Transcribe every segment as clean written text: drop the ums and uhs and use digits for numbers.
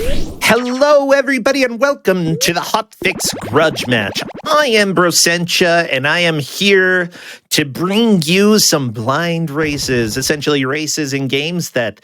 Hello, everybody, and welcome to the Hotfix Grudge Match. I am Brosentia, and I am here to bring you some blind races, essentially races in games that,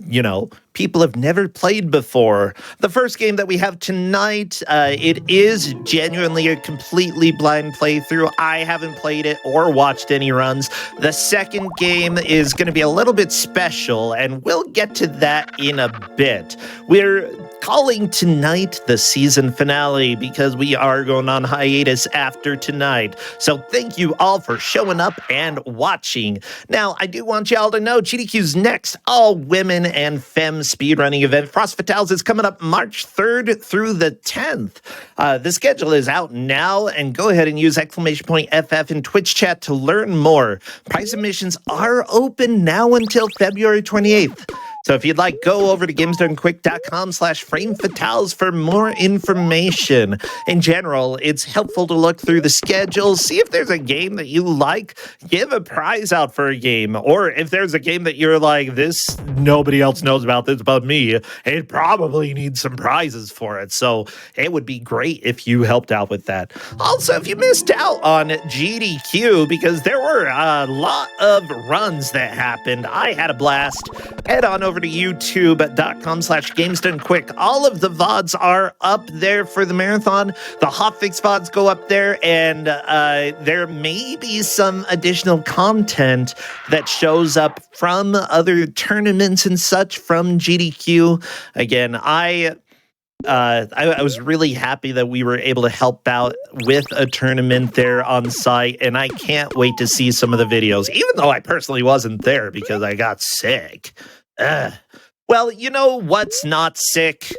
you know, people have never played before. The first game that we have tonight, it is genuinely a completely blind playthrough. I haven't played it or watched any runs. The second game is going to be a little bit special, and we'll get to that in a bit. We're calling tonight the season finale because we are going on hiatus after tonight. So thank you all for showing up and watching. Now, I do want y'all to know GDQ's next all-women and femme speedrunning event, Frost Fatales, is coming up March 3rd through the 10th. The schedule is out now, and go ahead and use !FF in Twitch chat to learn more. Prize submissions are open now until February 28th. So if you'd like, go over to gamesdonequick.com/framefatales for more information. In general, it's helpful to look through the schedule, see if there's a game that you like, give a prize out for a game, or if there's a game that you're like, this, nobody else knows about this but me, it probably needs some prizes for it. So it would be great if you helped out with that. Also, if you missed out on GDQ, because there were a lot of runs that happened, I had a blast. Head on over to youtube.com/gamesdonequick. All of the VODs are up there for the marathon. The Hotfix VODs go up there, and there may be some additional content that shows up from other tournaments and such from GDQ. Again, I was really happy that we were able to help out with a tournament there on site, and I can't wait to see some of the videos, even though I personally wasn't there because I got sick. Well, you know what's not sick?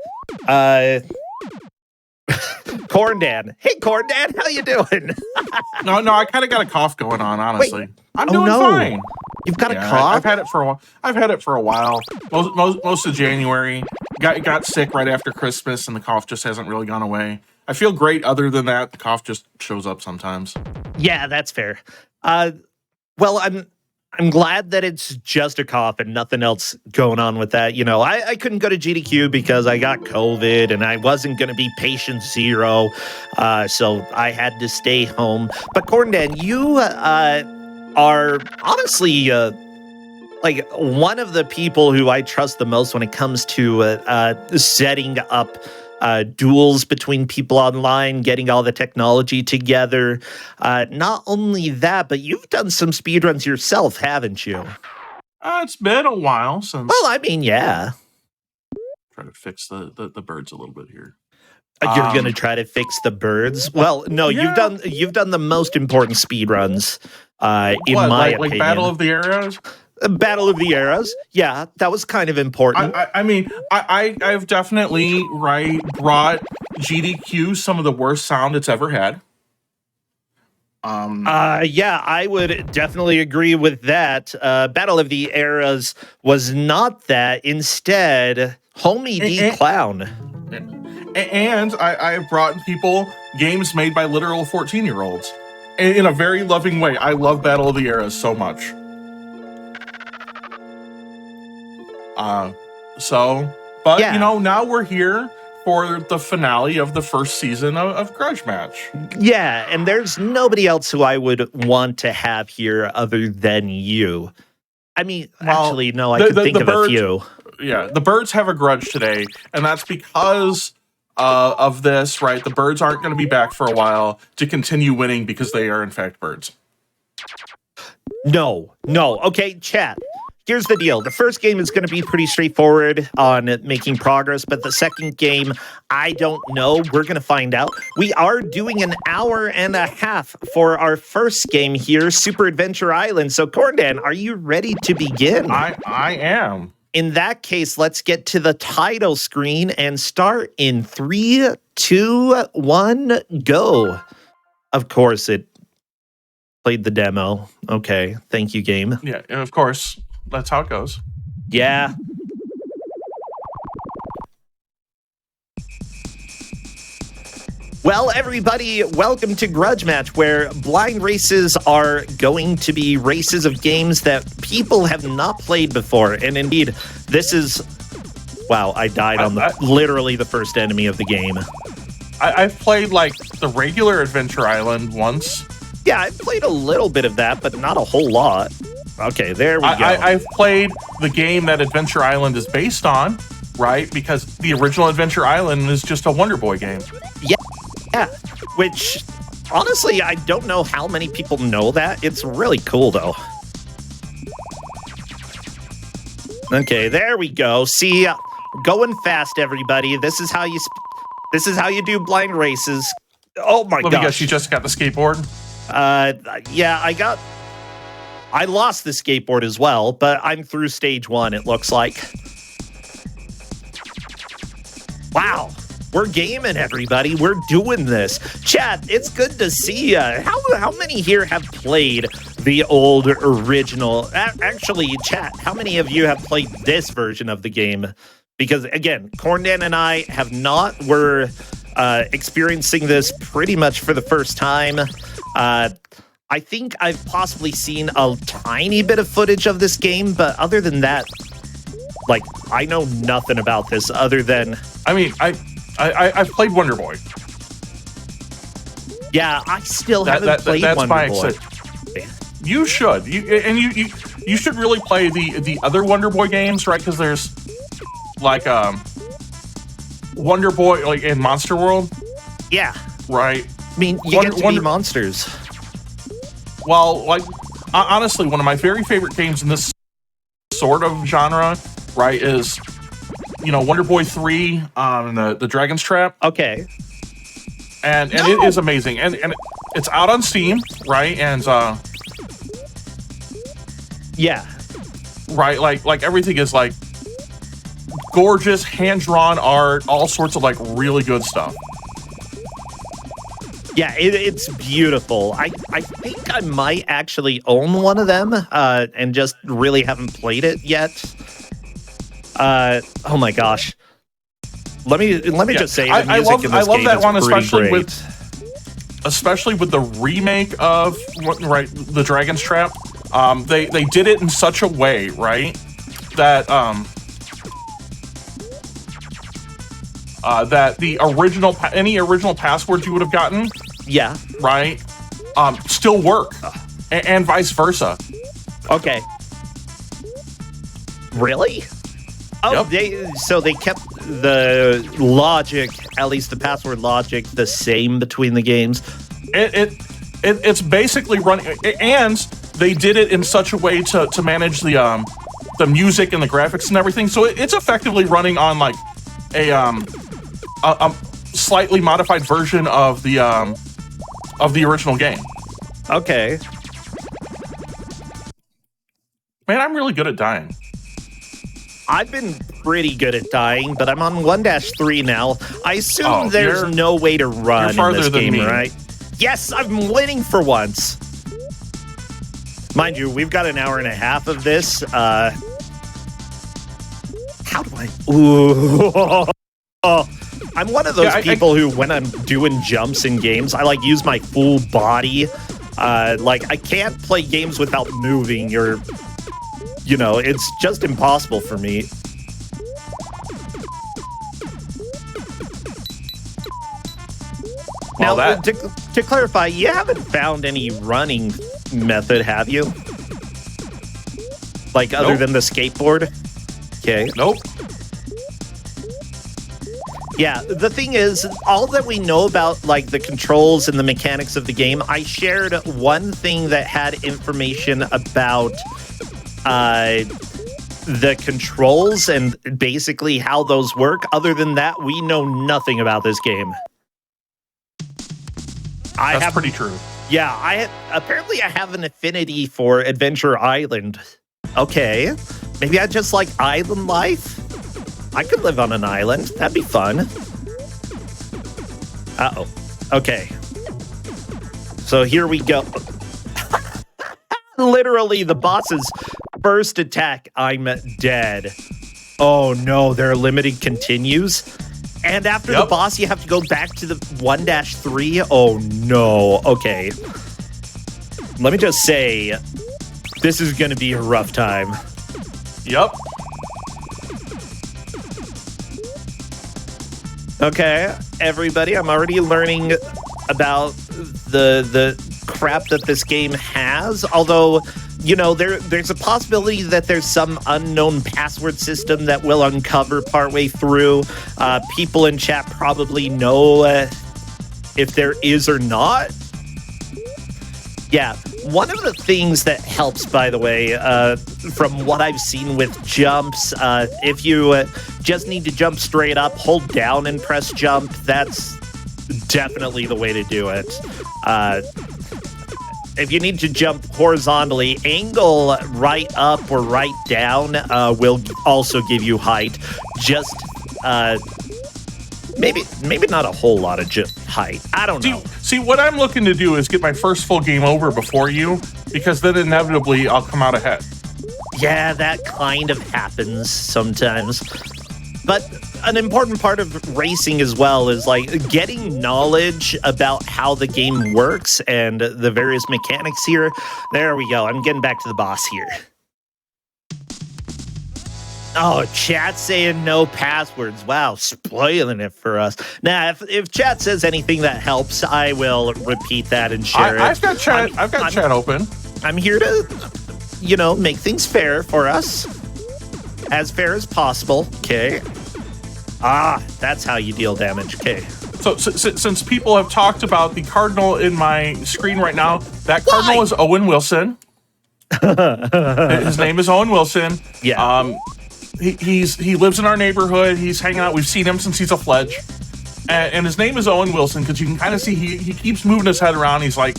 Corndan. Hey, Corndan, how you doing? No, I kind of got a cough going on, honestly. Wait. I'm doing fine. You've got a cough? I've had it for a while. Most of January. Got sick right after Christmas, and the cough just hasn't really gone away. I feel great. Other than that, the cough just shows up sometimes. Yeah, that's fair. Well, I'm glad that it's just a cough and nothing else going on with that. You know, I couldn't go to GDQ because I got COVID and I wasn't going to be patient zero. So I had to stay home. But Corndan, you are honestly like one of the people who I trust the most when it comes to setting up duels between people online, getting all the technology together. Not only that, but you've done some speedruns yourself, haven't you? It's been a while since. Well, I mean, yeah. Try to fix the birds a little bit here. You're gonna try to fix the birds? Well, no, yeah. you've done the most important speedruns, in my opinion. Like Battle of the Eras? Battle of the Eras, yeah, that was kind of important. I mean, I've definitely brought GDQ some of the worst sound it's ever had. Yeah, I would definitely agree with that. Battle of the Eras was not that. Instead, Homie D Clown. And I've brought people games made by literal 14-year-olds in a very loving way. I love Battle of the Eras so much. Yeah. You know, now we're here for the finale of the first season of Grudge Match. Yeah, and there's nobody else who I would want to have here other than you. I mean, actually, no, I could think of a few. Yeah, the birds have a grudge today, and that's because of this, right? The birds aren't going to be back for a while to continue winning because they are, in fact, birds. No. Okay, chat. Here's the deal. The first game is going to be pretty straightforward on making progress, but the second game, I don't know. We're going to find out. We are doing an hour and a half for our first game here, Super Adventure Island. So, Corndan, are you ready to begin? I am. In that case, let's get to the title screen and start in 3, 2, 1, go. Of course, it played the demo. Okay, thank you, game. Yeah, and of course. That's how it goes. Yeah. Well, everybody, welcome to Grudge Match, where blind races are going to be races of games that people have not played before. And indeed, this is Wow, I died on literally the first enemy of the game. I've played like the regular Adventure Island once. Yeah, I've played a little bit of that, but not a whole lot. Okay, there we go. I've played the game that Adventure Island is based on, right? Because the original Adventure Island is just a Wonder Boy game. Yeah, which, honestly, I don't know how many people know that. It's really cool, though. Okay, there we go. See, going fast, everybody. This is how you do blind races. Oh my gosh. Because you just got the skateboard? Yeah, I lost the skateboard as well, but I'm through stage 1, it looks like. Wow, we're gaming, everybody. We're doing this. Chat, it's good to see you. How many here have played the old original? Actually, chat, how many of you have played this version of the game? Because, again, Corndan and I have not. We're experiencing this pretty much for the first time. I think I've possibly seen a tiny bit of footage of this game, but other than that, like, I know nothing about this other than... I mean, I've played Wonder Boy. Yeah, I still haven't played Wonder Boy. You should. You should really play the other Wonder Boy games, right? Because there's, like, Wonder Boy, like, in Monster World. Yeah. Right? I mean, you get to be monsters. Well, like, honestly, one of my very favorite games in this sort of genre, right, is, you know, Wonder Boy 3, the Dragon's Trap. Okay. And it is amazing. And it's out on Steam, right? And, yeah. Right, like everything is, like, gorgeous, hand-drawn art, all sorts of, like, really good stuff. Yeah, it's beautiful. I think I might actually own one of them, and just really haven't played it yet. Oh my gosh. Let me just say the music in this game is pretty great. Especially with the remake of the Dragon's Trap. They did it in such a way, right, that that the original any original passwords you would have gotten, yeah, right, still work, and vice versa. Okay. Really? Oh, yep. So they kept the logic, at least the password logic, the same between the games. It's basically running, and they did it in such a way to manage the music and the graphics and everything. So it's effectively running on like a slightly modified version of the original game. Okay. Man, I'm really good at dying. I've been pretty good at dying, but I'm on 1-3 now. I assume there's no way to run in this game, right? Yes, I'm winning for once. Mind you, we've got an hour and a half of this. How do I... Ooh. I'm one of those people who, when I'm doing jumps in games, I like use my full body. Like, I can't play games without moving or... You know, it's just impossible for me. Well, now, to clarify, you haven't found any running method, have you? Like, other than the skateboard? Okay. Nope. Yeah, the thing is, all that we know about, like, the controls and the mechanics of the game, I shared one thing that had information about... the controls and basically how those work. Other than that, we know nothing about this game. That's pretty true. Yeah, apparently I have an affinity for Adventure Island. Okay, maybe I just like island life. I could live on an island. That'd be fun. Uh-oh. Okay. So here we go. Literally, the boss's first attack, I'm dead. Oh no, their limited continues. And after the boss, you have to go back to the 1-3. Oh no. Okay. Let me just say, this is going to be a rough time. Yep. Okay, everybody, I'm already learning about the crap that this game has. Although, you know, there's a possibility that there's some unknown password system that we'll uncover partway through. People in chat probably know if there is or not. Yeah, one of the things that helps, by the way, from what I've seen with jumps, if you just need to jump straight up, hold down and press jump, that's definitely the way to do it. If you need to jump horizontally, angle right up or right down will also give you height. Just maybe not a whole lot of height. I don't know. See, what I'm looking to do is get my first full game over before you, because then inevitably I'll come out ahead. Yeah, that kind of happens sometimes. But an important part of racing as well is like getting knowledge about how the game works and the various mechanics here. There we go. I'm getting back to the boss here. Oh, chat saying no passwords. Wow, spoiling it for us. Now, if chat says anything that helps, I will repeat that and share it. I've got chat open. I'm here to, you know, make things fair for us. As fair as possible. Okay. Ah, that's how you deal damage. Okay. So since people have talked about the cardinal in my screen right now, that cardinal is Owen Wilson. His name is Owen Wilson. Yeah. He lives in our neighborhood. He's hanging out. We've seen him since he's a fledge. And his name is Owen Wilson because you can kind of see he keeps moving his head around. He's like,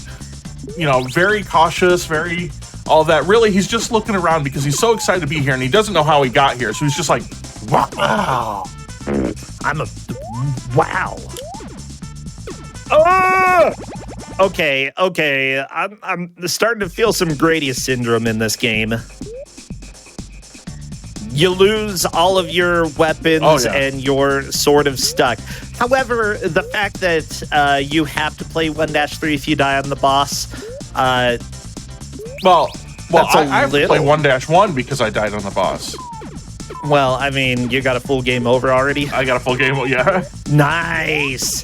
you know, very cautious, very all that. Really, he's just looking around because he's so excited to be here and he doesn't know how he got here. So he's just like, wow. Wow. Oh! Okay. I'm starting to feel some Gradius syndrome in this game. You lose all of your weapons and you're sort of stuck. However, the fact that you have to play 1-3 if you die on the boss, well, I have to play 1-1 because I died on the boss. Well, I mean, you got a full game over already? I got a full game, yeah. Nice.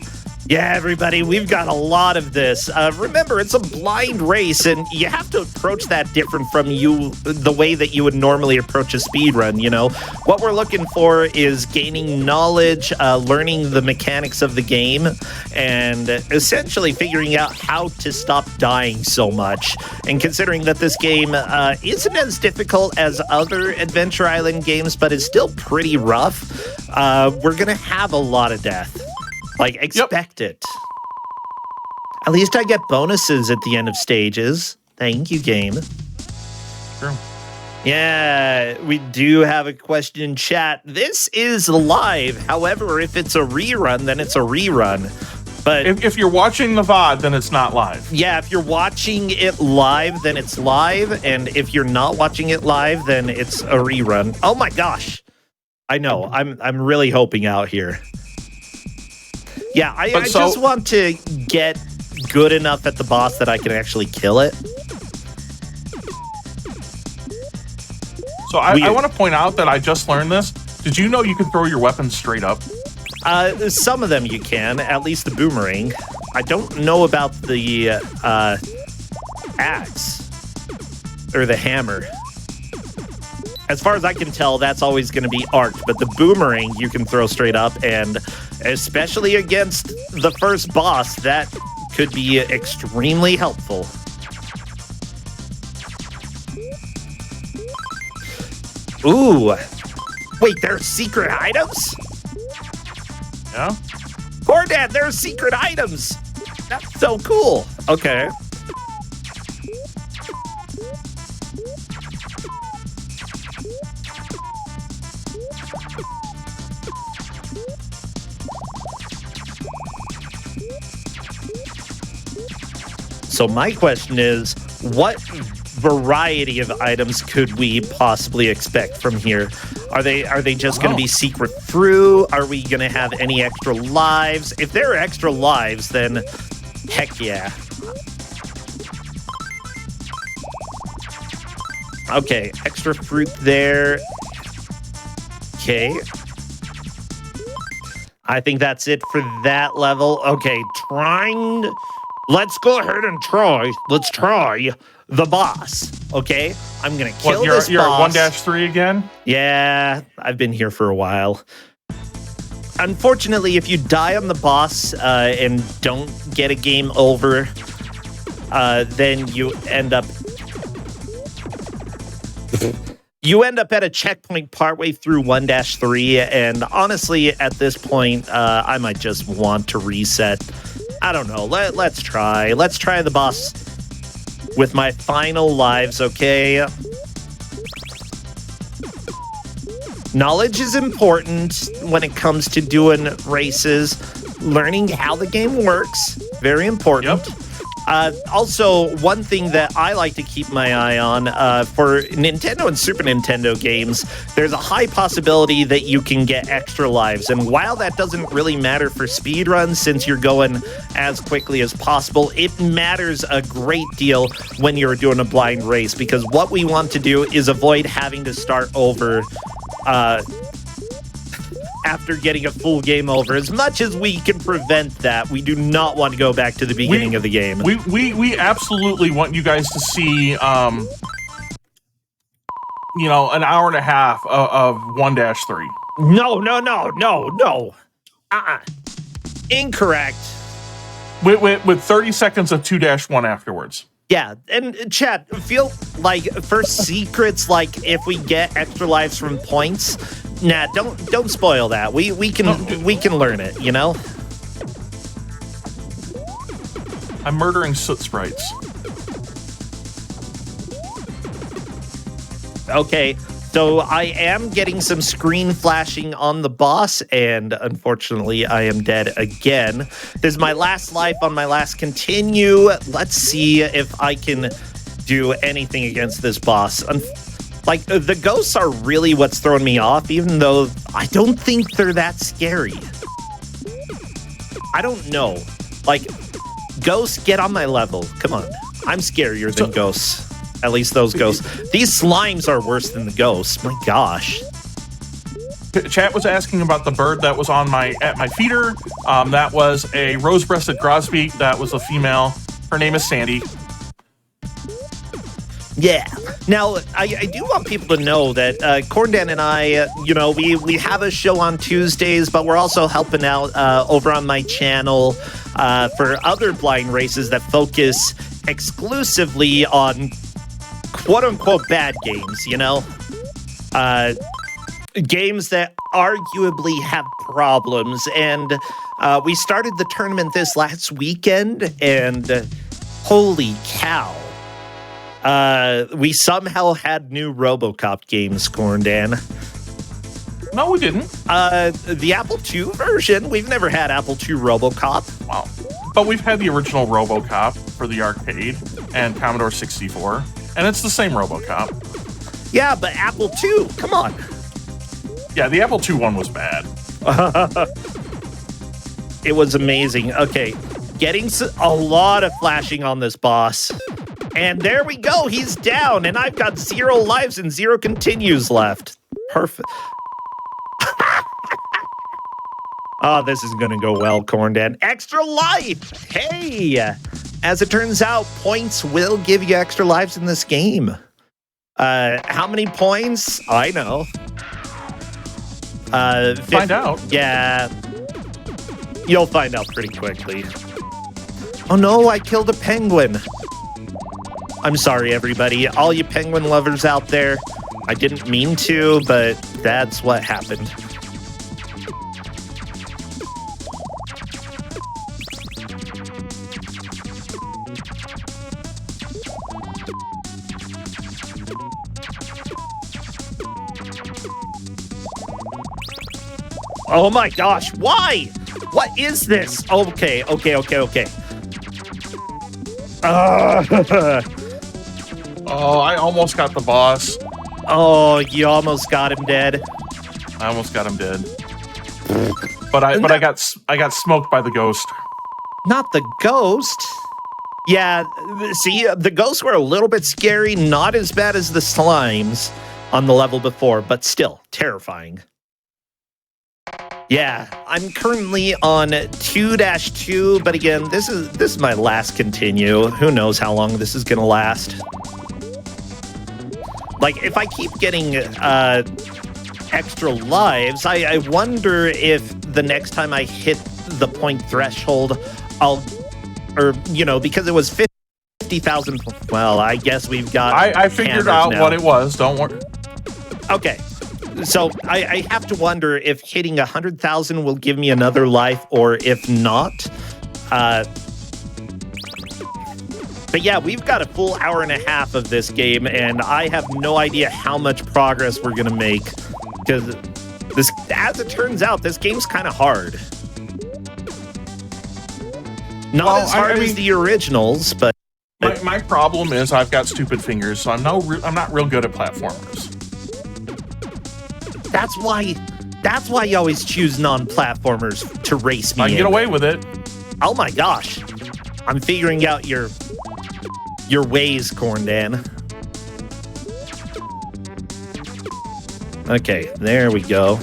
Yeah, everybody, we've got a lot of this. Remember, it's a blind race, and you have to approach that different from the way that you would normally approach a speedrun, you know? What we're looking for is gaining knowledge, learning the mechanics of the game, and essentially figuring out how to stop dying so much. And considering that this game isn't as difficult as other Adventure Island games, but is still pretty rough, we're going to have a lot of death. Like, expect it. At least I get bonuses at the end of stages. Thank you, game. True. Yeah, we do have a question in chat. This is live. However, if it's a rerun, then it's a rerun. But if you're watching the VOD, then it's not live. Yeah, if you're watching it live, then it's live. And if you're not watching it live, then it's a rerun. Oh my gosh. I know. I'm really hoping out here. Yeah, I just want to get good enough at the boss that I can actually kill it. So I want to point out that I just learned this. Did you know you can throw your weapons straight up? Some of them you can, at least the boomerang. I don't know about the axe or the hammer. As far as I can tell, that's always going to be arced, but the boomerang you can throw straight up, and especially against the first boss, that could be extremely helpful. Ooh. Wait, there are secret items? Yeah. Gordad, there are secret items! That's so cool. Okay. So my question is, what variety of items could we possibly expect from here? Are they just going to be secret through? Are we going to have any extra lives? If there are extra lives, then heck yeah. Okay, extra fruit there. Okay. I think that's it for that level. Okay, let's go ahead and try. Let's try the boss. Okay, I'm gonna kill this you're boss. You're at 1-3 again? Yeah, I've been here for a while. Unfortunately, if you die on the boss and don't get a game over, then you end up at a checkpoint partway through 1-3, and honestly, at this point, I might just want to reset. I don't know. Let's try. Let's try the boss with my final lives, okay? Knowledge is important when it comes to doing races. Learning how the game works, very important. Yep. Also, one thing that I like to keep my eye on for Nintendo and Super Nintendo games, there's a high possibility that you can get extra lives. And while that doesn't really matter for speedruns, since you're going as quickly as possible, it matters a great deal when you're doing a blind race, because what we want to do is avoid having to start over after getting a full game over. As much as we can prevent that, we do not want to go back to the beginning of the game. We absolutely want you guys to see, an hour and a half of 1-3. No. Incorrect. With 30 seconds of 2-1 afterwards. Yeah, and chat, feel like for secrets, like if we get extra lives from points, nah, don't spoil that. We can learn it, you know? I'm murdering soot sprites. Okay, so I am getting some screen flashing on the boss, and unfortunately, I am dead again. This is my last life on my last continue. Let's see if I can do anything against this boss. Like, the ghosts are really what's throwing me off, even though I don't think they're that scary. I don't know. Like, ghosts, get on my level. Come on. I'm scarier than ghosts. At least those ghosts. These slimes are worse than the ghosts. My gosh. Chat was asking about the bird that was at my feeder. That was a rose-breasted grosbeak. That was a female. Her name is Sandy. Yeah. Now, I do want people to know that Corndan and I, we have a show on Tuesdays, but we're also helping out over on my channel for other blind races that focus exclusively on quote-unquote bad games, games that arguably have problems. And we started the tournament this last weekend, and holy cow. We somehow had new RoboCop games, Corndan. No, we didn't. The Apple II version. We've never had Apple II RoboCop. Wow. But we've had the original RoboCop for the arcade and Commodore 64. And it's the same RoboCop. Yeah, but Apple II, come on. Yeah, the Apple II one was bad. It was amazing. Okay, getting a lot of flashing on this boss. And there we go, he's down, and I've got 0 lives and 0 continues left. Perfect. Oh, this is going to go well, Corndan. Extra life! Hey! As it turns out, points will give you extra lives in this game. How many points? I know. Find out. Yeah. You'll find out pretty quickly. Oh no, I killed a penguin. I'm sorry, everybody. All you penguin lovers out there. I didn't mean to, but that's what happened. Oh my gosh, why? What is this? Okay. Oh, I almost got the boss. Oh, you almost got him dead. I almost got him dead. But I got smoked by the ghost. Not the ghost. Yeah, see, the ghosts were a little bit scary, not as bad as the slimes on the level before, but still terrifying. Yeah, I'm currently on 2-2, but again, this is my last continue. Who knows how long this is gonna last? Like, if I keep getting extra lives, I wonder if the next time I hit the point threshold, because it was 50,000. Well, I guess we've got. I figured out now. what it was. Don't worry. Okay. So I have to wonder if hitting 100,000 will give me another life, or if not. But yeah, we've got a full hour and a half of this game, and I have no idea how much progress we're going to make. Because this, as it turns out, this game's kind of hard. Not as hard as the originals, but... My problem is I've got stupid fingers, so I'm not real good at platformers. That's why you always choose non-platformers to race me. I can get away with it. Oh my gosh. I'm figuring out your ways, Corndan. Okay, there we go.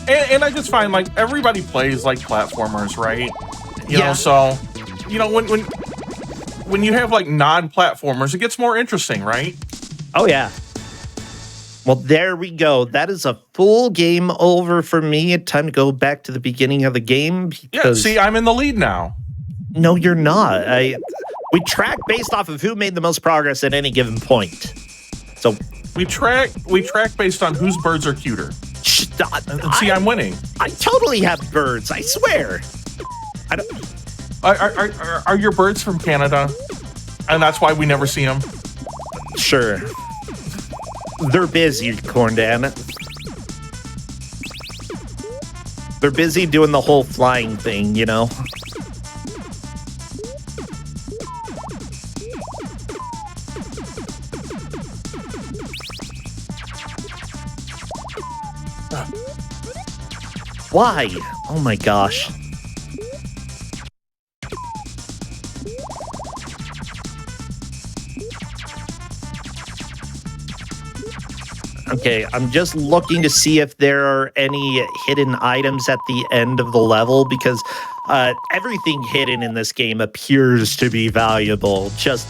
And I just find, like, everybody plays like platformers, right? You know, so when you have like non-platformers, it gets more interesting, right? Oh yeah. Well, there we go. That is a full game over for me. Time to go back to the beginning of the game. Yeah, see, I'm in the lead now. No, you're not. We track based off of who made the most progress at any given point. So we track based on whose birds are cuter. See, I'm winning. I totally have birds. I swear. I don't. Are your birds from Canada? And that's why we never see them? Sure. They're busy, Corndan. They're busy doing the whole flying thing, you know? Why? Oh my gosh. Okay, I'm just looking to see if there are any hidden items at the end of the level, because everything hidden in this game appears to be valuable. Just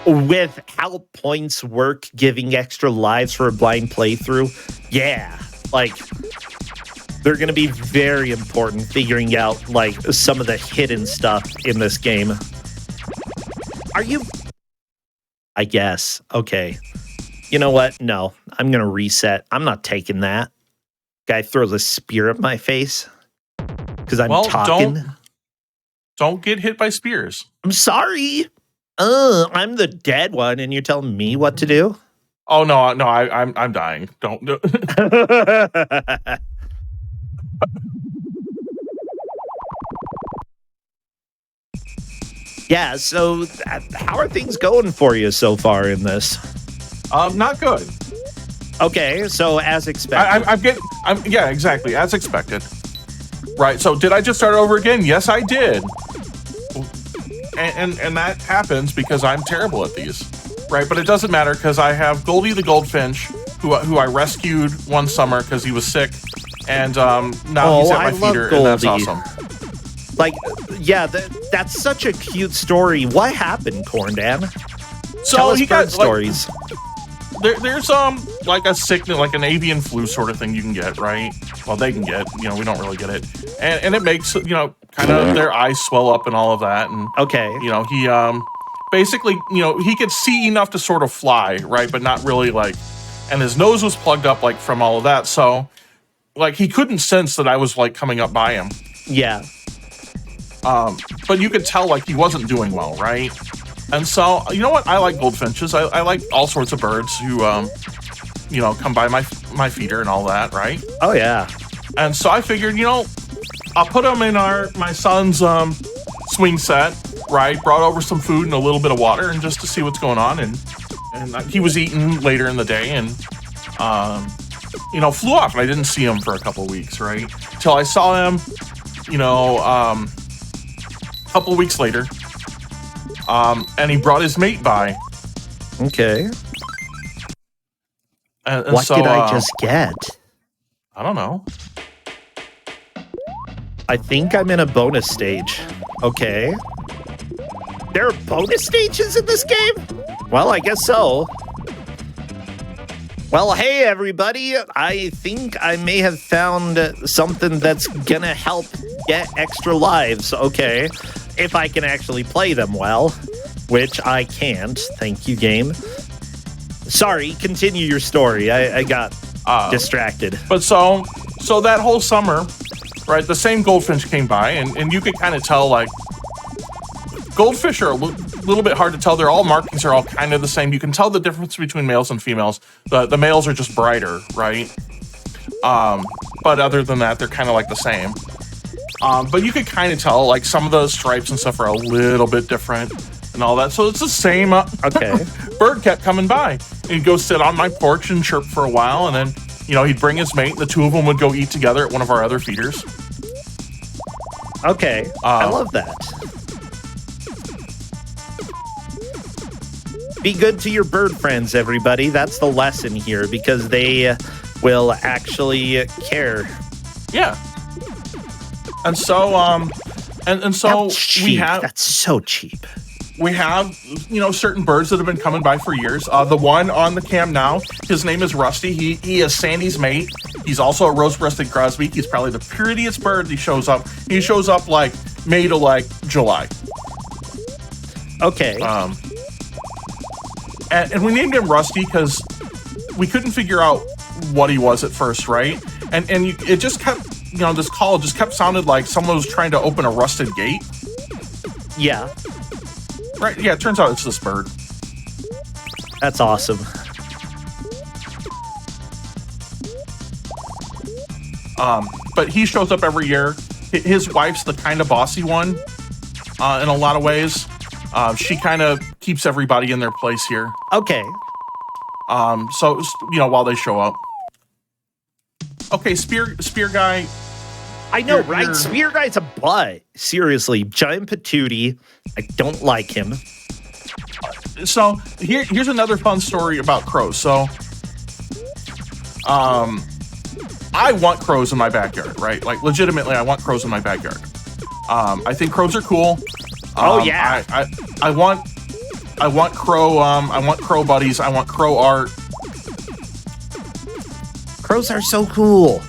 with how points work, giving extra lives for a blind playthrough, yeah, like, they're going to be very important figuring out, like, some of the hidden stuff in this game. Are you... I guess. Okay. You know what? No, I'm going to reset. I'm not taking that. Guy throws a spear at my face because I'm talking. Don't get hit by spears. I'm sorry. I'm the dead one, and you're telling me what to do? Oh no, I'm dying. Don't do. Yeah. So, how are things going for you so far in this? Not good. Okay, so as expected. Yeah, exactly, as expected. Right, so did I just start over again? Yes, I did. And that happens because I'm terrible at these. Right, but it doesn't matter because I have Goldie the Goldfinch, who I rescued one summer because he was sick, and now he's at my feeder, and that's awesome. Like, yeah, that's such a cute story. What happened, Corndan? So Tell us he bird got stories. There's like a sickness, like an avian flu sort of thing you can get, right? Well, they can get, we don't really get it, and it makes kind of their eyes swell up and all of that, and okay, he basically he could see enough to sort of fly, right, but not really, like, and his nose was plugged up, like, from all of that, so like he couldn't sense that I was like coming up by him. Yeah. But you could tell like he wasn't doing well, right? And so, you know what? I like goldfinches. I like all sorts of birds who, come by my feeder and all that, right? Oh, yeah. And so I figured, I'll put them in my son's swing set, right? Brought over some food and a little bit of water, and just to see what's going on. And he was eating later in the day, and flew off. And I didn't see him for a couple of weeks, right? Till I saw him, a couple of weeks later. And he brought his mate by. Okay. And What so, did I just get? I don't know. I think I'm in a bonus stage. Okay. There are bonus stages in this game? Well, I guess so. Well, hey, everybody. I think I may have found something that's gonna help get extra lives. Okay. If I can actually play them well, which I can't. Thank you, game. Sorry, continue your story. I got distracted. But so that whole summer, right, the same goldfinch came by, and you could kind of tell, like, goldfish are a little bit hard to tell. Their all markings are all kind of the same. You can tell the difference between males and females. The males are just brighter, right? But other than that, they're kind of like the same. But you could kind of tell, like, some of the stripes and stuff are a little bit different and all that. So it's the same Okay. bird kept coming by. And he'd go sit on my porch and chirp for a while, and then, you know, he'd bring his mate, and the two of them would go eat together at one of our other feeders. Okay. I love that. Be good to your bird friends, everybody. That's the lesson here, because they will actually care. Yeah. And so, and so That's cheap. we have... That's so cheap. We have, you know, certain birds that have been coming by for years. The one on the cam now, his name is Rusty. He is Sandy's mate. He's also a rose-breasted grosbeak. He's probably the prettiest bird. He shows up like May to like July. Okay. And we named him Rusty because we couldn't figure out what he was at first, right? It just kept, you know, this call just kept sounded like someone was trying to open a rusted gate. Yeah. Right, yeah, it turns out it's this bird. That's awesome. But he shows up every year. His wife's the kind of bossy one in a lot of ways. She kind of keeps everybody in their place here. Okay. So, you know, while they show up. Okay, Spear Guy. I know, right? Spear Guy's a butt. Seriously, giant patootie. I don't like him. So here's another fun story about crows. So, I want crows in my backyard, right? Like, legitimately, I want crows in my backyard. I think crows are cool. Oh yeah. I want crow. I want crow buddies. I want crow art. Crows are so cool.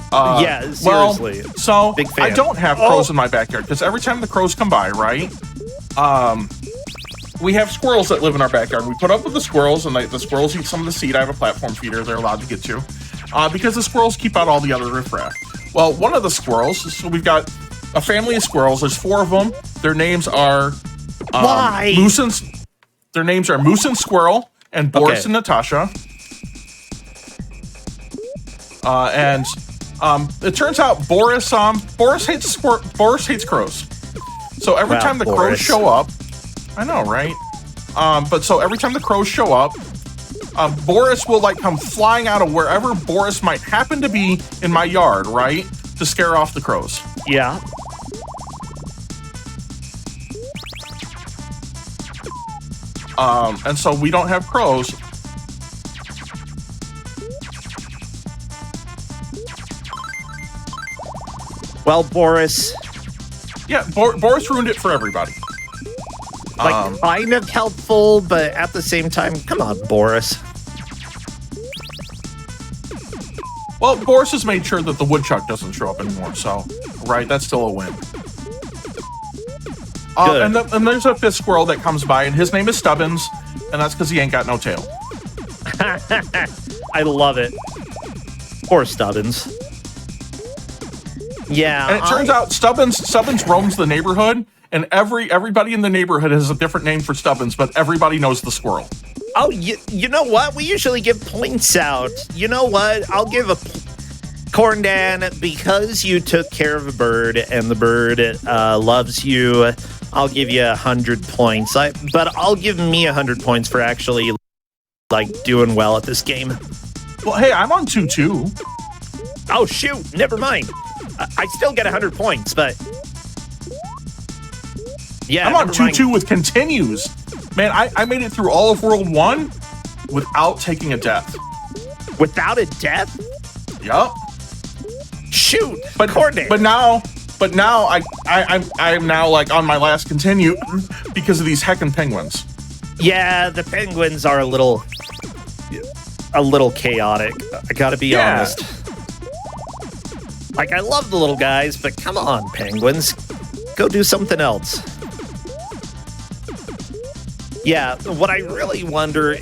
Yeah, seriously. Well, so big fan. I don't have crows in my backyard because every time the crows come by, right? We have squirrels that live in our backyard. We put up with the squirrels, and the squirrels eat some of the seed. I have a platform feeder they're allowed to get to, because the squirrels keep out all the other riffraff. Well, one of the squirrels, so we've got a family of squirrels. There's 4 of them. Their names are Why? Their names are Moose and Squirrel and Boris and Natasha. It turns out Boris hates crows. So every time the crows show up, I know, right? But so every time the crows show up, Boris will like come flying out of wherever Boris might happen to be in my yard, right? To scare off the crows. Yeah. And so we don't have crows. Well, Boris. Yeah, Boris ruined it for everybody. Like, kind of helpful, but at the same time, come on, Boris. Well, Boris has made sure that the woodchuck doesn't show up anymore, so, right, that's still a win. And there's a 5th squirrel that comes by, and his name is Stubbins, and that's because he ain't got no tail. I love it. Poor Stubbins. Yeah. And it turns out Stubbins roams the neighborhood, and everybody in the neighborhood has a different name for Stubbins, but everybody knows the squirrel. Oh, you know what? We usually give points out. You know what? I'll give a Corn Dan, because you took care of a bird and the bird loves you. I'll give you 100 points. But I'll give me 100 points for actually like doing well at this game. Well, hey, I'm on 2-2. Oh shoot! Never mind. I still get 100 points, but yeah, I'm on 2-2 with continues. Man, I made it through all of World 1 without taking a death. Without a death? Yup. Shoot, But now I'm now like on my last continue because of these heckin' penguins. Yeah, the penguins are a little chaotic. I gotta be honest. Like, I love the little guys, but come on, penguins. Go do something else. Yeah, what I really wonder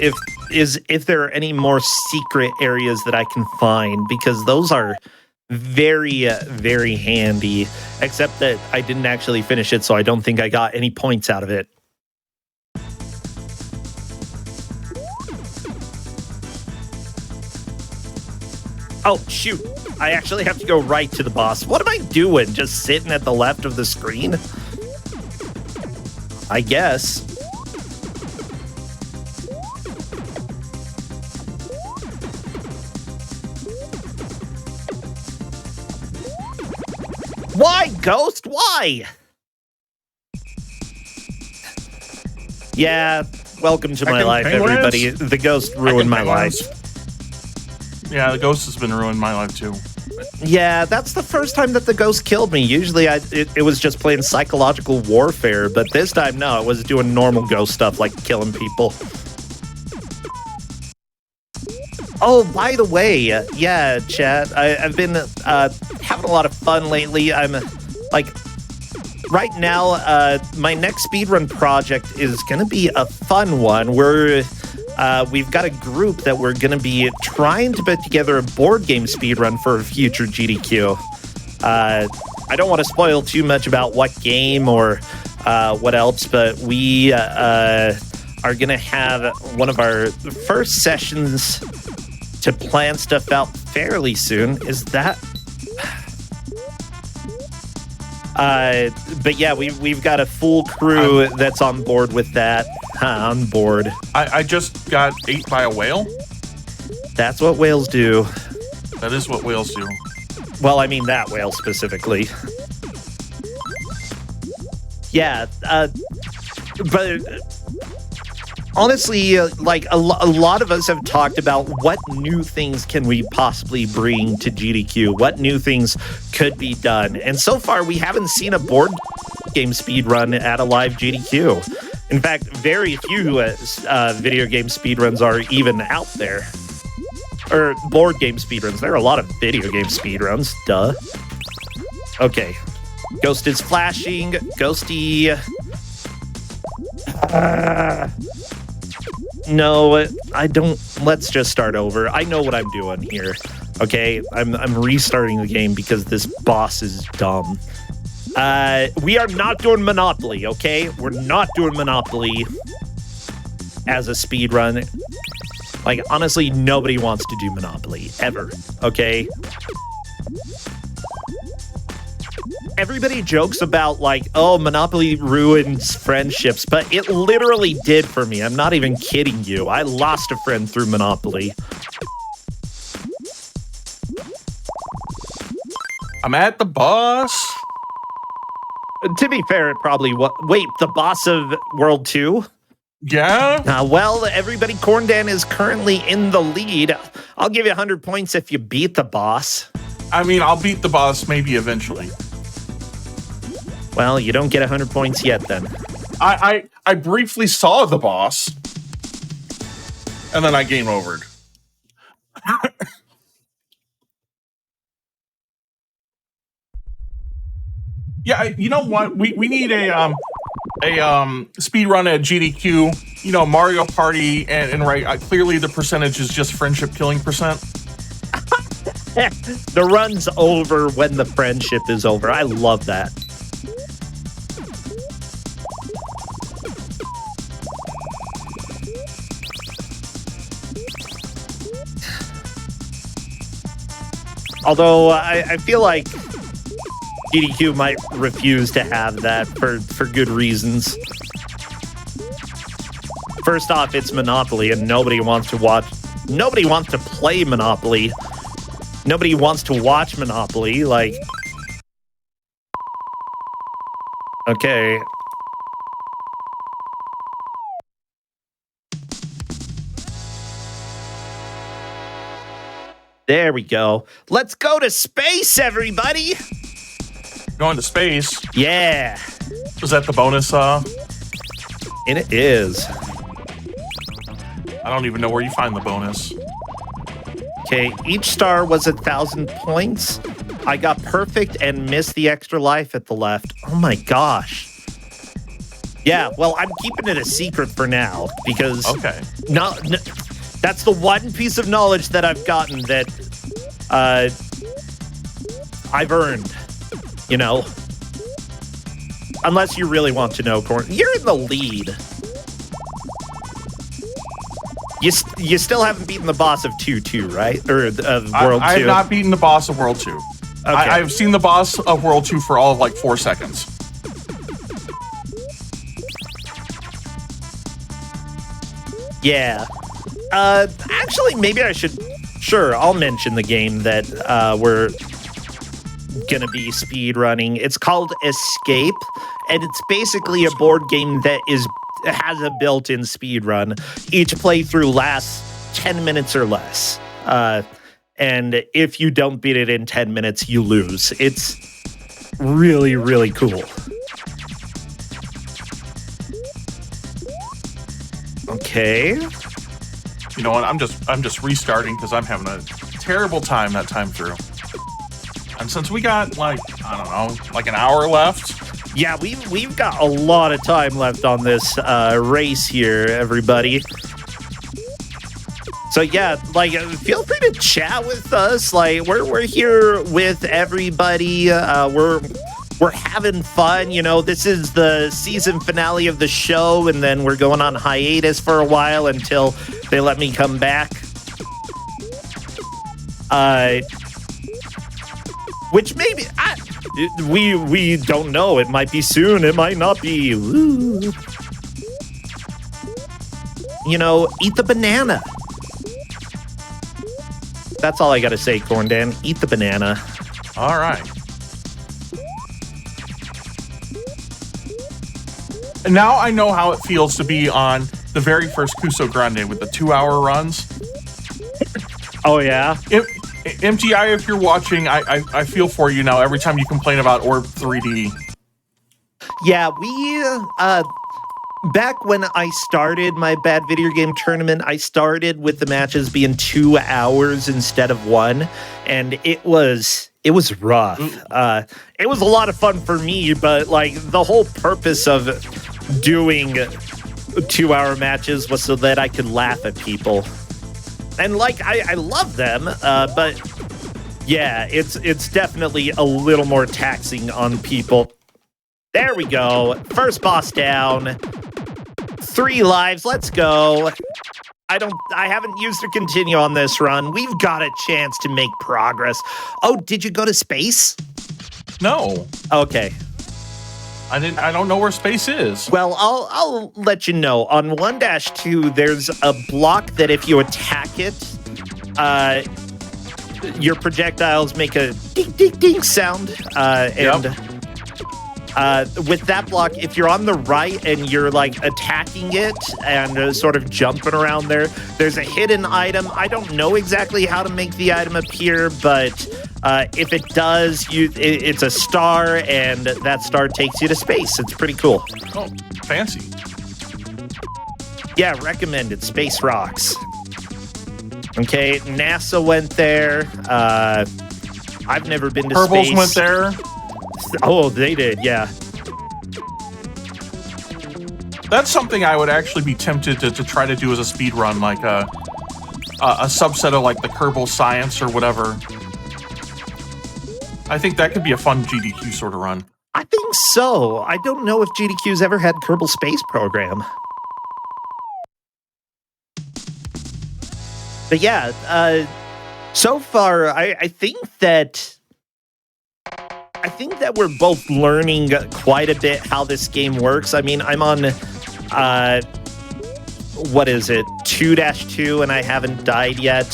is if there are any more secret areas that I can find, because those are very, very handy, except that I didn't actually finish it, so I don't think I got any points out of it. Oh, shoot. I actually have to go right to the boss. What am I doing? Just sitting at the left of the screen? I guess. Why, Ghost? Why? Yeah, welcome to my life, everybody. The Ghost ruined my life. Yeah, the Ghost has been ruining my life, too. Yeah, that's the first time that the Ghost killed me. Usually it was just playing psychological warfare, but this time, no, it was doing normal Ghost stuff like killing people. Oh, by the way, yeah, chat, I've been having a lot of fun lately. I'm, like, right now, my next speedrun project is going to be a fun one. We've got a group that we're going to be trying to put together a board game speedrun for a future GDQ. I don't want to spoil too much about what game or what else, but we are going to have one of our first sessions to plan stuff out fairly soon. Is that... but yeah, we've got a full crew that's on board with that. On board. I just got ate by a whale. That's what whales do. That is what whales do. Well, I mean that whale specifically. Yeah, but honestly, like a lot of us have talked about what new things can we possibly bring to GDQ, what new things could be done, and so far we haven't seen a board game speedrun at a live GDQ. In fact, very few video game speedruns are even out there. Or board game speedruns. There are a lot of video game speedruns. Duh. Okay. Ghost is flashing. Ghosty. No, I don't. Let's just start over. I know what I'm doing here. Okay? I'm restarting the game because this boss is dumb. We are not doing Monopoly, okay? We're not doing Monopoly as a speedrun. Like, honestly, nobody wants to do Monopoly, ever, okay? Everybody jokes about, like, oh, Monopoly ruins friendships, but it literally did for me. I'm not even kidding you. I lost a friend through Monopoly. I'm at the boss. To be fair, it probably was... Wait, the boss of World 2? Yeah? Well, everybody, Corndan is currently in the lead. I'll give you 100 points if you beat the boss. I mean, I'll beat the boss maybe eventually. Well, you don't get 100 points yet, then. I briefly saw the boss, and then I game overed. Yeah, you know what? We need a speed run at GDQ. You know, Mario Party, and right. Clearly, the percentage is just friendship killing percent. The run's over when the friendship is over. I love that. Although I feel like GDQ might refuse to have that for good reasons. First off, it's Monopoly, and nobody wants to watch. Nobody wants to play Monopoly. Nobody wants to watch Monopoly. Like, okay. There we go. Let's go to space, everybody. Going to space. Yeah. Is that the bonus? And it is. I don't even know where you find the bonus. Okay, each star was 1,000 points. I got perfect and missed the extra life at the left. Oh my gosh. Yeah, well, I'm keeping it a secret for now because Okay. no, that's the one piece of knowledge that I've gotten that I've earned, you know? Unless you really want to know, Corn. You're in the lead. You still haven't beaten the boss of 2-2, right? Or of World 2? I have not beaten the boss of World 2. Okay. I've seen the boss of World 2 for all of like 4 seconds. Yeah. Actually, maybe I should... Sure, I'll mention the game that we're gonna be speed running. It's called Escape, and it's basically a board game that has a built-in speed run. Each playthrough lasts 10 minutes or less. And if you don't beat it in 10 minutes, you lose. It's really, really cool. Okay. You know what? I'm just restarting because I'm having a terrible time that time through. And since we got like, I don't know, like an hour left. Yeah, we've got a lot of time left on this race here, everybody. So yeah, like feel free to chat with us. Like we're here with everybody. We're having fun. You know, this is the season finale of the show, and then we're going on hiatus for a while until they let me come back. Which maybe we don't know. It might be soon. It might not be. Ooh. You know, eat the banana. That's all I gotta say, Corn Dan. Eat the banana. All right. And now I know how it feels to be on the very first Cuso Grande with the 2-hour runs. Oh, yeah? MTI, if you're watching, I feel for you now every time you complain about Orb 3D. Yeah, we, back when I started my Bad Video Game Tournament, I started with the matches being 2 hours instead of 1, and it was rough. It was a lot of fun for me, but, like, the whole purpose of doing 2-hour matches was so that I could laugh at people. And, like, I love them, but, yeah, it's definitely a little more taxing on people. There we go. First boss down. 3 lives. Let's go. I haven't used to continue on this run. We've got a chance to make progress. Oh, did you go to space? No. Okay. I don't know where space is. Well, I'll let you know. On 1-2, there's a block that if you attack it, your projectiles make a ding, ding, ding sound. With that block, if you're on the right and you're like attacking it and sort of jumping around there's a hidden item. I don't know exactly how to make the item appear, but if it does, it's a star, and that star takes you to space. It's pretty cool. Oh, fancy. Yeah, recommended. Space rocks. Okay, NASA went there. I've never been to Herbals space. went there. Oh, they did, yeah. That's something I would actually be tempted to try to do as a speed run, like a subset of like the Kerbal Science or whatever. I think that could be a fun GDQ sort of run. I think so. I don't know if GDQ's ever had Kerbal Space Program. But yeah, so far, I think that we're both learning quite a bit how this game works. I mean, I'm on, what is it, 2-2, and I haven't died yet.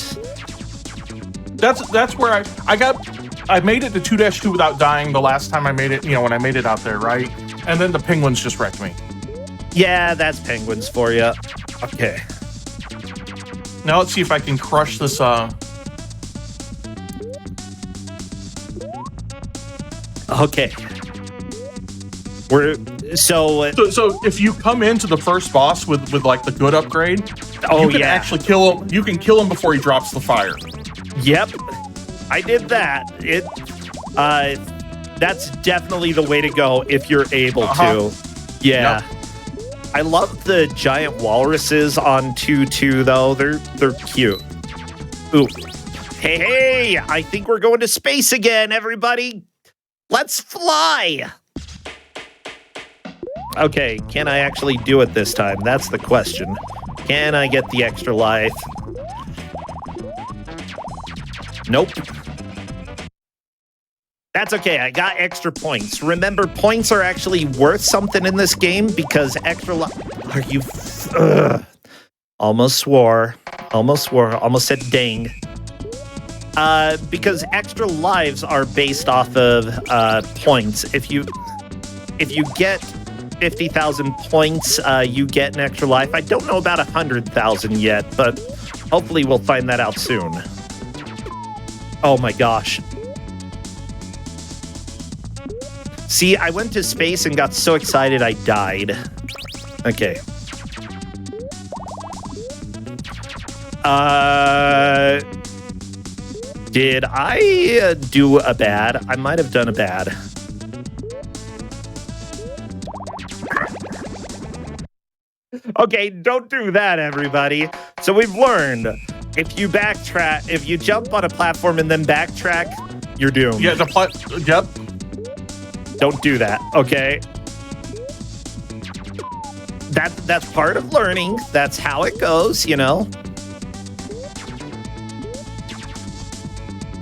That's where I made it to 2-2 without dying the last time I made it, when I made it out there, right? And then the penguins just wrecked me. Yeah, that's penguins for you. Okay. Now let's see if I can crush this Okay. So if you come into the first boss with like the good upgrade, you can actually kill him. You can kill him before he drops the fire. Yep, I did that. That's definitely the way to go if you're able to. Yeah. Yep. I love the giant walruses on 2-2 though. They're cute. Ooh. Hey, I think we're going to space again, everybody. Let's fly. Okay, can I actually do it this time? That's the question. Can I get the extra life? Nope. That's okay, I got extra points. Remember, points are actually worth something in this game because extra life... Are you... Almost swore. Almost said dang. Because extra lives are based off of points. If you get 50,000 points, you get an extra life. I don't know about 100,000 yet, but hopefully we'll find that out soon. Oh my gosh. See, I went to space and got so excited I died. Okay. Did I do a bad? I might have done a bad. Okay, don't do that, everybody. So we've learned, if you backtrack, if you jump on a platform and then backtrack, you're doomed. Yeah, yep. Don't do that, okay? That's part of learning. That's how it goes, you know?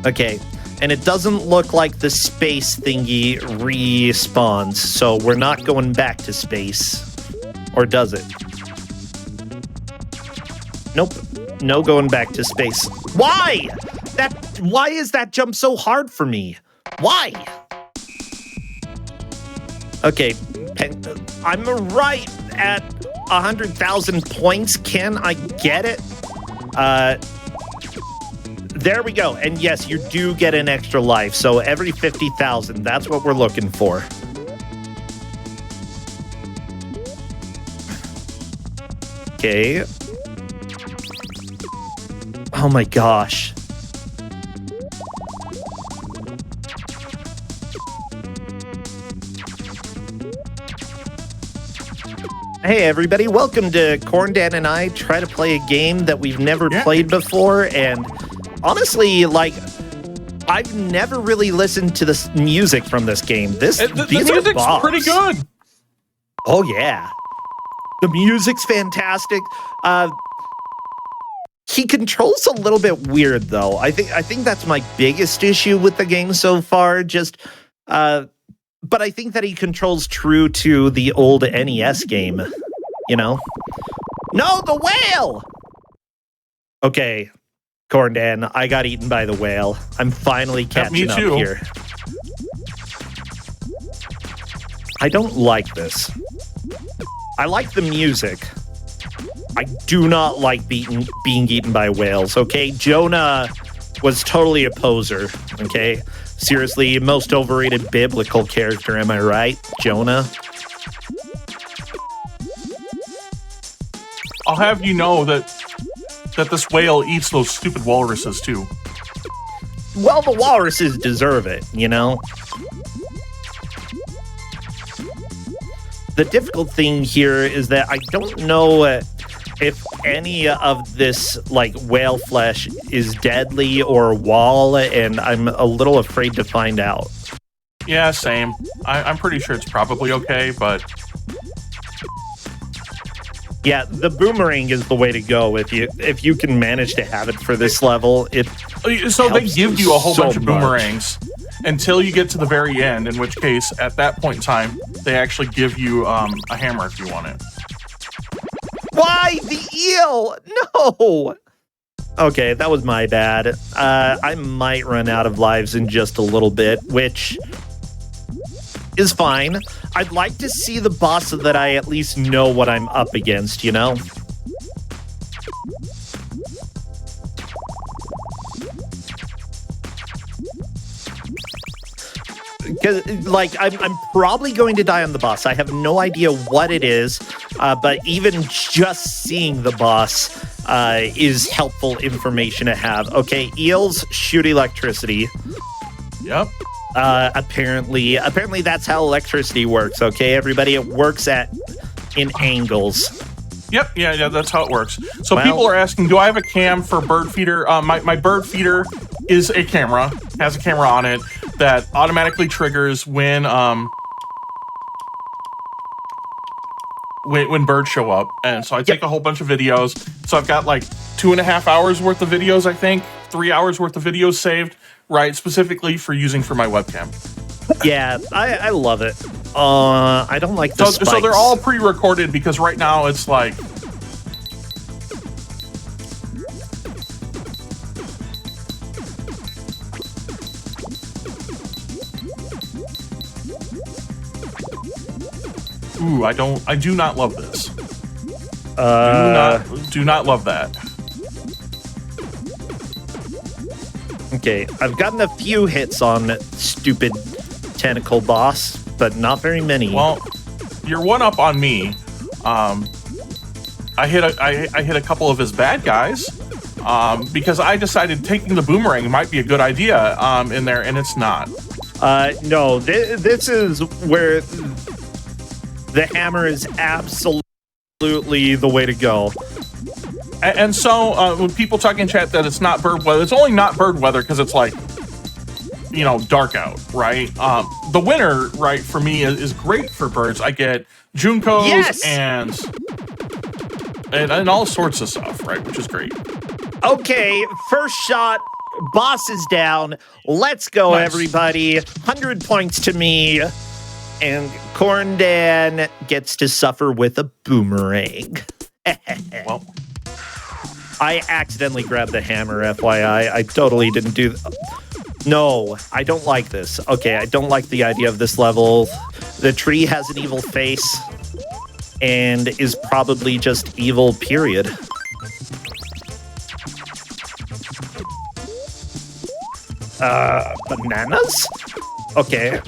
Okay, and it doesn't look like the space thingy respawns, so we're not going back to space. Or does it? Nope. No going back to space. Why? Why is that jump so hard for me? Why? Okay, I'm right at 100,000 points. Can I get it? There we go. And yes, you do get an extra life. So every 50,000, that's what we're looking for. Okay. Oh my gosh. Hey everybody, welcome to Corn Dan and I try to play a game that we've never played before, and honestly, like, I've never really listened to the music from this game. The music's pretty good. Oh yeah. The music's fantastic. He controls a little bit weird though. I think that's my biggest issue with the game so far. But I think that he controls true to the old NES game, you know? No, the whale! Okay, Corn Dan, I got eaten by the whale. I'm finally catching up here. I don't like this. I like the music. I do not like being eaten by whales, okay? Jonah was totally a poser, okay? Seriously, most overrated biblical character, am I right? Jonah? I'll have you know that this whale eats those stupid walruses too. Well, the walruses deserve it, you know? The difficult thing here is that I don't know if any of this, like, whale flesh is deadly or wall, and I'm a little afraid to find out. Yeah, same. I'm pretty sure it's probably okay, but... Yeah, the boomerang is the way to go if you can manage to have it for this level. So they give you a whole bunch of boomerangs until you get to the very end, in which case, at that point in time, they actually give you a hammer if you want it. Why the eel? No! Okay, that was my bad. I might run out of lives in just a little bit, which is fine. I'd like to see the boss so that I at least know what I'm up against, you know? because like I'm probably going to die on the boss. I have no idea what it is, but even just seeing the boss is helpful information to have. Okay, eels shoot electricity. Yep. Apparently that's how electricity works. Okay, everybody, it works in angles. Yep, yeah, that's how it works. So Well, people are asking, do I have a cam for bird feeder? My bird feeder is a camera, has a camera on it that automatically triggers when birds show up. And so I take a whole bunch of videos. So I've got like 2.5 hours worth of videos, I think, 3 hours worth of videos saved, right, specifically for using for my webcam. Yeah, I love it. I don't like the spikes. So they're all pre-recorded because right now it's like... Ooh, I do not love this. Do not love that. Okay, I've gotten a few hits on stupid tentacle boss, but not very many. Well, you're one up on me. I hit a couple of his bad guys because I decided taking the boomerang might be a good idea in there, and it's not. No, this is where the hammer is absolutely the way to go. And so when people talk in chat that it's not bird weather, it's only not bird weather because it's like, you know, dark out, right? The winter, right, for me is great for birds. I get juncos and all sorts of stuff, right, which is great. Okay, first shot, boss is down. Let's go, Nice. everybody. 100 points to me. And Corndan gets to suffer with a boomerang. Well, I accidentally grabbed the hammer, FYI. I totally didn't do... No, I don't like this. Okay, I don't like the idea of this level. The tree has an evil face and is probably just evil, period. Bananas? Okay.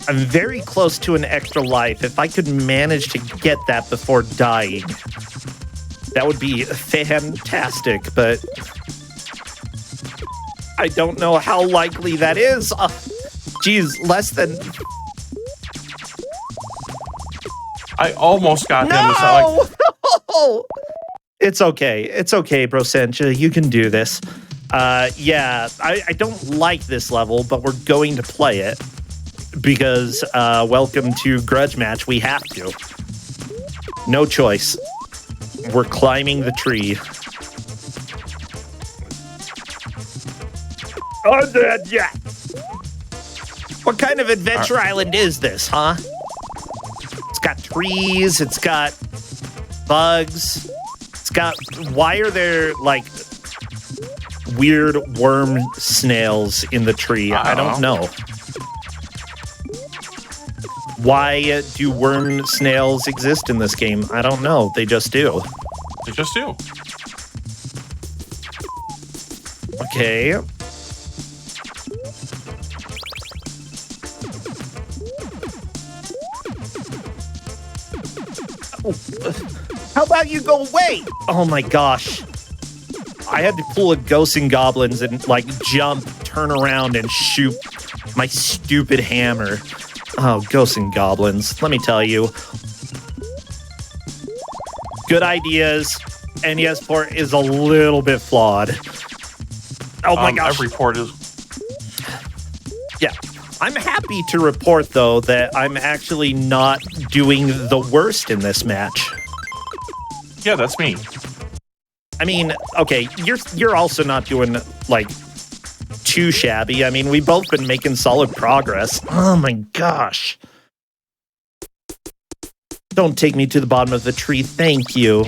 I'm very close to an extra life. If I could manage to get that before dying, that would be fantastic, but I don't know how likely that is. Geez, less than... I almost got him. No! No! It's okay. It's okay, Brosencha. You can do this. Yeah, I don't like this level, but we're going to play it. Because, welcome to Grudge Match, we have to. No choice. We're climbing the tree. Oh, yeah. What kind of adventure island is this, huh? It's got trees, it's got bugs, it's got... Why are there, like, weird worm snails in the tree? I don't know. Why do worm snails exist in this game? I don't know. They just do. They just do. Okay. Oh, how about you go away? Oh my gosh. I had to pull a Ghosts and Goblins and, like, jump, turn around, and shoot my stupid hammer. Oh, Ghosts and Goblins. Let me tell you. Good ideas. NES port is a little bit flawed. Oh my gosh. Every port is. Yeah. I'm happy to report, though, that I'm actually not doing the worst in this match. Yeah, that's me. I mean, okay, you're also not doing, like, too shabby. I mean, we've both been making solid progress. Oh my gosh. Don't take me to the bottom of the tree, thank you.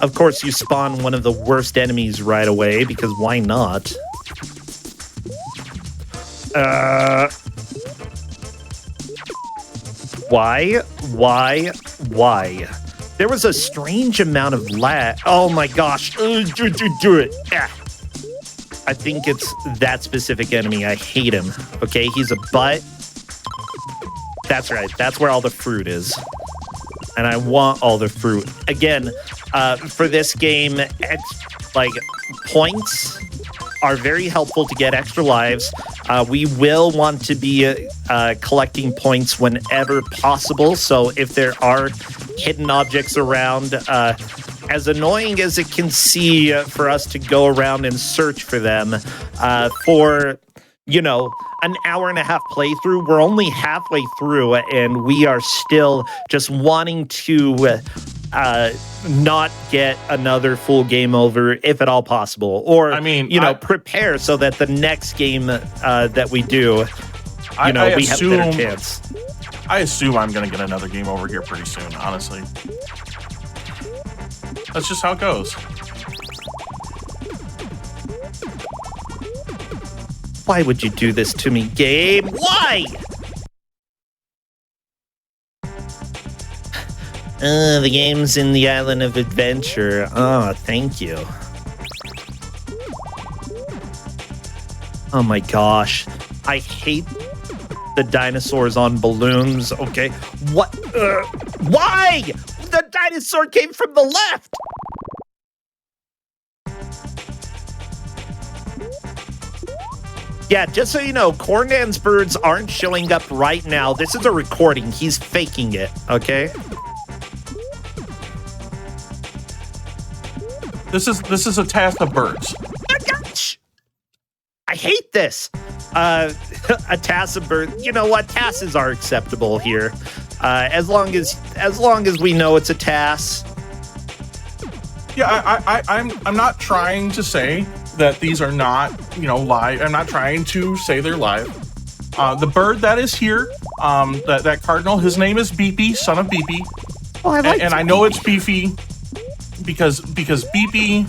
Of course, you spawn one of the worst enemies right away, because why not? Why? There was a strange amount of lag. Oh my gosh. Do it. Ah. I think it's that specific enemy. I hate him. Okay, he's a butt. That's right. That's where all the fruit is. And I want all the fruit. Again, for this game, points are very helpful to get extra lives. We will want to be collecting points whenever possible. So if there are hidden objects around, as annoying as it can see for us to go around and search for them, for, you know, an hour and a half playthrough, we're only halfway through, and we are still just wanting to not get another full game over, if at all possible. Or, I mean, prepare so that the next game that we do, we have a better chance. I assume I'm going to get another game over here pretty soon, honestly. That's just how it goes. Why would you do this to me, game? Why? The game's in the island of adventure. Oh, thank you. Oh my gosh. I hate the dinosaurs on balloons. Okay. What? Why? The dinosaur came from the left. Yeah, just so you know, Corndan's birds aren't showing up right now. This is a recording. He's faking it, okay? This is a task of birds. Oh, gosh! I hate this. A task of birds. You know what? Tasks are acceptable here, as long as we know it's a task. Yeah, I'm not trying to say that these are not, live. I'm not trying to say they're live. The bird that is here, that cardinal, his name is Beepy, son of Beepy. Oh, I like and I know it's Beefy because Beepy,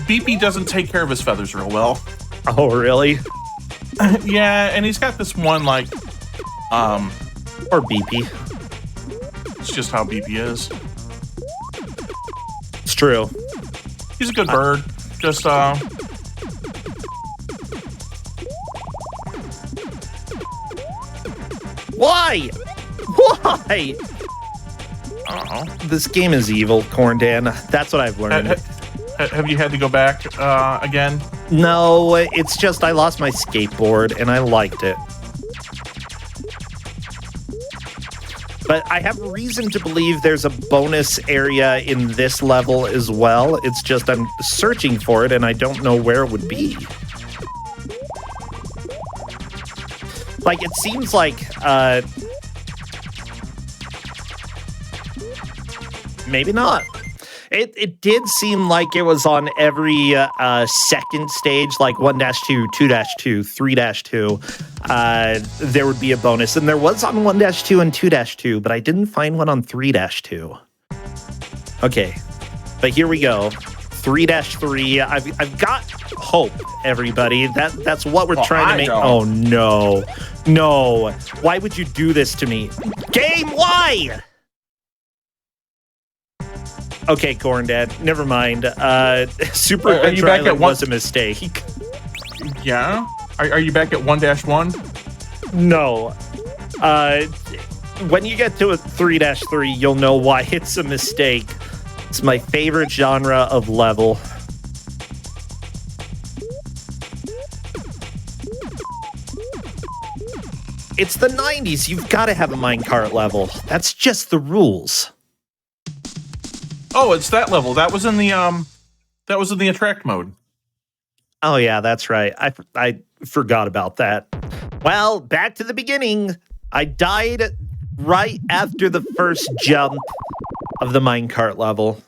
Beepy doesn't take care of his feathers real well. Oh, really? Yeah, and he's got this one or Beepy. It's just how Beepy is. It's true. He's a good bird. Just Why? Why? I don't know. This game is evil, Corndan. That's what I've learned. Have you had to go back again? No, it's just I lost my skateboard and I liked it. But I have reason to believe there's a bonus area in this level as well. It's just I'm searching for it and I don't know where it would be. Like, it seems like, maybe not. It did seem like it was on every second stage, like 1-2, 2-2, 3-2. There would be a bonus, and there was on 1-2 and 2-2, but I didn't find one on 3-2. Okay, but here we go. 3-3. I've got hope, everybody. That's what we're trying to make. Oh no, no! Why would you do this to me, game? Why? Okay, Corndad, never mind. Super Adventure Island was a mistake. Yeah? Are you back at 1-1? No. When you get to a 3-3, you'll know why it's a mistake. It's my favorite genre of level. It's the 90s. You've got to have a minecart level. That's just the rules. Oh, it's that level. That was in the attract mode. Oh yeah, that's right. I forgot about that. Well, back to the beginning. I died right after the first jump of the minecart level.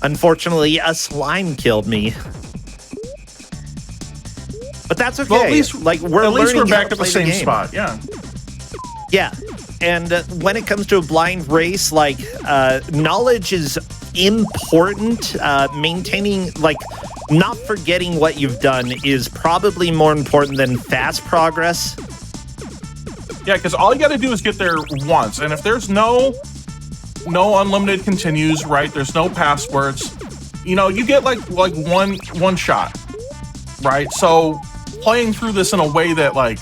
Unfortunately, a slime killed me. But that's okay. Well, at least we're back at the same spot. Yeah. Yeah. And when it comes to a blind race, knowledge is important. Maintaining, not forgetting what you've done is probably more important than fast progress. Yeah, because all you got to do is get there once. And if there's no unlimited continues, right? There's no passwords. you know, you get like one shot, right? So playing through this in a way that like,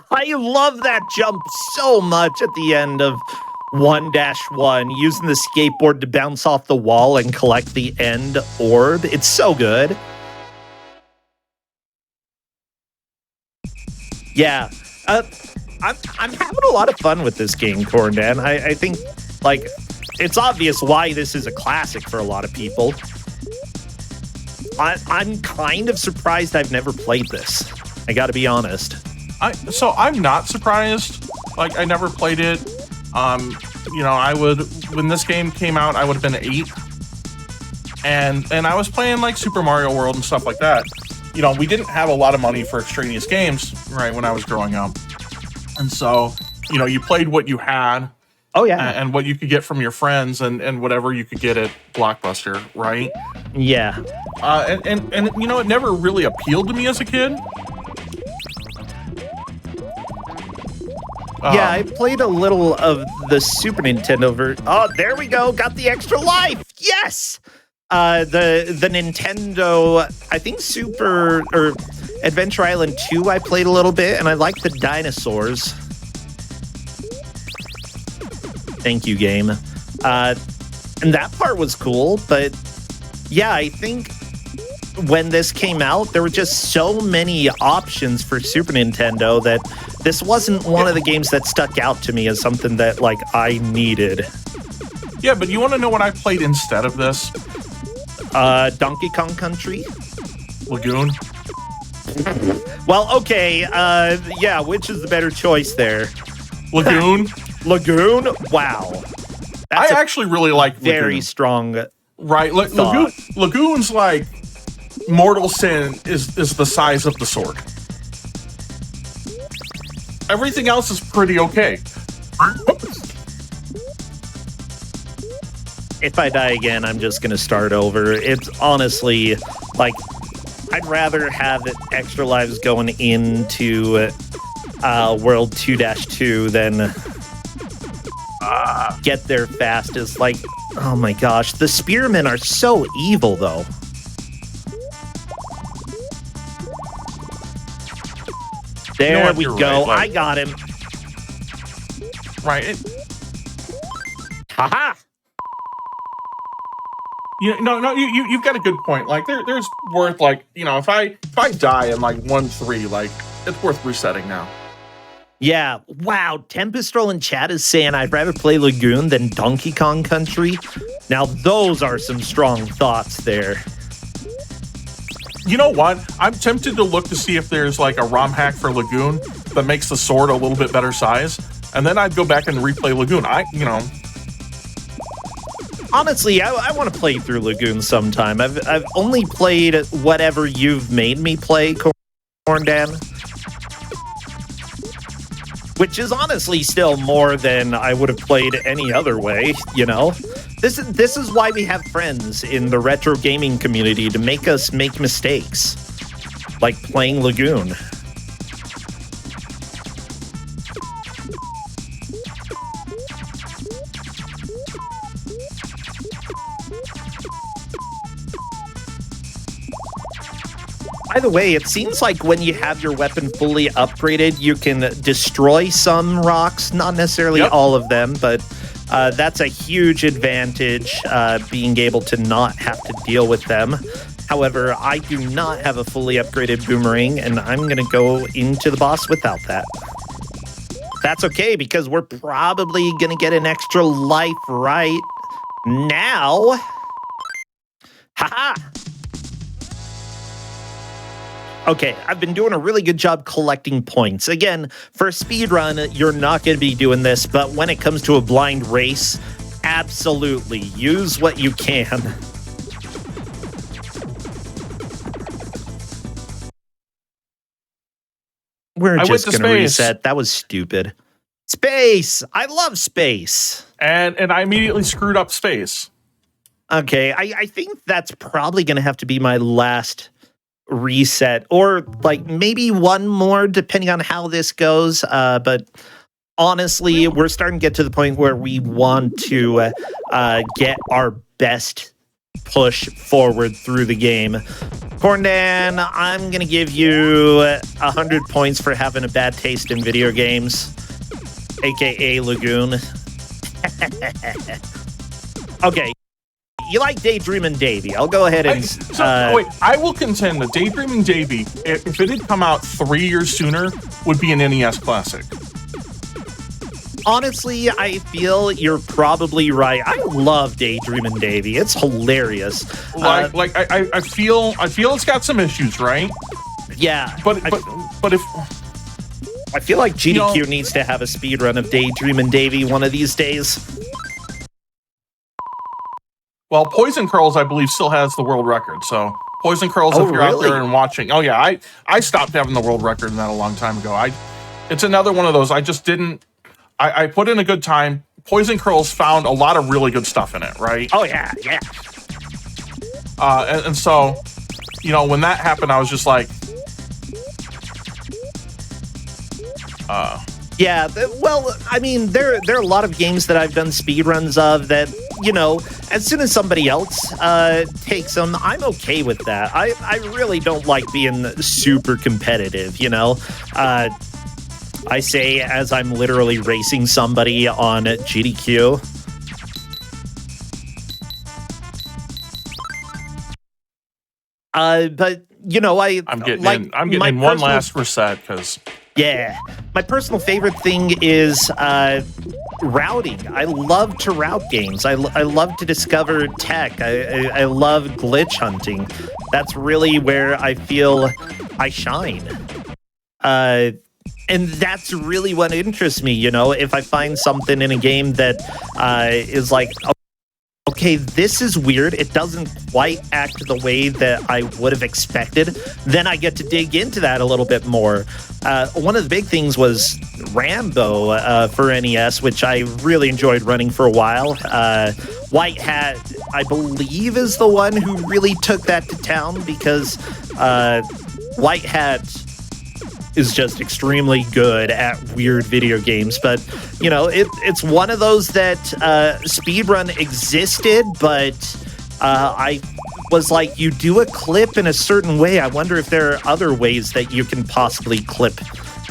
I love that jump so much at the end of 1-1, using the skateboard to bounce off the wall and collect the end orb. It's so good. Yeah, I'm having a lot of fun with this game, Corndan. I think, like, it's obvious why this is a classic for a lot of people. I'm kind of surprised I've never played this. I gotta be honest. So I'm not surprised. Like, I never played it. You know, when this game came out, I would have been 8. And I was playing like Super Mario World and stuff like that. You know, we didn't have a lot of money for extraneous games, right, when I was growing up. And so, you know, you played what you had. Oh, yeah. And what you could get from your friends and whatever you could get at Blockbuster, right? Yeah. And you know, it never really appealed to me as a kid. Yeah, I played a little of the Super Nintendo version. Oh, there we go. Got the extra life. Yes. The Nintendo, I think Super or Adventure Island 2 I played a little bit, and I like the dinosaurs. Thank you, game. And that part was cool, but yeah, I think when this came out, there were just so many options for Super Nintendo that this wasn't one of the games that stuck out to me as something that, like, I needed. Yeah, but you want to know what I played instead of this? Donkey Kong Country? Lagoon? Well, okay, yeah, which is the better choice there? Lagoon? Lagoon? Wow. I actually really like Lagoon. Very strong. Right, Lagoon's like mortal sin is the size of the sword. Everything else is pretty okay. If I die again, I'm just going to start over. It's honestly, like, I'd rather have extra lives going into World 2-2 than get there fastest. Like, oh my gosh, the spearmen are so evil, though. There we go. Right, like, I got him. Right. Haha. You've got a good point. Like, there's worth, like, you know, if I die in like 1-3, like, it's worth resetting now. Yeah. Wow. Tempest Roll in chat is saying I'd rather play Lagoon than Donkey Kong Country. Now, those are some strong thoughts there. You know what? I'm tempted to look to see if there's like a ROM hack for Lagoon that makes the sword a little bit better size, and then I'd go back and replay Lagoon. Honestly, I want to play through Lagoon sometime. I've only played whatever you've made me play, Corndan, which is honestly still more than I would have played any other way, you know? This is why we have friends in the retro gaming community, to make us make mistakes, like playing Lagoon. By the way, it seems like when you have your weapon fully upgraded, you can destroy some rocks, not necessarily all of them, but that's a huge advantage, being able to not have to deal with them. However, I do not have a fully upgraded boomerang, and I'm going to go into the boss without that. That's okay, because we're probably going to get an extra life right now. Haha! Okay, I've been doing a really good job collecting points. Again, for a speedrun, you're not going to be doing this, but when it comes to a blind race, absolutely, use what you can. We're just going to reset. That was stupid. Space! I love space! And I immediately screwed up space. Okay, I think that's probably going to have to be my last reset, or like maybe one more depending on how this goes, but honestly, we're starting to get to the point where we want to get our best push forward through the game. Corndan, I'm going to give you 100 points for having a bad taste in video games, aka Lagoon. Okay. You like Daydreamin' Davy. I'll go ahead and... wait, I will contend that Daydreamin' Davy, if it had come out 3 years sooner, would be an NES classic. Honestly, I feel you're probably right. I love Daydreamin' Davy. It's hilarious. I feel it's got some issues, right? Yeah. But if... I feel like GDQ needs to have a speedrun of Daydreamin' Davy one of these days. Well, Poison Curls, I believe, still has the world record. So, Poison Curls, if you're out there and watching... Oh, yeah, I stopped having the world record in that a long time ago. It's another one of those. I just didn't... I put in a good time. Poison Curls found a lot of really good stuff in it, right? Oh, yeah, yeah. And so, when that happened, I was just like... Yeah, well, I mean, there are a lot of games that I've done speedruns of that, as soon as somebody else takes them, I'm okay with that. I really don't like being super competitive, I say as I'm literally racing somebody on GDQ. But, I'm getting one last reset, because... Yeah. My personal favorite thing is routing. I love to route games. I love to discover tech. I love glitch hunting. That's really where I feel I shine. And that's really what interests me, if I find something in a game that is like, okay, this is weird. It doesn't quite act the way that I would have expected. Then I get to dig into that a little bit more. One of the big things was Rambo for NES, which I really enjoyed running for a while. White Hat, I believe, is the one who really took that to town because White Hat is just extremely good at weird video games. But, it's one of those that speedrun existed, but I was like, you do a clip in a certain way. I wonder if there are other ways that you can possibly clip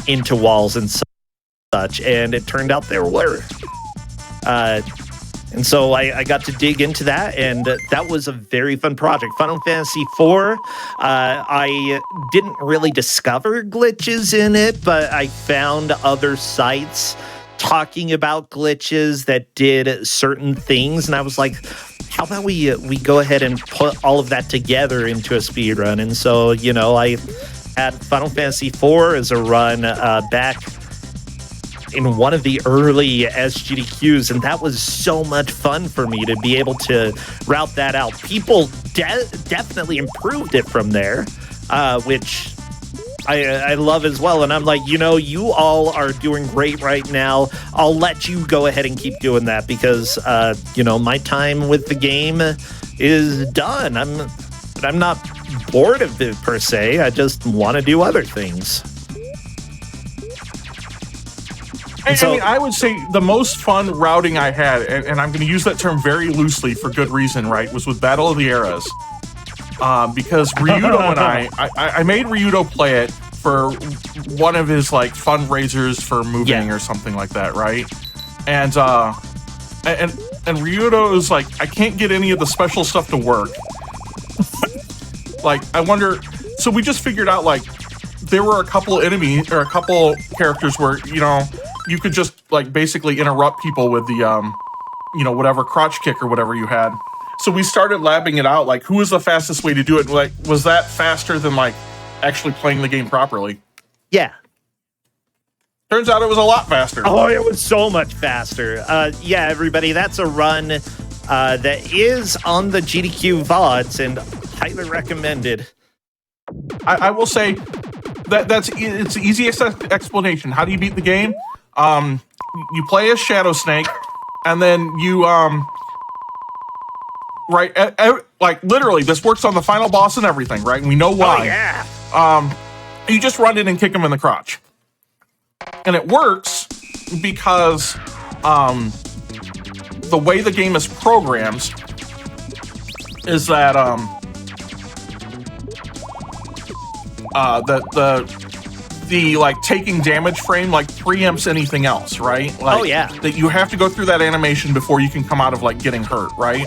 into walls and such. And it turned out there were. And so I got to dig into that, and that was a very fun project. Final Fantasy IV, I didn't really discover glitches in it, but I found other sites talking about glitches that did certain things, and I was like, how about we go ahead and put all of that together into a speedrun? And so, I had Final Fantasy IV as a run back in one of the early SGDQs, and that was so much fun for me to be able to route that out. People definitely improved it from there, which I love as well. And I'm like, you all are doing great right now. I'll let you go ahead and keep doing that because, my time with the game is done. I'm not bored of it per se. I just want to do other things. I would say the most fun routing I had, and I'm going to use that term very loosely for good reason, right, was with Battle of the Eras. Because Ryudo and I made Ryudo play it for one of his, fundraisers for moving or something like that, right? And Ryudo is like, I can't get any of the special stuff to work. I wonder... So we just figured out, there were a couple enemies, or a couple characters where, you could just basically interrupt people with the whatever crotch kick or whatever you had. So we started labbing it out, who was the fastest way to do it? Was that faster than actually playing the game properly? Yeah. Turns out it was a lot faster. Oh, it was so much faster. Yeah, everybody, that's a run that is on the GDQ VODs and highly recommended. I will say it's the easiest explanation. How do you beat the game? You play as Shadow Snake, and then you literally, this works on the final boss and everything, right? And we know why. Oh, yeah. You just run in and kick him in the crotch, and it works because the way the game is programmed is that the like taking damage frame like preempts anything else, right? Like, Oh, yeah. that you have to go through that animation before you can come out of like getting hurt, right?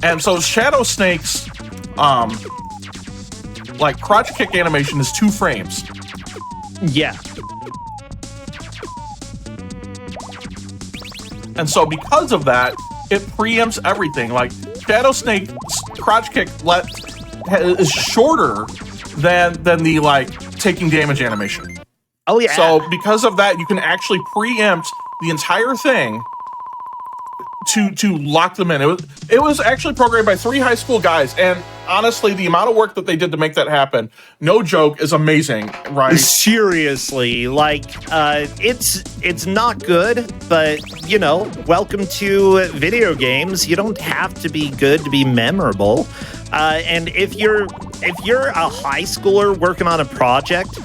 And so Shadow Snake's like crotch kick animation is 2 frames. Yeah. And so because of that, it preempts everything. Like Shadow Snake's crotch kick is shorter than the like taking damage animation. Oh, yeah. So because of that, you can actually preempt the entire thing to lock them in. It was actually programmed by 3 high school guys, and honestly, the amount of work that they did to make that happen, no joke, is amazing, right? Seriously, like, it's not good, but, you know, welcome to video games. You don't have to be good to be memorable. And if you're a high schooler working on a project,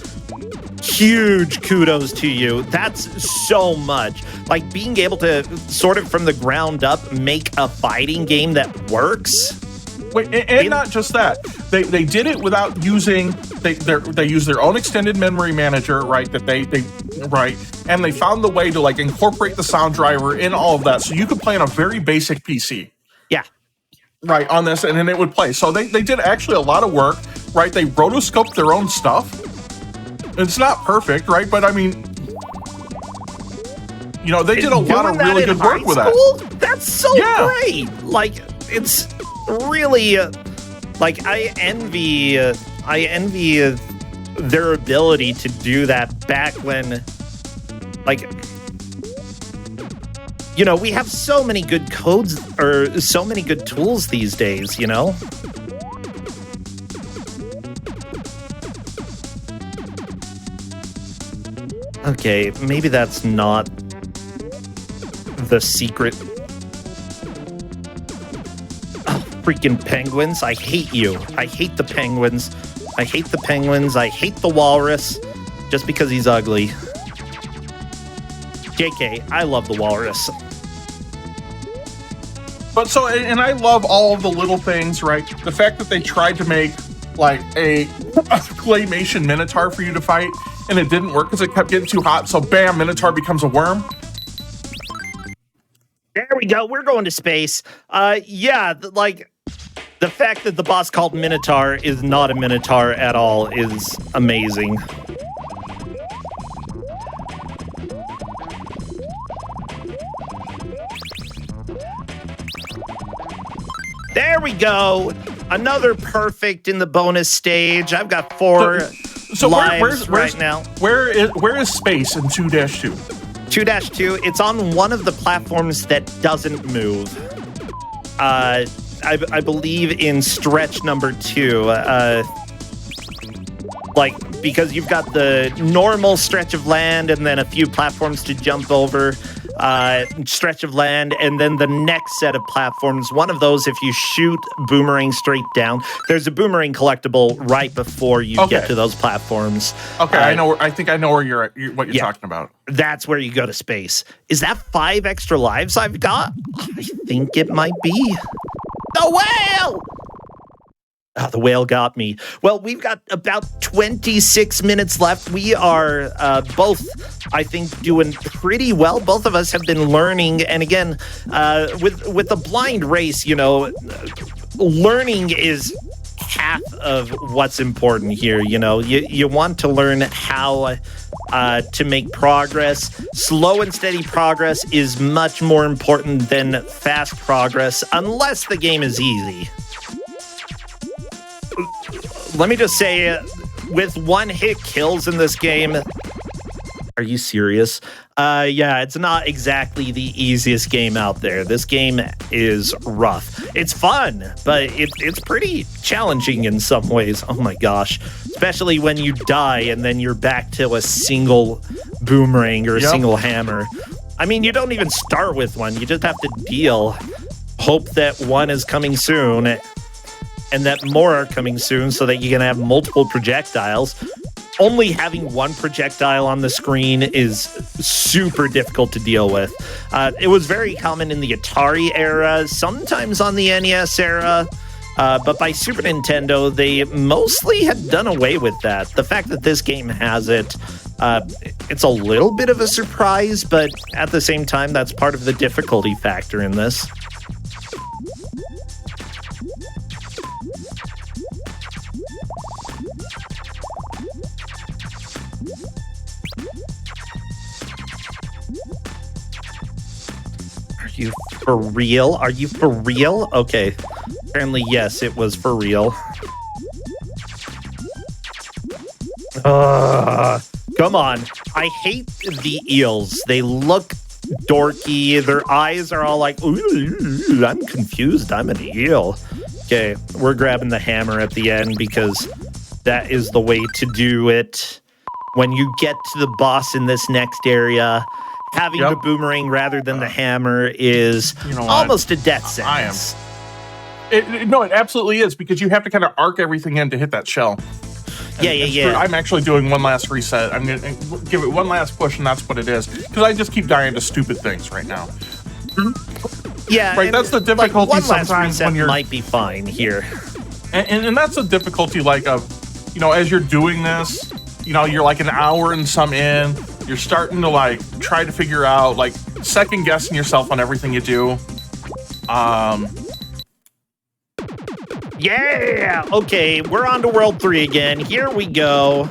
huge kudos to you. That's so much. Like, being able to sort of from the ground up make a fighting game that works. Wait, and not just that. They did it without using they use their own extended memory manager, right? That they right, and they found the way to like incorporate the sound driver in all of that, so you could play on a very basic PC. Yeah. Right, on this, and then it would play. So they did actually a lot of work, right? They rotoscoped their own stuff. It's not perfect, right? But I mean, you know, they did a lot of really good work with that. That's so great. Like, it's really like I envy their ability to do that back when, like, you know, we have so many good codes or so many good tools these days, you know? Okay, maybe that's not the secret. Oh, freaking penguins. I hate you. I hate the penguins. I hate the penguins. I hate the walrus just because he's ugly. JK, I love the walrus. But so, and I love all of the little things, right? The fact that they tried to make like a claymation Minotaur for you to fight, and it didn't work because it kept getting too hot. So bam, Minotaur becomes a worm. There we go. We're going to space. Yeah, like the fact that the boss called Minotaur is not a Minotaur at all is amazing. There we go. Another perfect in the bonus stage. I've got 4 lives right now. Where is space in 2-2? 2-2, it's on one of the platforms that doesn't move. I believe in stretch number 2. Like, because you've got the normal stretch of land and then a few platforms to jump over. Stretch of land, and then the next set of platforms. One of those, if you shoot boomerang straight down, there's a boomerang collectible right before you get to those platforms. Okay, I think I know where what you're talking about. That's where you go to space. Is that 5 extra lives I've got? I think it might be. The whale! Oh, the whale got me. Well, we've got about 26 minutes left. We are both, I think, doing pretty well. Both of us have been learning. And again, with the blind race, you know, learning is half of what's important here. You know, you want to learn how to make progress. Slow and steady progress is much more important than fast progress, unless the game is easy. Let me just say, with 1-hit kills in this game, are you serious? Yeah, it's not exactly the easiest game out there. This game is rough. It's fun, but it's pretty challenging in some ways. Oh my gosh. Especially when you die and then you're back to a single boomerang or a single hammer. I mean, you don't even start with one. You just have to deal. Hope that one is coming soon. And that more are coming soon so that you can have multiple projectiles. only having one projectile on the screen is super difficult to deal with. It was very common in the Atari era, sometimes on the NES era, but by Super Nintendo, they mostly had done away with that. The fact that this game has it, it's a little bit of a surprise, but at the same time, that's part of the difficulty factor in this. Are you for real? Are you for real? Okay. Apparently, yes, it was for real. Come on. I hate the eels. They look dorky. Their eyes are all like, ooh, I'm confused. I'm an eel. Okay, we're grabbing the hammer at the end because that is the way to do it. When you get to the boss in this next area, having the boomerang rather than the hammer is almost a death sentence. No, it absolutely is, because you have to kind of arc everything in to hit that shell. Yeah. I'm actually doing one last reset. I'm going to give it one last push, and that's what it is. Because I just keep dying to stupid things right now. Yeah. Right, that's the difficulty one sometimes last reset when you're... might be fine here. And that's the difficulty, like, of, as you're doing this, you're like an hour and some in, you're starting to, like, try to figure out, like, second-guessing yourself on everything you do. Yeah! Okay, we're on to World 3 again. Here we go.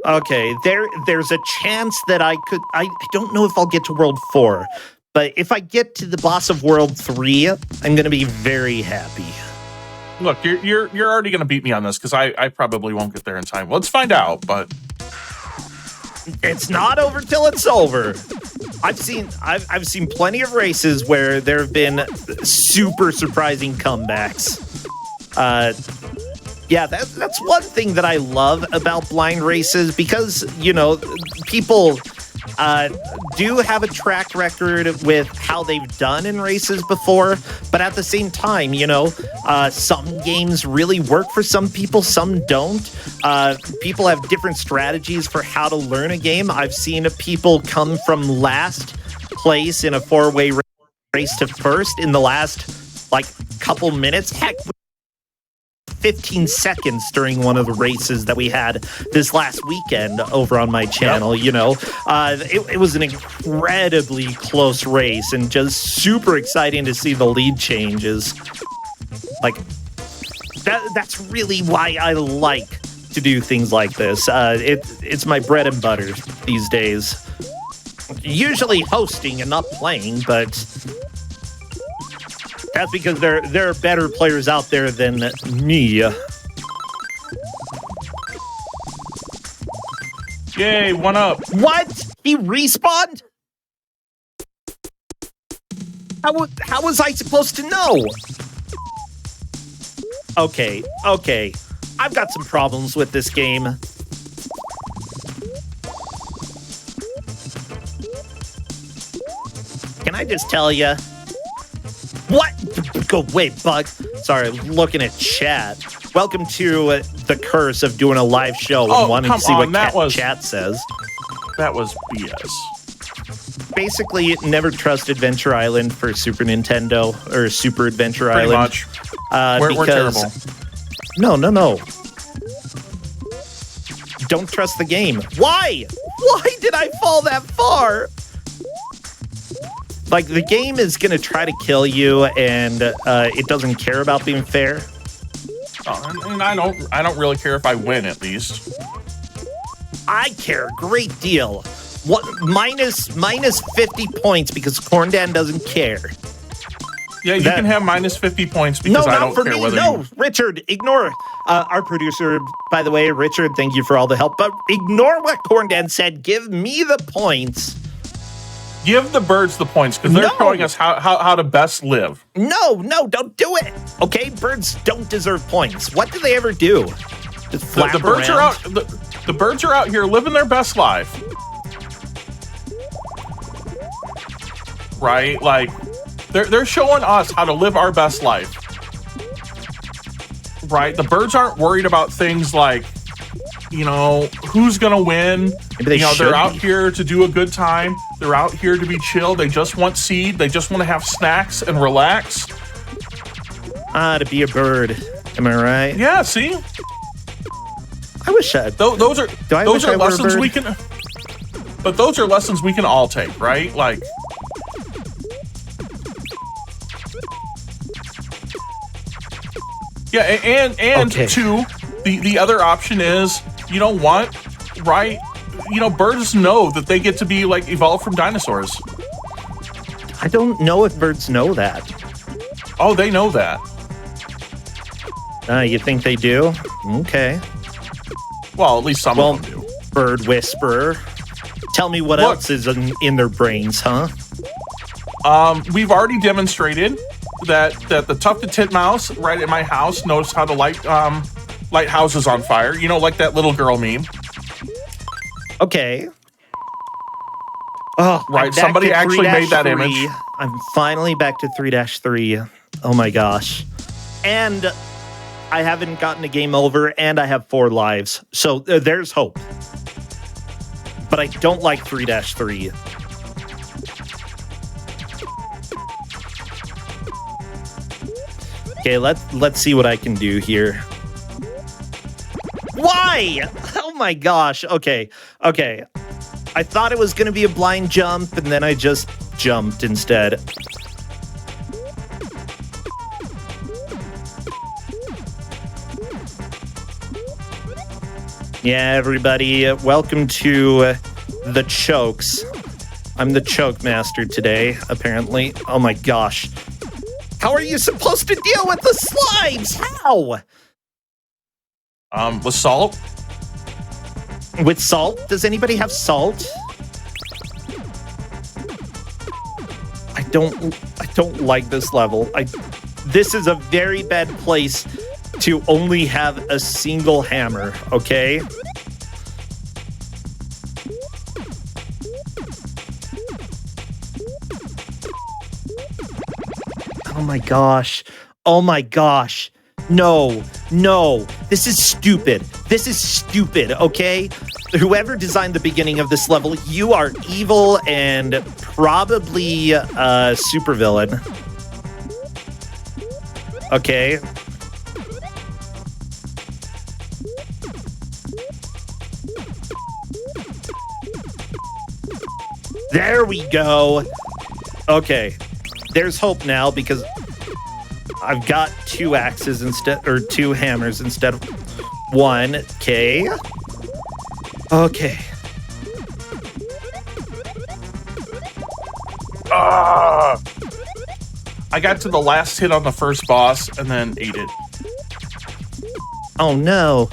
Okay, there's a chance that I don't know if I'll get to World 4, but if I get to the boss of World 3, I'm going to be very happy. Look, you're already going to beat me on this, because I probably won't get there in time. Let's find out, but... It's not over till it's over. I've seen plenty of races where there have been super surprising comebacks. Yeah, that's one thing that I love about blind races, because, people do have a track record with how they've done in races before, but at the same time, some games really work for some people, some don't. People have different strategies for how to learn a game. I've seen people come from last place in a four-way race to first in the last, couple minutes. Heck, 15 seconds during one of the races that we had this last weekend over on my channel. It was an incredibly close race and just super exciting to see the lead changes. That's really why I like to do things like this. It's my bread and butter these days. Usually hosting and not playing, but that's because there are better players out there than me. Yay, 1 up. What? He respawned? How was I supposed to know? Okay. I've got some problems with this game. Can I just tell you? What? Go away, bug. Sorry, looking at chat. Welcome to the curse of doing a live show and wanting to see what chat says. That was BS. Basically, never trust Adventure Island for Super Nintendo or Super Adventure Pretty Island. Much. We're terrible. No. Don't trust the game. Why? Why did I fall that far? The game is going to try to kill you, and it doesn't care about being fair. And I don't really care if I win, at least. I care a great deal. What minus 50 points because Corndan doesn't care. Yeah, you can have minus 50 points because I don't care whether you... Richard, ignore our producer, by the way. Richard, thank you for all the help, but ignore what Corndan said. Give me the points. Give the birds the points, because they're showing us how to best live. No, don't do it. Okay, birds don't deserve points. What do they ever do? Just flap the birds around? are out. The birds are out here living their best life. Right? They're showing us how to live our best life. Right? The birds aren't worried about things like you know, who's gonna win. Maybe they should they're out be. here to do a good time. They're out here to be chill. They just want seed. They just want to have snacks and relax. To be a bird. Am I right? Yeah, see? I wish I... Those are I wish I were a lessons bird? we can... But those are lessons we can all take, right? Like... Yeah, and Okay. two, the other option is, you know what, right? You know, birds know that they get to be, like, evolved from dinosaurs. I don't know if birds know that. Oh, they know that. You think they do? Okay. Well, at least some Well, of them do. bird whisperer. Tell me what Look. else is in their brains, huh? We've already demonstrated that the tufted titmouse right at my house knows how to light houses on fire. You know, like that little girl meme. Okay. Oh, Right, I'm back somebody to actually made that 3-3. image. I'm finally back to 3-3. Oh my gosh. And I haven't gotten a game over, and I have 4 lives. So there's hope. But I don't like 3-3. Okay, let's see what I can do here. Why? Oh my gosh. Okay. I thought it was going to be a blind jump, and then I just jumped instead. Yeah, everybody, welcome to the chokes. I'm the choke master today, apparently. Oh my gosh. How are you supposed to deal with the slimes? How? With salt. With salt? Does anybody have salt? I don't like this level. This is a very bad place to only have a single hammer, okay? Oh my gosh. Oh my gosh. No. This is stupid. This is stupid, okay? Whoever designed the beginning of this level, you are evil and probably a supervillain. Okay. There we go. Okay. There's hope now because I've got 2 axes instead, or 2 hammers instead of 1. Okay. Okay. I got to the last hit on the first boss and then ate it. Oh no.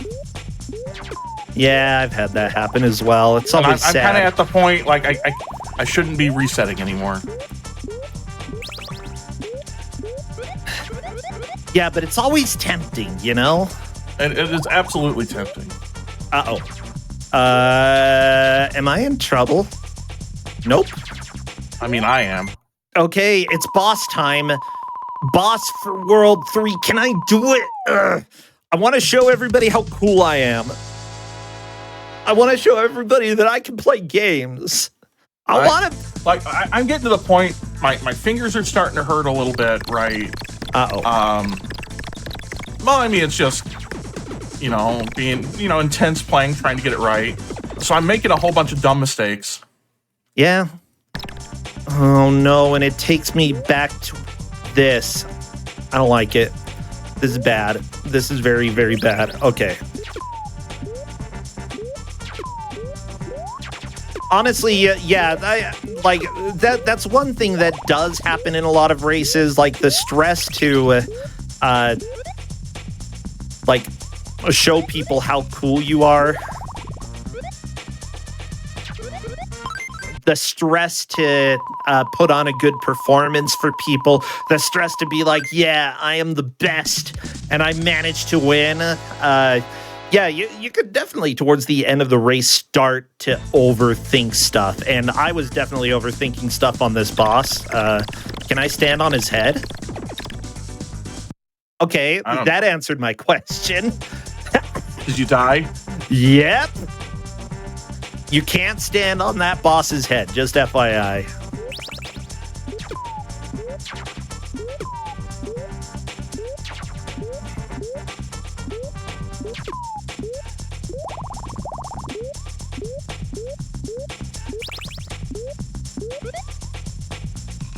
Yeah, I've had that happen as well. It's And always I'm sad. kind of at the point, like, I shouldn't be resetting anymore. Yeah, but it's always tempting, you know? It is absolutely tempting. Uh-oh. Am I in trouble? Nope. I mean, I am. Okay, it's boss time. Boss for World 3. Can I do it? Ugh. I want to show everybody how cool I am. I want to show everybody that I can play games. I want to... Like, I'm getting to the point, my fingers are starting to hurt a little bit, right? Uh-oh. Well, I mean, it's just, being, intense playing, trying to get it right. So I'm making a whole bunch of dumb mistakes. Yeah. Oh, no, and it takes me back to this. I don't like it. This is bad. This is very, very bad. Okay. Honestly, yeah, that's one thing that does happen in a lot of races, like the stress to, show people how cool you are. The stress to put on a good performance for people. The stress to be like, yeah, I am the best, and I managed to win. Yeah, you could definitely, towards the end of the race, start to overthink stuff. And I was definitely overthinking stuff on this boss. Can I stand on his head? Okay, that answered my question. Did you die? Yep. You can't stand on that boss's head, just FYI.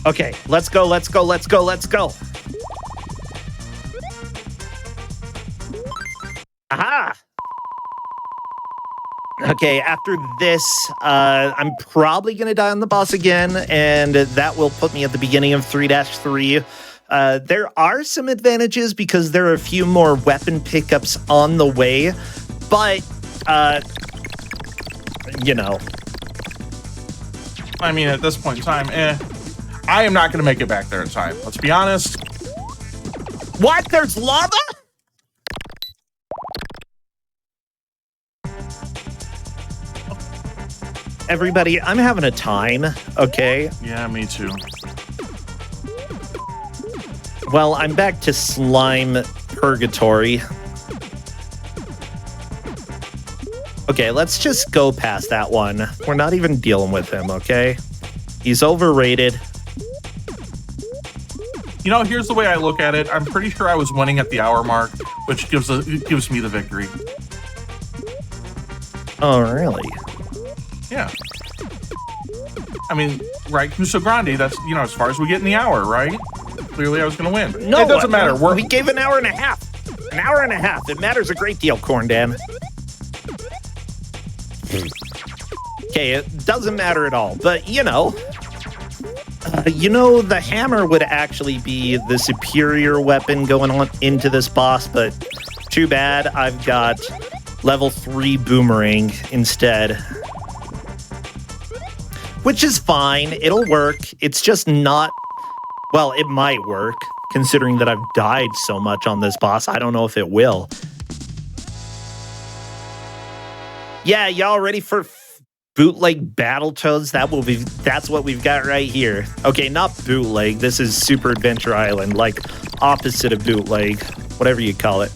Okay, let's go, let's go, let's go, let's go. Aha! Okay, after this, I'm probably going to die on the boss again, and that will put me at the beginning of 3-3. There are some advantages because there are a few more weapon pickups on the way, but, you know. I mean, at this point in time, I am not going to make it back there in time. Let's be honest. What? There's lava? Everybody, I'm having a time, okay? Yeah, me too. Well, I'm back to slime purgatory. Okay, let's just go past that one. We're not even dealing with him, okay? He's overrated. You know, here's the way I look at it. I'm pretty sure I was winning at the hour mark, which gives me the victory. Oh, really? Yeah. I mean, right, Cuso Grande, that's, you know, as far as we get in the hour, right? Clearly I was going to win. No, it doesn't matter. We gave an hour and a half. An hour and a half. It matters a great deal, Corndan. Okay, it doesn't matter at all. But, you know, the hammer would actually be the superior weapon going on into this boss, but too bad I've got level 3 boomerang instead. Which is fine. It'll work. It's just not... Well, it might work, considering that I've died so much on this boss. I don't know if it will. Yeah, y'all ready for bootleg Battletoads? That's what we've got right here. Okay, not bootleg. This is Super Adventure Island, like opposite of bootleg, whatever you call it.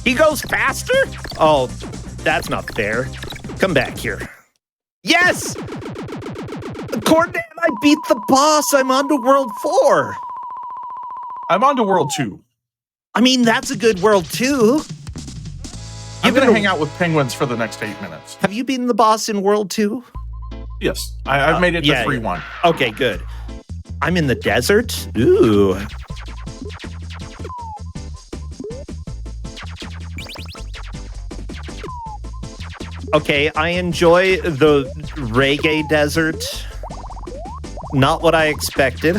He goes faster? Oh, that's not fair. Come back here. Yes! Corndan, I beat the boss. I'm on to World 4. I'm on to World 2. I mean, that's a good World 2. I'm going to hang out with penguins for the next 8 minutes. Have you beaten the boss in World 2? Yes, I've made it to 3-1. Okay, good. I'm in the desert? Ooh. Okay, I enjoy the reggae desert. Not what I expected.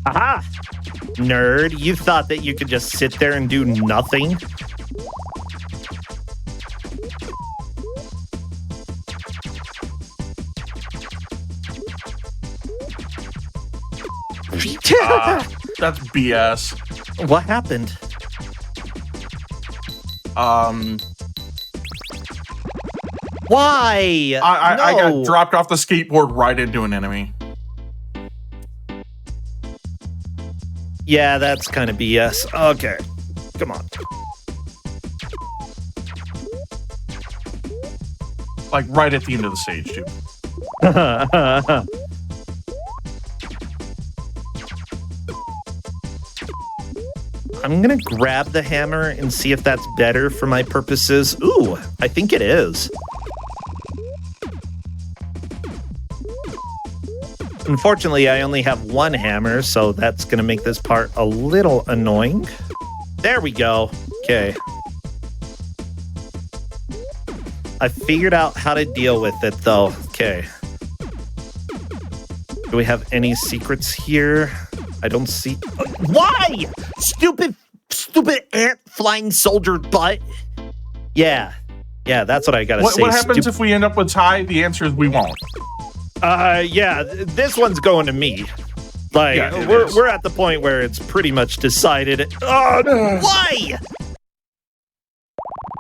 Aha! Nerd, you thought that you could just sit there and do nothing? That's BS. What happened? Why? I got dropped off the skateboard right into an enemy. Yeah, that's kind of BS. Okay, come on. Like right at the end of the stage, too. I'm gonna grab the hammer and see if that's better for my purposes. Ooh, I think it is. Unfortunately, I only have one hammer, so that's gonna make this part a little annoying. There we go. Okay. I figured out how to deal with it, though. Okay. Do we have any secrets here? I don't see... Why? Stupid ant flying soldier butt. Yeah, that's what I gotta say. What happens if we end up with tie? The answer is we won't. Yeah, this one's going to me. Like, Yeah, it is. we're at the point where it's pretty much decided. Why?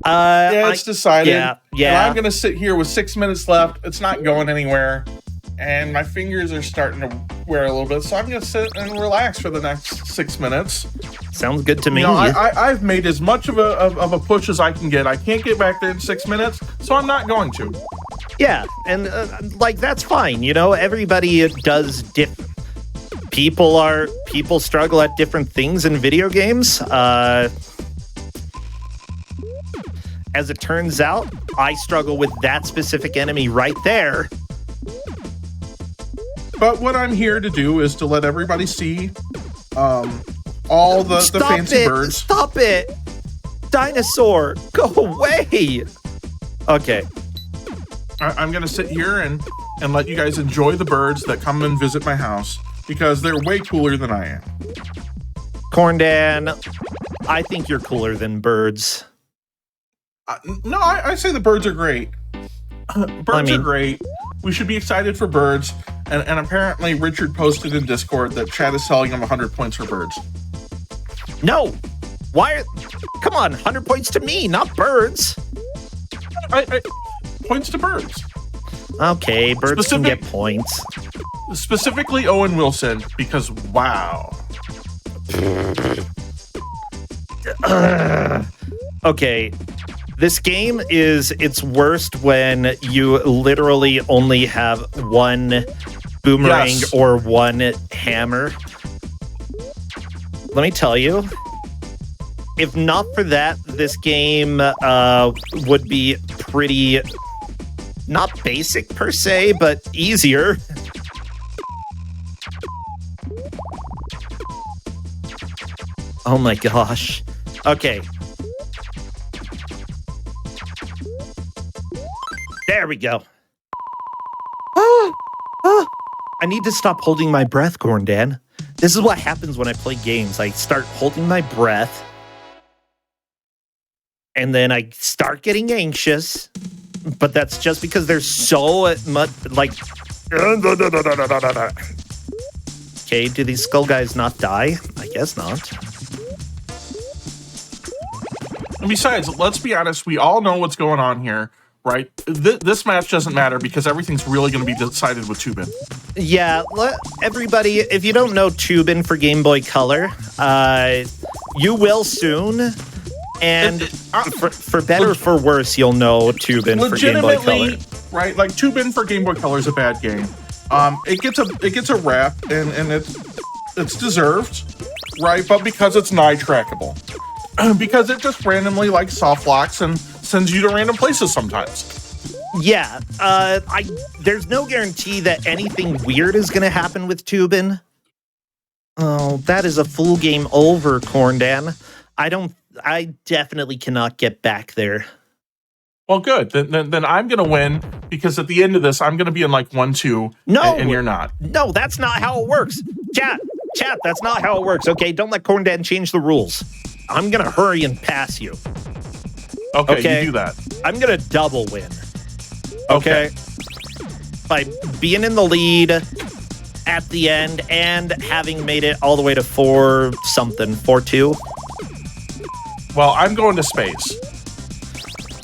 Yeah, it's decided. Yeah. And I'm gonna sit here with 6 minutes left. It's not going anywhere, and my fingers are starting to wear a little bit. So I'm gonna sit and relax for the next 6 minutes. Sounds good to me. You know, I've made as much of a push as I can get. I can't get back there in 6 minutes, so I'm not going to. Yeah, and like that's fine. You know, everybody does different. People struggle at different things in video games. As it turns out, I struggle with that specific enemy right there. But what I'm here to do is to let everybody see all the fancy birds. Stop it! Dinosaur, go away! Okay. I'm gonna sit here and let you guys enjoy the birds that come and visit my house because they're way cooler than I am. Corndan, I think you're cooler than birds. No, I say the birds are great. Birds are great. We should be excited for birds. And apparently Richard posted in Discord that Chad is selling him 100 points for birds. No! Come on, 100 points to me, not birds. Points to birds. Okay, birds can get points. Specifically Owen Wilson, because wow. Okay, this game is its worst when you literally only have one boomerang or one hammer. Let me tell you, if not for that, this game would be pretty, not basic per se, but easier. Oh my gosh. Okay. There we go. I need to stop holding my breath, Corndan. This is what happens when I play games. I start holding my breath, and then I start getting anxious. But that's just because there's so much, like... Okay, do these skull guys not die? I guess not. And besides, let's be honest, we all know what's going on here, right? This match doesn't matter because everything's really going to be decided with Toobin. Yeah, everybody, if you don't know Toobin for Game Boy Color, you will soon. And for better or for worse, you'll know Toobin for Game Boy Color. Right? Like Toobin for Game Boy Color is a bad game. It gets a rap, and it's deserved, right? But because it's trackable, because it just randomly like soft locks and sends you to random places sometimes. Yeah, there's no guarantee that anything weird is going to happen with Toobin. Oh, that is a full game over, Corndan. I definitely cannot get back there. Well, good. Then I'm going to win because at the end of this, I'm going to be in like 1-2. No, and you're not. No, that's not how it works. Chat, that's not how it works. Okay, don't let Corndan change the rules. I'm going to hurry and pass you. Okay, you do that. I'm going to double win. Okay. By being in the lead at the end and having made it all the way to 4-2. Well, I'm going to space.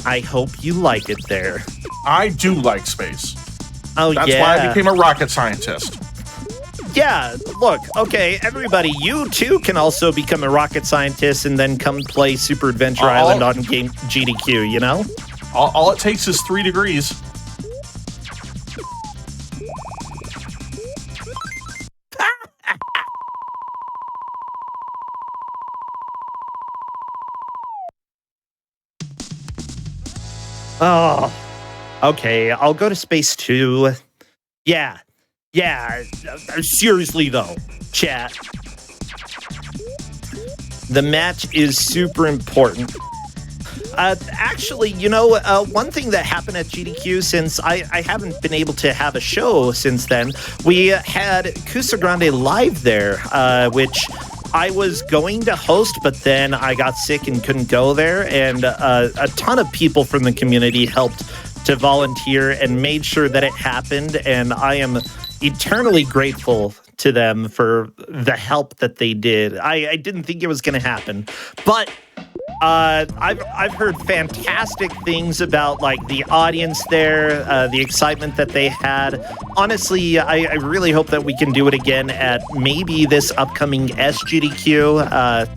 I hope you like it there. I do like space. Oh, That's why I became a rocket scientist. Yeah, look, okay, everybody, you too can also become a rocket scientist and then come play Super Adventure Island on GDQ, you know? All it takes is 3 degrees. Oh, okay, I'll go to space too. Yeah, seriously though, chat. The match is super important. Actually, you know, one thing that happened at GDQ, since I haven't been able to have a show since then, we had Kusagrande live there, which I was going to host, but then I got sick and couldn't go there, and a ton of people from the community helped to volunteer and made sure that it happened, and I am eternally grateful to them for the help that they did. I didn't think it was going to happen, but I've heard fantastic things about like the audience there, the excitement that they had. Honestly, I really hope that we can do it again at maybe this upcoming SGDQ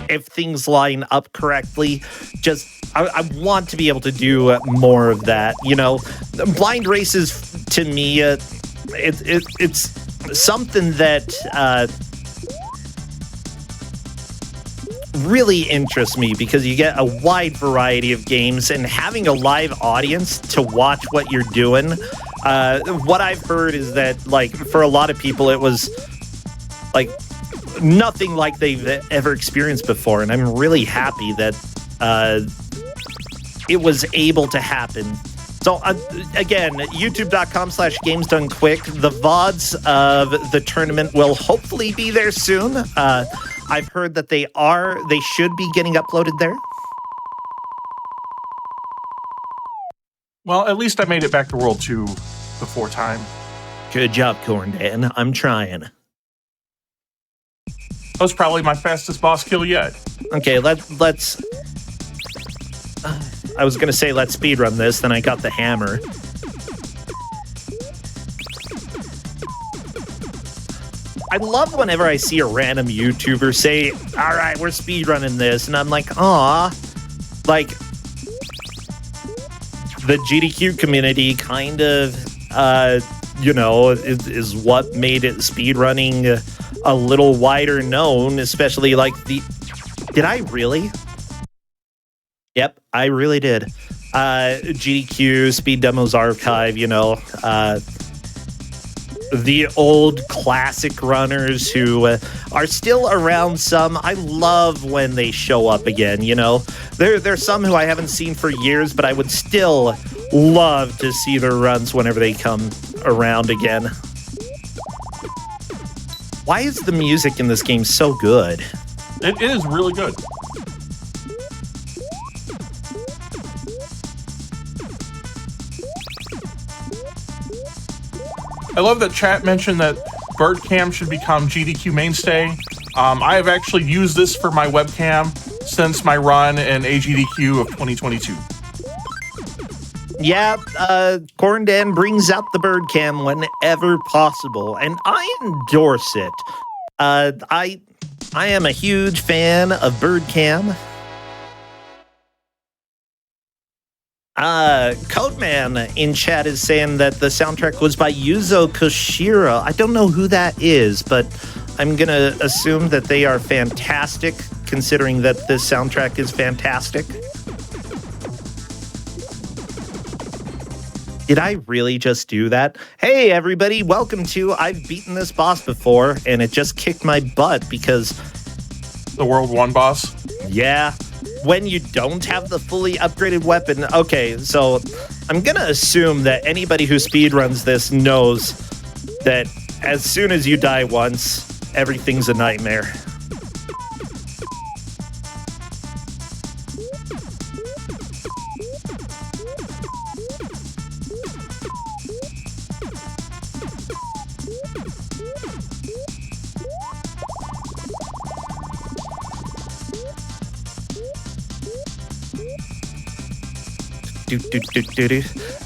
if things line up correctly. Just I want to be able to do more of that. You know, blind races to me, it's something that really interests me because you get a wide variety of games, and having a live audience to watch what you're doing. What I've heard is that, like, for a lot of people, it was like nothing like they've ever experienced before, and I'm really happy that it was able to happen. So, again, youtube.com/gamesdonequick. The VODs of the tournament will hopefully be there soon. I've heard that they should be getting uploaded there. Well, at least I made it back to World 2 before time. Good job, Corndan. I'm trying. That was probably my fastest boss kill yet. Okay, let's... I was going to say let's speedrun this, then I got the hammer. I love whenever I see a random YouTuber say, all right, we're speedrunning this, and I'm like, aw. Like, the GDQ community kind of, you know, is what made it speedrunning a little wider known, especially like the... Did I really? Yep, I really did. GDQ, Speed Demos Archive, you know, the old classic runners who are still around some. I love when they show up again, you know. There's some who I haven't seen for years, but I would still love to see their runs whenever they come around again. Why is the music in this game so good? It is really good. I love that chat mentioned that bird cam should become GDQ mainstay. I have actually used this for my webcam since my run in AGDQ of 2022. Yeah, Corndan brings out the bird cam whenever possible, and I endorse it. I am a huge fan of bird cam. Codeman in chat is saying that the soundtrack was by Yuzo Koshiro. I don't know who that is, but I'm gonna assume that they are fantastic, considering that this soundtrack is fantastic. Did I really just do that? Hey, everybody, welcome to I've beaten this boss before, and it just kicked my butt because... The World 1 boss? Yeah. When you don't have the fully upgraded weapon. Okay, so I'm gonna assume that anybody who speedruns this knows that as soon as you die once, everything's a nightmare.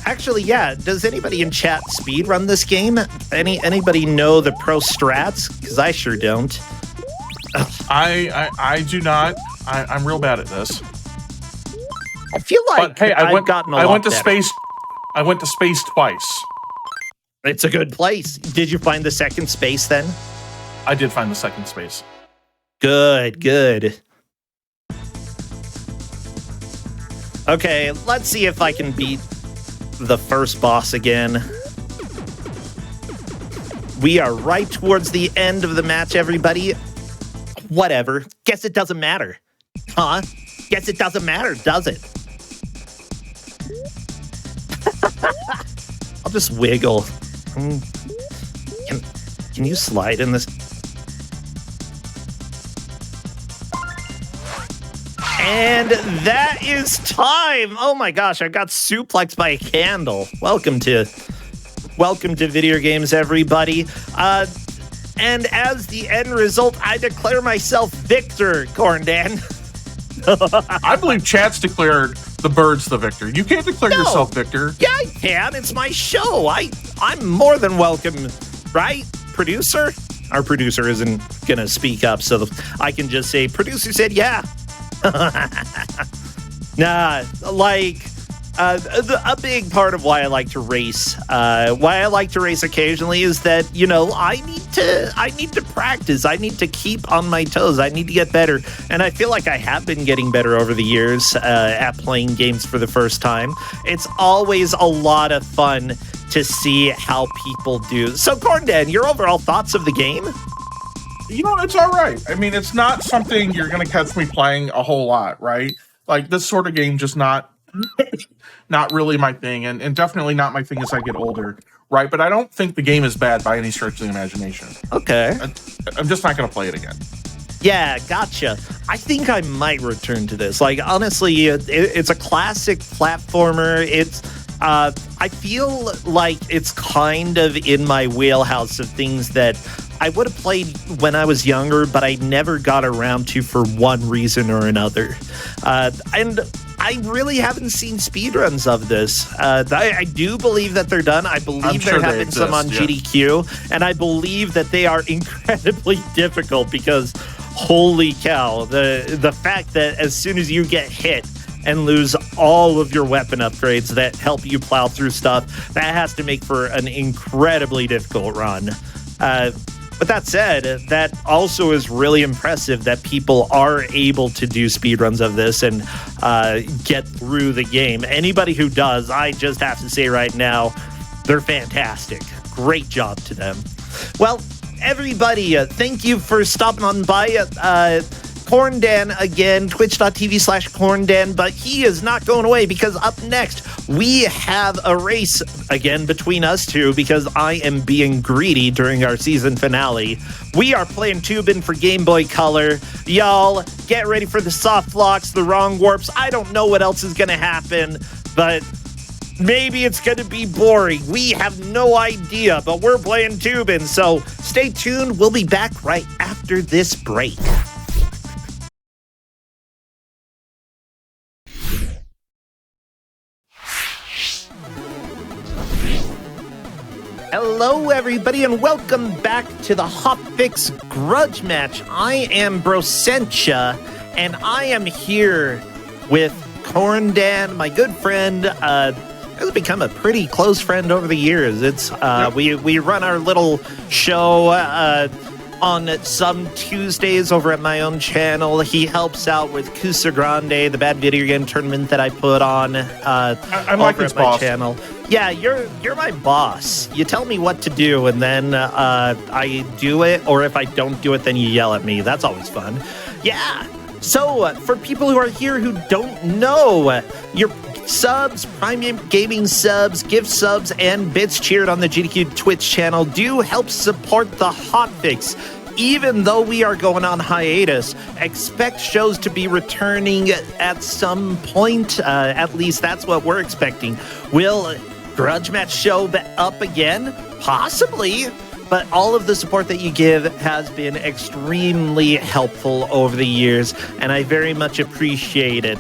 Actually, yeah. Does anybody in chat speedrun this game? Anybody know the pro strats? Because I sure don't. I do not. I'm real bad at this. I feel like but, hey, I went to better. space. I went to space twice. It's a good place. Did you find the second space then? I did find the second space. Good, good. Okay, let's see if I can beat the first boss again. We are right towards the end of the match, everybody. Whatever. Guess it doesn't matter. Huh? Guess it doesn't matter, does it? I'll just wiggle. Can you slide in this? And that is time. Oh my gosh, I got suplexed by a candle. Welcome to video games, everybody. And as the end result, I declare myself victor, Corndan. I believe chat's declared the birds the victor. You can't declare yourself victor. Yeah, I can. It's my show. I'm more than welcome, right, producer? Our producer isn't going to speak up, so I can just say, producer said yeah. Nah, like... a big part of why I like to race, occasionally is that, I need to practice. I need to keep on my toes. I need to get better. And I feel like I have been getting better over the years at playing games for the first time. It's always a lot of fun to see how people do. So, Corndan, your overall thoughts of the game? It's all right. I mean, it's not something you're going to catch me playing a whole lot, right? Like, this sort of game just not really my thing, and definitely not my thing as I get older, right? But I don't think the game is bad by any stretch of the imagination. Okay. I'm just not going to play it again. Yeah, gotcha. I think I might return to this. Like, honestly, it's a classic platformer. I feel like it's kind of in my wheelhouse of things that I would have played when I was younger, but I never got around to for one reason or another. And I really haven't seen speedruns of this. I do believe that they're done. I believe there have been some on GDQ, and I believe that they are incredibly difficult because, holy cow, the fact that as soon as you get hit and lose all of your weapon upgrades that help you plow through stuff, that has to make for an incredibly difficult run. But that said, that also is really impressive that people are able to do speedruns of this and get through the game. Anybody who does, I just have to say right now, they're fantastic. Great job to them. Well, everybody, thank you for stopping on by. Corndan again, twitch.tv/Corndan, but he is not going away because up next we have a race again between us two because I am being greedy during our season finale. We are playing Toobin for Game Boy Color. Y'all, get ready for the soft locks, the wrong warps. I don't know what else is going to happen, but maybe it's going to be boring. We have no idea, but we're playing Toobin, so stay tuned. We'll be back right after this break. Hello, everybody, and welcome back to the Hotfix Grudge Match. I am Brosentia, and I am here with Corndan, my good friend. Has become a pretty close friend over the years. It's we run our little show on some Tuesdays over at my own channel. He helps out with Cusa Grande, the bad video game tournament that I put on I'm like his boss. Channel. Yeah, you're my boss. You tell me what to do, and then I do it, or if I don't do it, then you yell at me. That's always fun. Yeah. So, for people who are here who don't know, your subs, Prime Gaming subs, gift subs, and bits cheered on the GDQ Twitch channel do help support the Hotfix. Even though we are going on hiatus, expect shows to be returning at some point. At least that's what we're expecting. Will Grudge Match show up again? Possibly. But all of the support that you give has been extremely helpful over the years, and I very much appreciate it.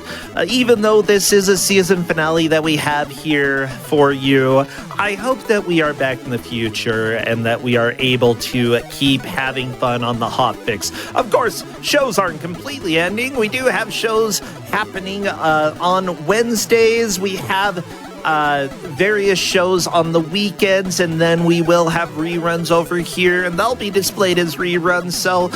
Even though this is a season finale that we have here for you, I hope that we are back in the future and that we are able to keep having fun on the Hotfix. Of course, shows aren't completely ending. We do have shows happening on Wednesdays. We have various shows on the weekends, and then we will have reruns over here, and they'll be displayed as reruns. So,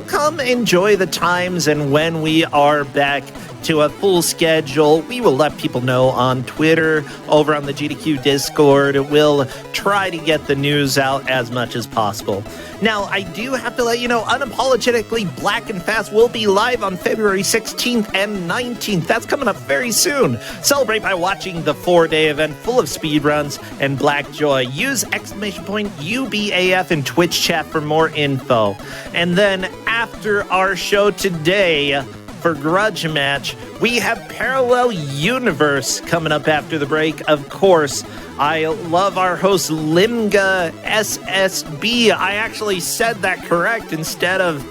come enjoy the times, and when we are back to a full schedule, we will let people know on Twitter, over on the GDQ Discord. We'll try to get the news out as much as possible. Now, I do have to let you know, Unapologetically Black and Fast will be live on February 16th and 19th. That's coming up very soon. Celebrate by watching the 4-day event full of speedruns and black joy. Use !UBAF in Twitch chat for more info. And then after our show today, for Grudge Match. We have Parallel Universe coming up after the break. Of course, I love our host Limga SSB. I actually said that correct instead of...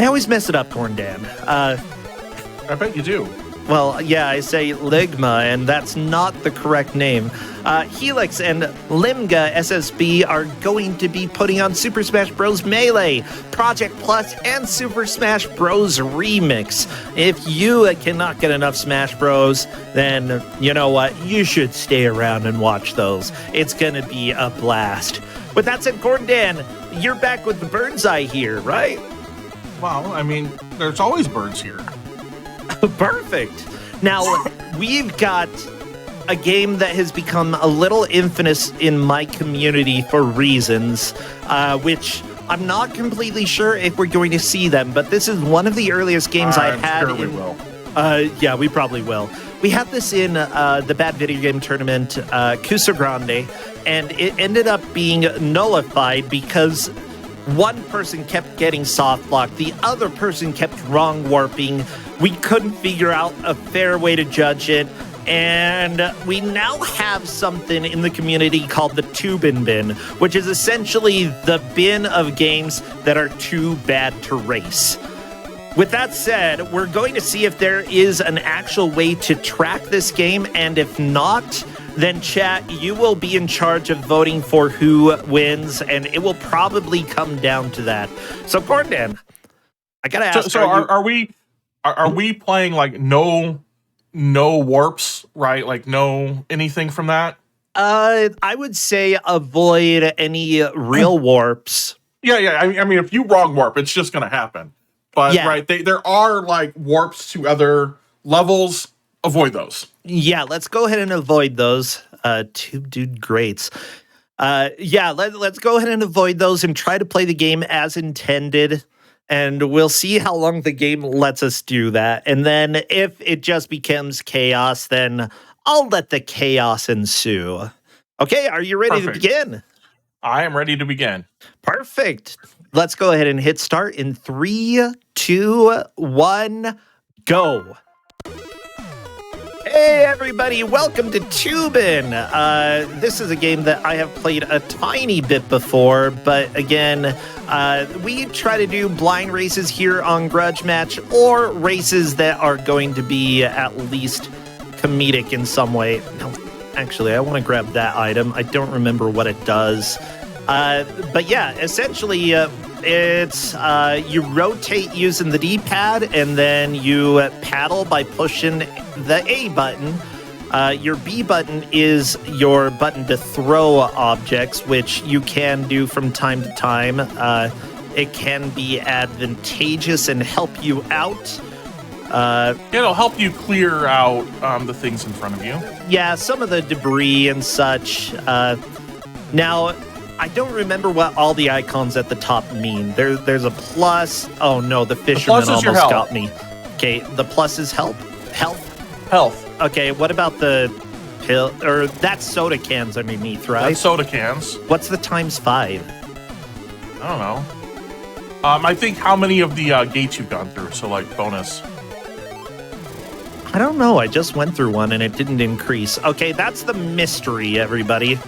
I always mess it up, Corn Dan. I bet you do. Well, yeah, I say Ligma, and that's not the correct name. Helix and Limga SSB are going to be putting on Super Smash Bros. Melee, Project Plus, and Super Smash Bros. Remix. If you cannot get enough Smash Bros., then you know what? You should stay around and watch those. It's going to be a blast. With that said, Gordon Dan, you're back with the bird's eye here, right? Well, I mean, there's always birds here. Perfect. Now, we've got a game that has become a little infamous in my community for reasons, which I'm not completely sure if we're going to see them, but this is one of the earliest games I had. Sure we will. Yeah, we probably will. We had this in the Bad Video Game Tournament, Cusa Grande, and it ended up being nullified because one person kept getting soft locked, the other person kept wrong warping. We couldn't figure out a fair way to judge it, and we now have something in the community called the Toobin bin, which is essentially the bin of games that are too bad to race. With that said, we're going to see if there is an actual way to track this game, and if not, then chat, you will be in charge of voting for who wins, and it will probably come down to that. So, Gordon, I gotta ask. So are we playing like no warps, right? Like no anything from that? I would say avoid any real warps. Yeah. I mean, if you wrong warp, it's just gonna happen. But yeah. Right, there are like warps to other levels. Avoid those. Yeah, let's go ahead and avoid those. Tube Dude Greats. Let's go ahead and avoid those and try to play the game as intended. And we'll see how long the game lets us do that. And then if it just becomes chaos, then I'll let the chaos ensue. Okay, are you ready to begin? I am ready to begin. Perfect. Let's go ahead and hit start in 3, 2, 1, go. Hey everybody, welcome to Toobin. This is a game that I have played a tiny bit before, but again, we try to do blind races here on Grudge Match, or races that are going to be at least comedic in some way. No, actually, I want to grab that item. I don't remember what it does. But yeah, essentially, it's you rotate using the D-pad, and then you paddle by pushing the A button. Your B button is your button to throw objects, which you can do from time to time. It can be advantageous and help you out. It'll help you clear out the things in front of you. Yeah, some of the debris and such. Now, I don't remember what all the icons at the top mean. There's a plus. Oh no, the fisherman almost got me. Okay, the plus is health. Okay, what about the pill? Or that's soda cans underneath, right? That's soda cans. What's the times 5? I don't know. I think how many of the gates you've gone through, so like bonus. I don't know. I just went through one and it didn't increase. Okay, that's the mystery, everybody.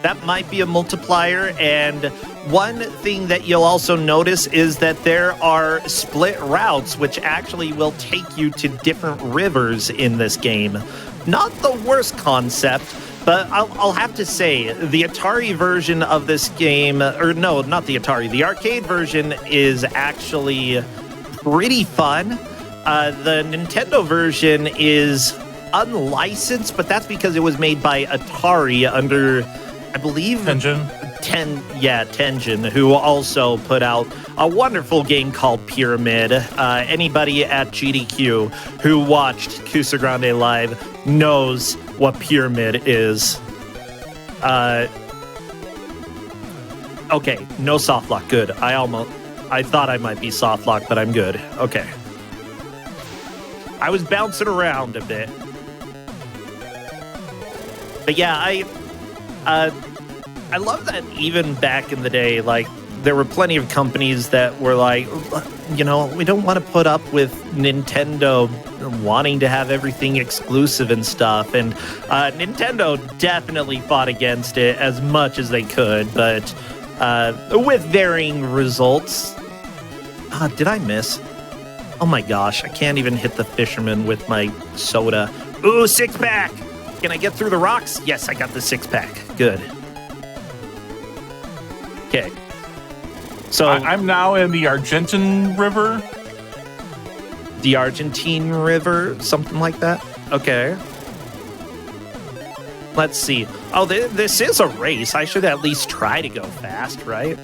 That might be a multiplier, and one thing that you'll also notice is that there are split routes, which actually will take you to different rivers in this game. Not the worst concept, but I'll have to say, the Atari version of this game, or no, not the Atari, the arcade version is actually pretty fun. The Nintendo version is unlicensed, but that's because it was made by Atari under, I believe, Tengen, who also put out a wonderful game called Pyramid. Anybody at GDQ who watched Cusa Grande Live knows what Pyramid is. Okay, no soft lock. Good. I thought I might be soft lock, but I'm good. Okay. I was bouncing around a bit. But yeah, I love that even back in the day, like, there were plenty of companies that were like, you know, we don't want to put up with Nintendo wanting to have everything exclusive and stuff. And Nintendo definitely fought against it as much as they could, but with varying results. Did I miss? Oh my gosh, I can't even hit the fisherman with my soda. Ooh, 6-pack! Can I get through the rocks? Yes, I got the 6-pack. Good. Okay. So I'm now in the Argentine River. The Argentine River, something like that? Okay. Let's see. Oh, this is a race. I should at least try to go fast, right?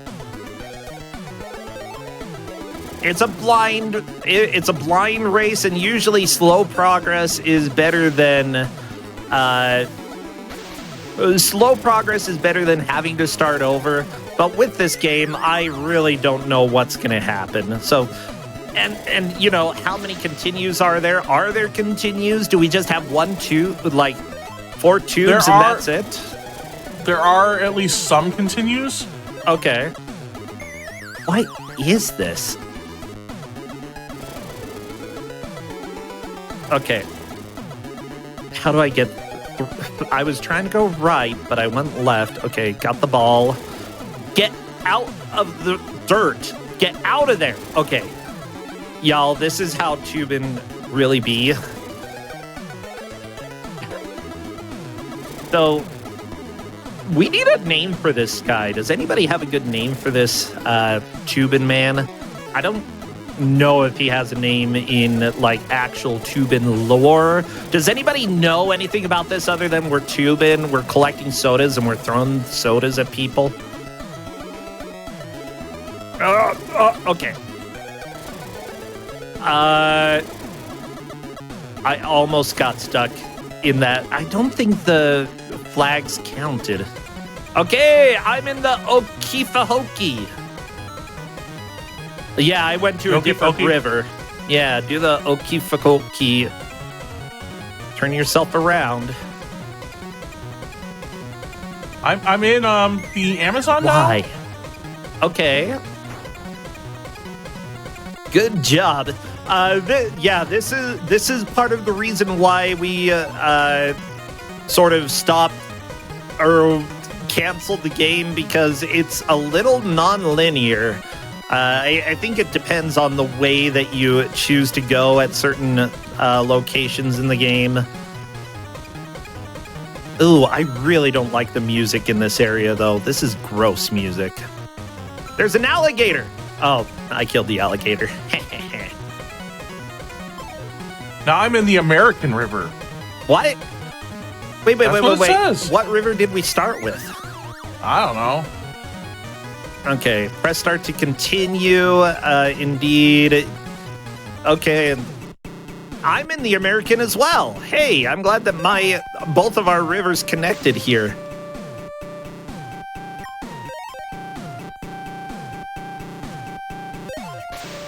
It's a blind race, and usually slow progress is better than having to start over. But with this game, I really don't know what's going to happen. So, and you know, how many continues are there? Are there continues? Do we just have 4 tubes and that's it? There are at least some continues. Okay. What is this? Okay. How do I get... I was trying to go right, but I went left. Okay, got the ball. Get out of the dirt. Get out of there. Okay. Y'all, this is how Toobin really be. So, we need a name for this guy. Does anybody have a good name for this Toobin man? I don't know if he has a name in like actual Toobin lore. Does anybody know anything about this other than we're Toobin, we're collecting sodas, and we're throwing sodas at people? Okay. I almost got stuck in that. I don't think the flags counted. Okay, I'm in the Okeefahokie. Yeah, I went to a different river. Yeah, do the Okeefahokie. Turn yourself around. I'm in the Amazon now. Why? Okay. Good job. This is part of the reason why we sort of stopped or canceled the game, because it's a little non-linear. I think it depends on the way that you choose to go at certain locations in the game. Ooh, I really don't like the music in this area, though. This is gross music. There's an alligator! Oh, I killed the alligator. Now I'm in the American River. What? Wait. Says. What river did we start with? I don't know. Okay, press start to continue. Indeed. Okay, I'm in the American as well. Hey, I'm glad that both of our rivers connected here.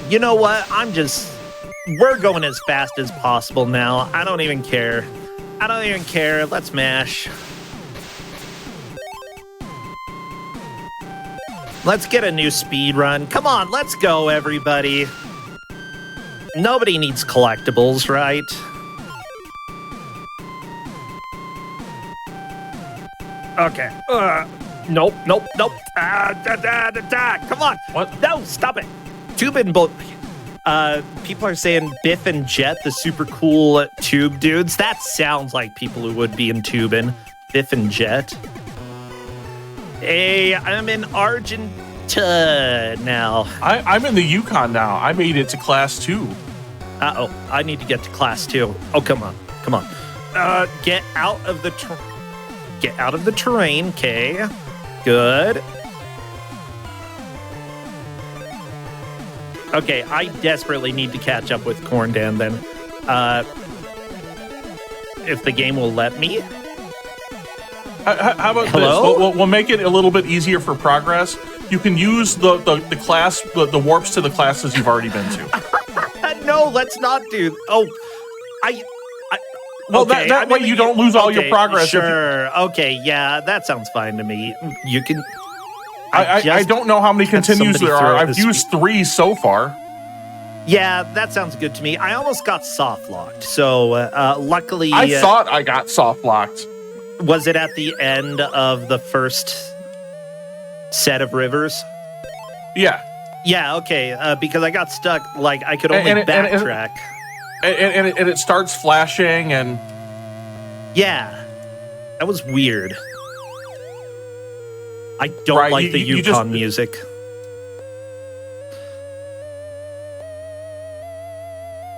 You know what? We're going as fast as possible now. I don't even care. Let's mash. Let's get a new speed run. Come on, let's go, everybody. Nobody needs collectibles, right? Okay. Nope. Come on. What? No, stop it. Toobin people are saying Biff and Jet, the super cool tube dudes. That sounds like people who would be in Toobin. Biff and Jet. Hey, I'm in Argentina now. I'm in the Yukon now. I made it to class 2. Uh-oh, I need to get to class 2. Oh, come on. Get out of the terrain, okay. Good. Okay, I desperately need to catch up with Corndan then. If the game will let me. How about Hello? this? We'll make it a little bit easier for progress. You can use the class, the warps to the classes you've already been to. No, let's not do. Oh, Well, okay, that way you don't lose all your progress. Sure. Okay, yeah, that sounds fine to me. You can. I don't know how many continues there are. I've used 3 so far. Yeah, that sounds good to me. I almost got soft locked, so luckily... I thought I got soft locked. Was it at the end of the first set of rivers? Yeah. Yeah, okay, because I got stuck, like, I could only backtrack. And it starts flashing, and... Yeah, that was weird. I don't like the Yukon music.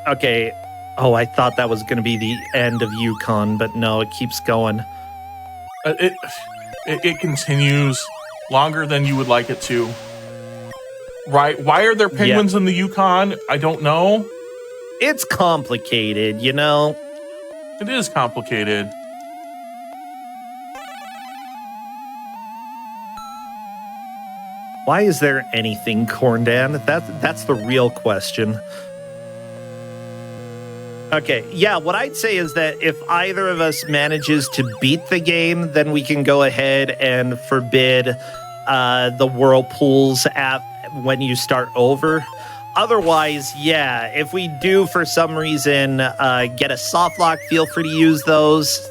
Okay. Oh, I thought that was going to be the end of Yukon, but no, it keeps going. It continues longer than you would like it to. Right? Why are there penguins in the Yukon? I don't know. It's complicated, you know? It is complicated. Why is there anything, Corndan? That's the real question. Okay, yeah, what I'd say is that if either of us manages to beat the game, then we can go ahead and forbid the whirlpools when you start over. Otherwise, yeah, if we do for some reason get a soft lock, feel free to use those.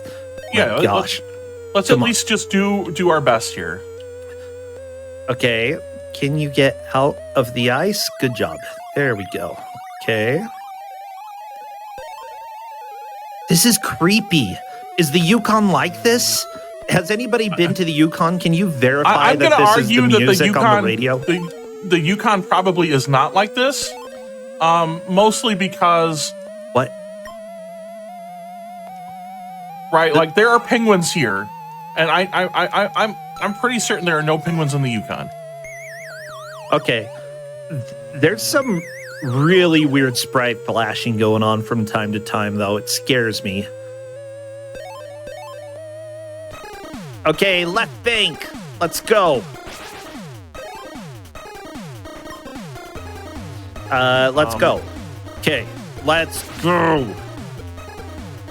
Yeah, gosh. Let's at least just do our best here. Okay, can you get out of the ice? Good job. There we go. Okay. This is creepy. Is the Yukon like this? Has anybody been to the Yukon? Can you verify that this is the music on the radio? The Yukon probably is not like this. Mostly because... What? Right, like there are penguins here. And I'm pretty certain there are no penguins in the Yukon. Okay. There's some really weird sprite flashing going on from time to time, though. It scares me. Okay, left bank. Let's go. Let's go. Okay, let's go.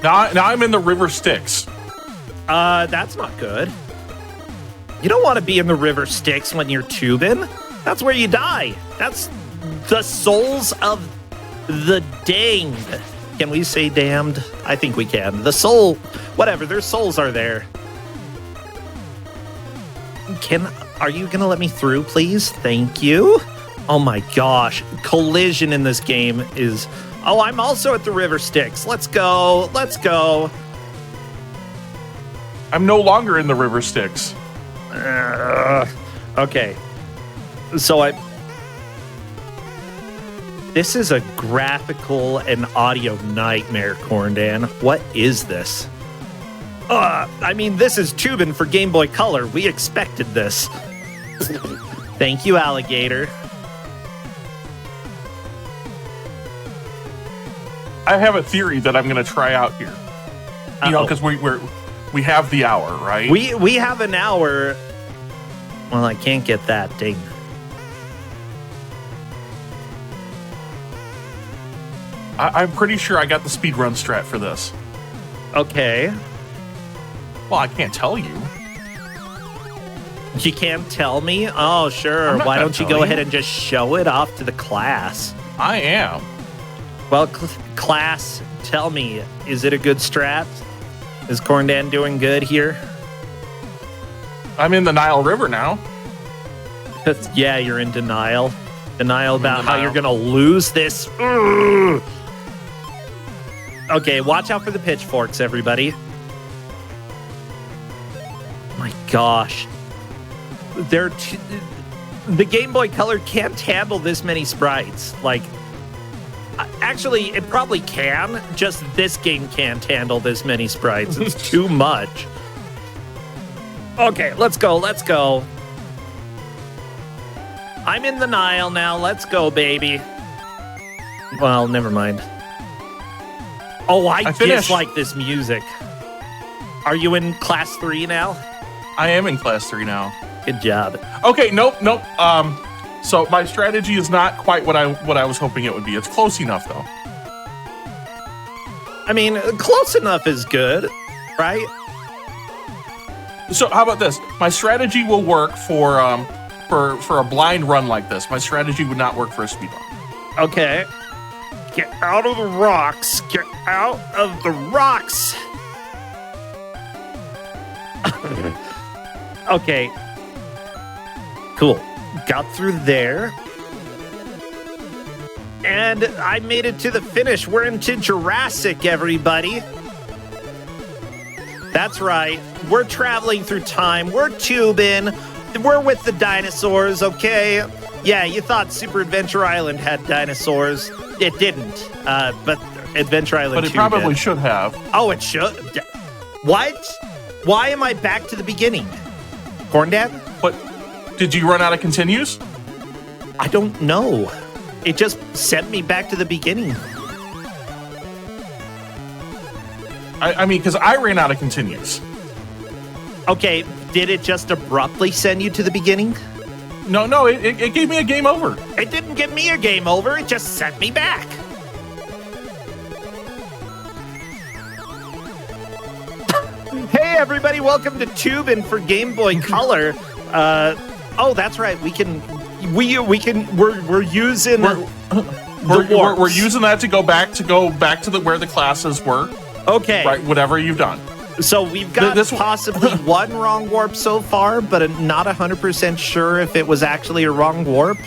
Now I'm in the river Styx. That's not good. You don't want to be in the river Styx when you're Toobin. That's where you die. That's the souls of the danged. Can we say damned? I think we can. The soul, whatever, their souls are there. Are you gonna let me through, please? Thank you. Oh my gosh. Collision in this game is... Oh, I'm also at the river Styx. Let's go. Let's go. I'm no longer in the river Styx. Okay. So this is a graphical and audio nightmare, Corndan. What is this? I mean, this is Toobin for Game Boy Color. We expected this. Thank you, alligator. I have a theory that I'm going to try out here. You know, because we have the hour, right? We have an hour. Well, I can't get that. Dang. I'm pretty sure I got the speedrun strat for this. Okay. Well, I can't tell you. You can't tell me? Oh, sure. Why don't you go ahead and just show it off to the class? I am. Well, class, tell me, is it a good strat? Is Corndan doing good here? I'm in the Nile River now. Yeah, you're in denial. Denial about how you're going to lose this. Okay, watch out for the pitchforks, everybody. My gosh. The Game Boy Color can't handle this many sprites. Like, actually, it probably can. Just this game can't handle this many sprites. It's too much. Okay, let's go. Let's go. I'm in the Nile now. Let's go, baby. Well, never mind. Oh, I dislike this music. Are you in class 3 now? I am in class 3 now. Good job. Okay, nope. So my strategy is not quite what I was hoping it would be. It's close enough, though. I mean, close enough is good, right? So how about this? My strategy will work for for a blind run like this. My strategy would not work for a speed run. Okay. Get out of the rocks. Get out of the rocks. Okay. Cool. Got through there. And I made it to the finish. We're into Jurassic, everybody. That's right. We're traveling through time. We're Toobin. We're with the dinosaurs, okay? Yeah, you thought Super Adventure Island had dinosaurs. It didn't. But Adventure Island 2 But it probably did. should have. Oh, it should? What? Why am I back to the beginning? Corn Dad? But did you run out of continues? I don't know. It just sent me back to the beginning. I mean, because I ran out of continues. Okay, did it just abruptly send you to the beginning? No, it gave me a game over. It didn't give me a game over, it just sent me back. Hey everybody, welcome to Toobin for Game Boy Color. Oh, that's right. We're using We're using that to go back to where the classes were. Okay. Right, whatever you've done. So we've got possibly one wrong warp so far, but I'm not 100% sure if it was actually a wrong warp.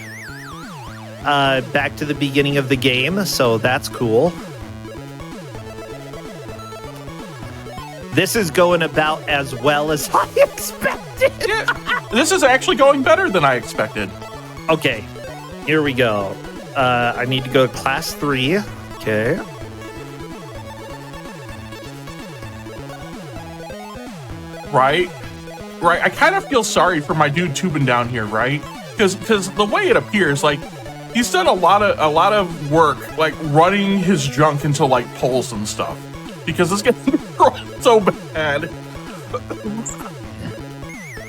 Back to the beginning of the game, so that's cool. This is going about as well as I expected. Yeah, this is actually going better than I expected. Okay, here we go. I need to go to class 3. Okay. Right. I kind of feel sorry for my dude Toobin down here, right? Because the way it appears, like, he's done a lot of work, like running his junk into like poles and stuff, because it's getting so bad.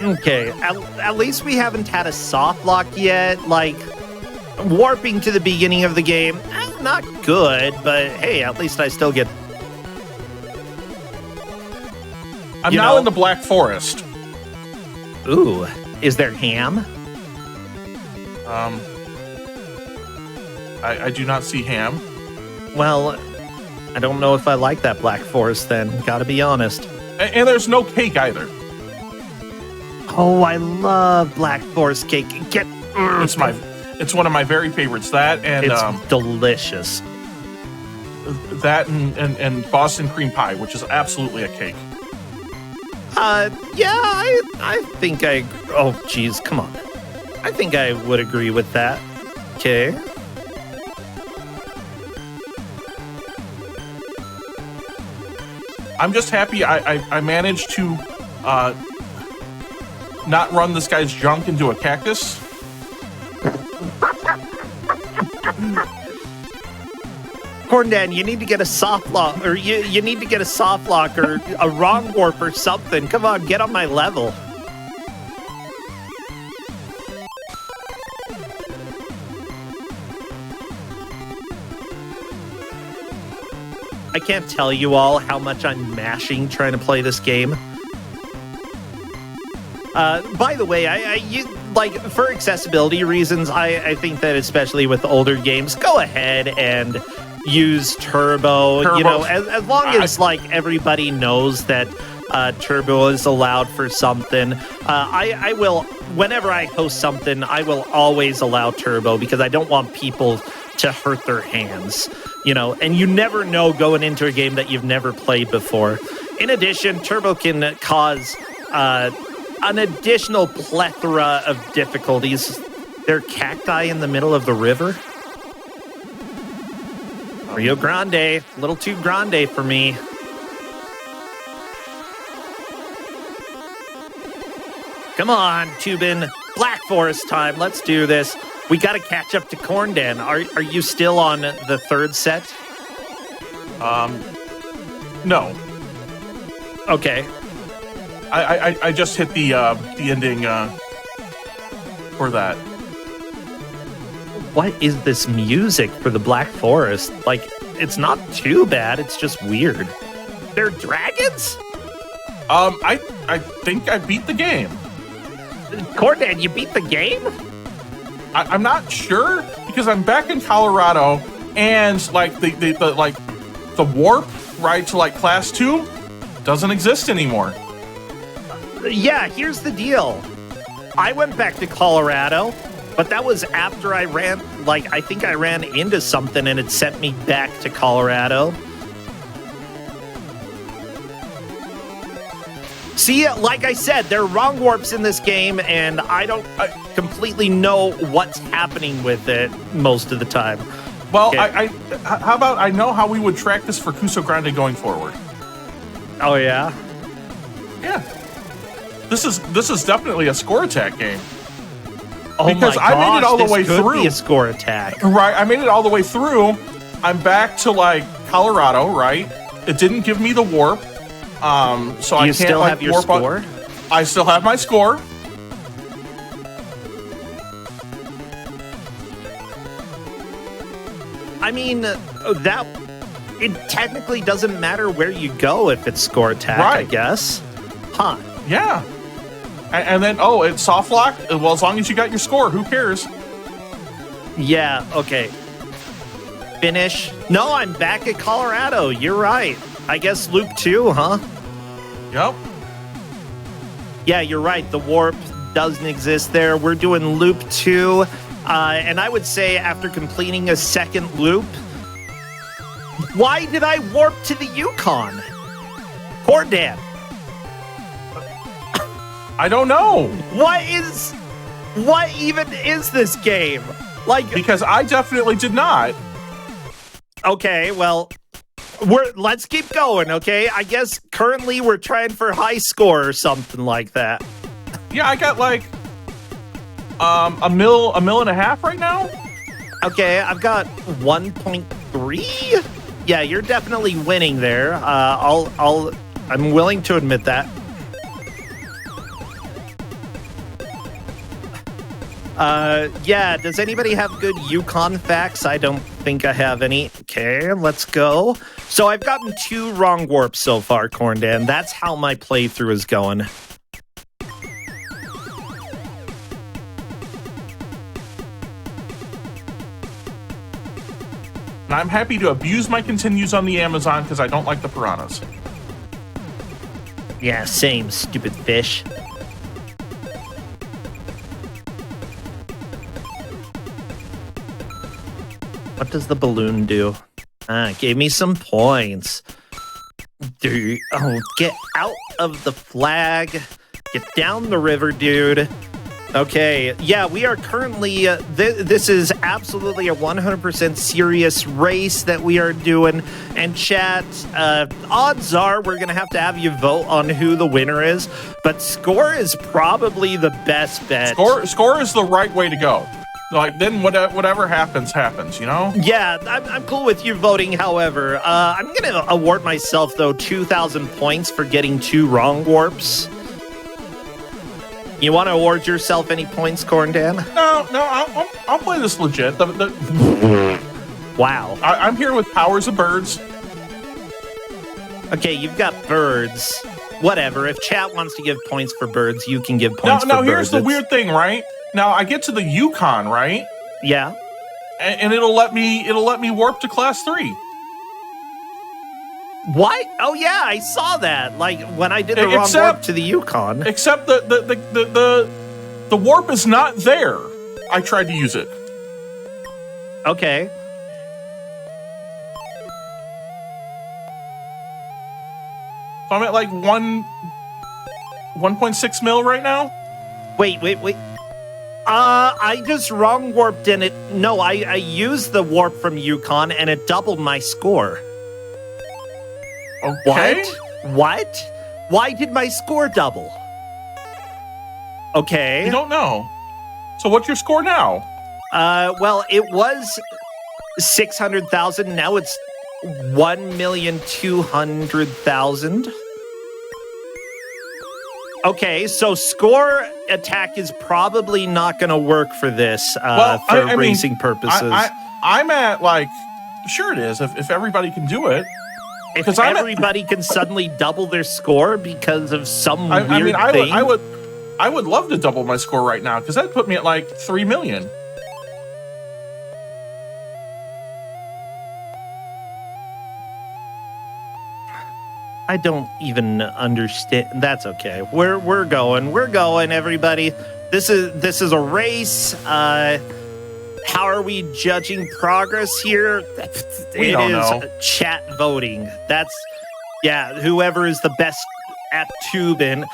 Okay, at least we haven't had a soft lock yet. Like, warping to the beginning of the game, not good, but hey, at least I still get... I'm now in the Black Forest. Ooh, is there ham? I do not see ham. Well, I don't know if I like that Black Forest then, gotta be honest. And there's no cake either. Oh, I love Black Forest cake. It's one of my very favorites. That and it's delicious. That and Boston cream pie, which is absolutely a cake. Yeah, I think oh, geez, come on. I think I would agree with that. Okay. I'm just happy I managed to not run this guy's junk into a cactus. Corndan, you need to get a soft lock, or you need to get a soft lock or a wrong warp or something. Come on, get on my level. I can't tell you all how much I'm mashing trying to play this game. By the way, for accessibility reasons, I think that especially with older games, go ahead and use turbo. You know, as long as like everybody knows that turbo is allowed for something. I will, whenever I host something, I will always allow turbo because I don't want people to hurt their hands. You know, and you never know going into a game that you've never played before. In addition, turbo can cause an additional plethora of difficulties. There are cacti in the middle of the river. Rio Grande, a little too grande for me. Come on, Toobin. Black Forest time. Let's do this. We got to catch up to Corndan. Are you still on the third set? No. Okay. I just hit the ending for that. What is this music for the Black Forest? Like, it's not too bad. It's just weird. They're dragons? I think I beat the game. Cordan, you beat the game? I'm not sure because I'm back in Colorado and like the warp right to like class 2 doesn't exist anymore. Yeah, here's the deal. I went back to Colorado, but that was after I ran, like, I think I ran into something and it sent me back to Colorado. See, like I said, there are wrong warps in this game, and I don't completely know what's happening with it most of the time. Well, Okay. how about I know how we would track this for Kuso Grande going forward. Oh, yeah? Yeah. This is definitely a score attack game. Oh Because my I made it gosh, all the this way could through. be a score attack. Right, I made it all the way through. I'm back to like Colorado, right? It didn't give me the warp. So I You can't still like, have your warp score? I still have my score. I mean, it technically doesn't matter where you go if it's score attack, I Right. guess. Huh. Yeah. And then, oh, it's soft lock? Well, as long as you got your score, who cares? Yeah, okay. Finish. No, I'm back at Colorado. You're right. I guess loop 2, huh? Yep. Yeah, you're right. The warp doesn't exist there. We're doing loop 2. And I would say after completing a second loop, why did I warp to the Yukon? Cordan, I don't know. what even is this game? Like, Because I definitely did not. okay, well, let's keep going, okay? I guess currently we're trying for high score or something like that. Yeah, I got like a mil and a half right now. Okay, I've got 1.3. Yeah, you're definitely winning there. I'm willing to admit that. Yeah, does anybody have good Yukon facts? I don't think I have any. Okay, let's go. So I've gotten 2 wrong warps so far, Corndan. That's how my playthrough is going. And I'm happy to abuse my continues on the Amazon because I don't like the piranhas. Yeah, same, stupid fish. What does the balloon do? Ah, it gave me some points. Dude, oh, get out of the flag. Get down the river, dude. Okay, yeah, we are currently, this is absolutely a 100% serious race that we are doing. And chat, odds are we're going to have you vote on who the winner is. But score is probably the best bet. Score is the right way to go. Like, then whatever happens, you know? Yeah, I'm cool with you voting, however. I'm going to award myself, though, 2,000 points for getting 2 wrong warps. You want to award yourself any points, Corndan? No, I'll play this legit. Wow. I'm here with powers of birds. Okay, you've got birds. Whatever. If chat wants to give points for birds, you can give points for birds. Now, here's the weird thing, right? Now, I get to the Yukon, right? Yeah. And it'll let me warp to class 3. What? Oh yeah, I saw that. Like when I did the wrong warp to the Yukon. Except the warp is not there. I tried to use it. Okay. So I'm at like 1.6 mil right now. Wait. I just wrong warped in it. No, I used the warp from Yukon and it doubled my score. Okay. What? Why did my score double? Okay. I don't know. So what's your score now? Well, it was 600,000. Now it's 1,200,000. Okay, so score attack is probably not going to work for this for racing purposes. I'm at like, sure it is if everybody can do it. If everybody can suddenly double their score because of some weird thing. I would love to double my score right now because that'd put me at like 3 million. I don't even understand. That's okay. We're going, everybody. This is a race. How are we judging progress here? We don't know. Chat voting. That's whoever is the best at Toobin.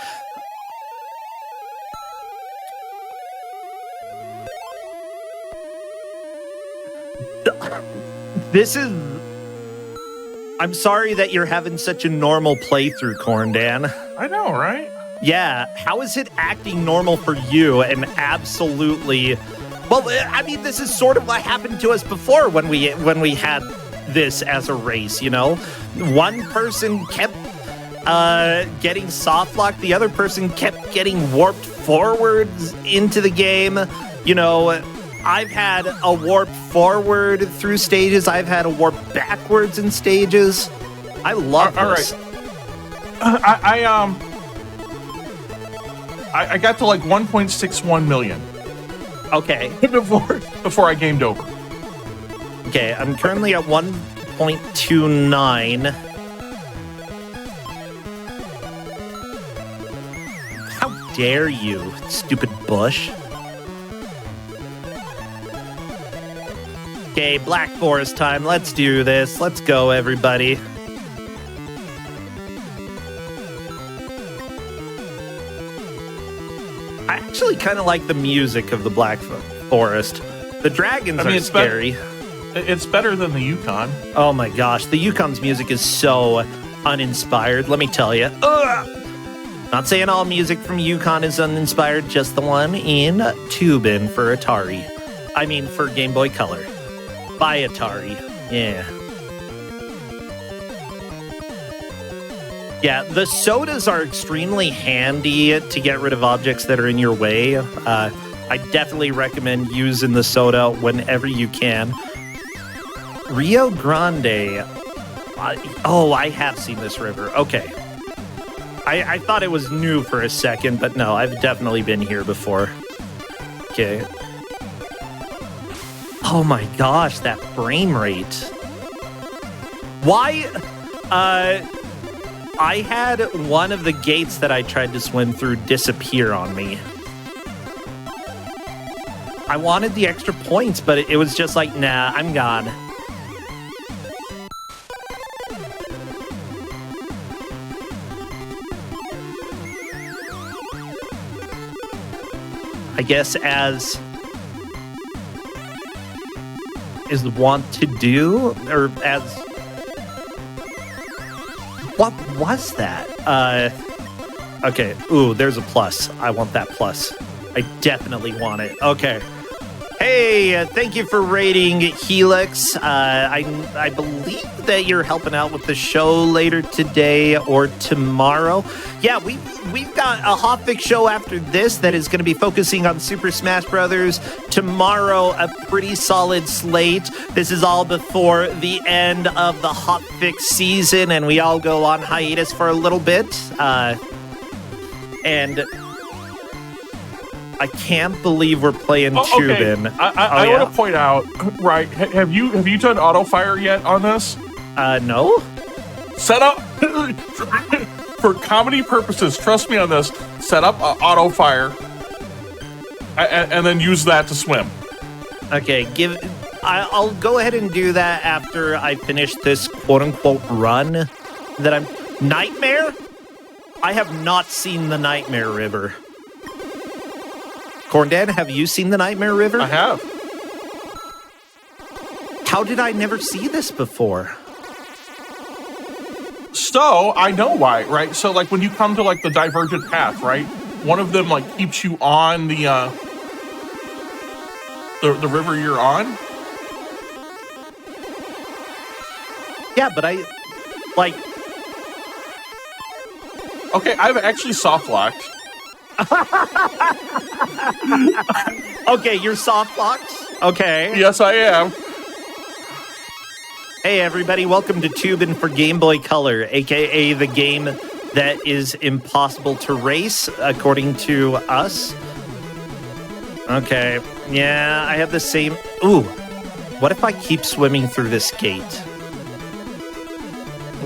I'm sorry that you're having such a normal playthrough, Corndan. I know, right? Yeah, how is it acting normal for you and absolutely... Well, I mean, this is sort of what happened to us before when we had this as a race, you know? One person kept getting soft locked, the other person kept getting warped forwards into the game. You know, I've had a warp forward through stages. I've had a warp backwards in stages. I love this. All right. I got to like 1.61 million. Okay. Before I gamed over. Okay, I'm currently at 1.29. How dare you, stupid bush. Okay, Black Forest time. Let's do this. Let's go, everybody. I actually kind of like the music of the Black Forest. The dragons are scary. It's better than the Yukon. Oh my gosh, the Yukon's music is so uninspired, let me tell you. Not saying all music from Yukon is uninspired, just the one in Toobin for Atari. I mean, for Game Boy Color. By Atari. Yeah. Yeah, the sodas are extremely handy to get rid of objects that are in your way. I definitely recommend using the soda whenever you can. Rio Grande. I have seen this river. Okay. I thought it was new for a second, but no, I've definitely been here before. Okay. Oh my gosh, that frame rate. Why? I had one of the gates that I tried to swim through disappear on me. I wanted the extra points, but it was just like, nah, I'm gone. I guess as is want to do, or as... What was that? Okay. Ooh, there's a plus. I want that plus. I definitely want it. Okay. Hey, thank you for rating Helix. I believe that you're helping out with the show later today or tomorrow. Yeah, we've got a Hotfix show after this that is going to be focusing on Super Smash Brothers. Tomorrow, a pretty solid slate. This is all before the end of the Hotfix season, and we all go on hiatus for a little bit. And I can't believe we're playing Toobin. Okay. I want to point out, right? Have you done auto fire yet on this? No. Set up for comedy purposes. Trust me on this. Set up auto fire, and then use that to swim. Okay. I'll go ahead and do that after I finish this quote unquote run. That I'm Nightmare. I have not seen the Nightmare River. Corndan, have you seen the Nightmare River? I have. How did I never see this before? So, I know why, right? So, like, when you come to, like, the divergent path, right? One of them, like, keeps you on the river you're on. Yeah, but I, like... Okay, I've actually soft-locked. Okay, you're soft locked? Okay. Yes, I am. Hey, everybody, welcome to Toobin for Game Boy Color, aka the game that is impossible to race, according to us. Okay, yeah, I have the same... Ooh, what if I keep swimming through this gate?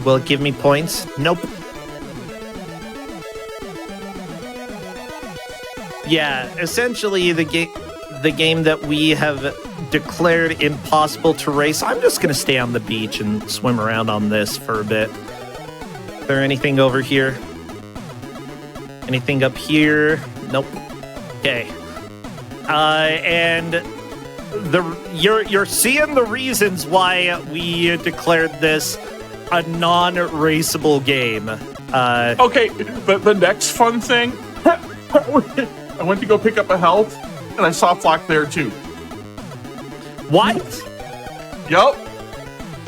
Will it give me points? Nope. Yeah, essentially the game that we have declared impossible to race. I'm just going to stay on the beach and swim around on this for a bit. Is there anything over here? Anything up here? Nope. Okay. And you're seeing the reasons why we declared this a non-raceable game. Okay, the next fun thing, I went to go pick up a health, and I soft locked there too. What? Yup.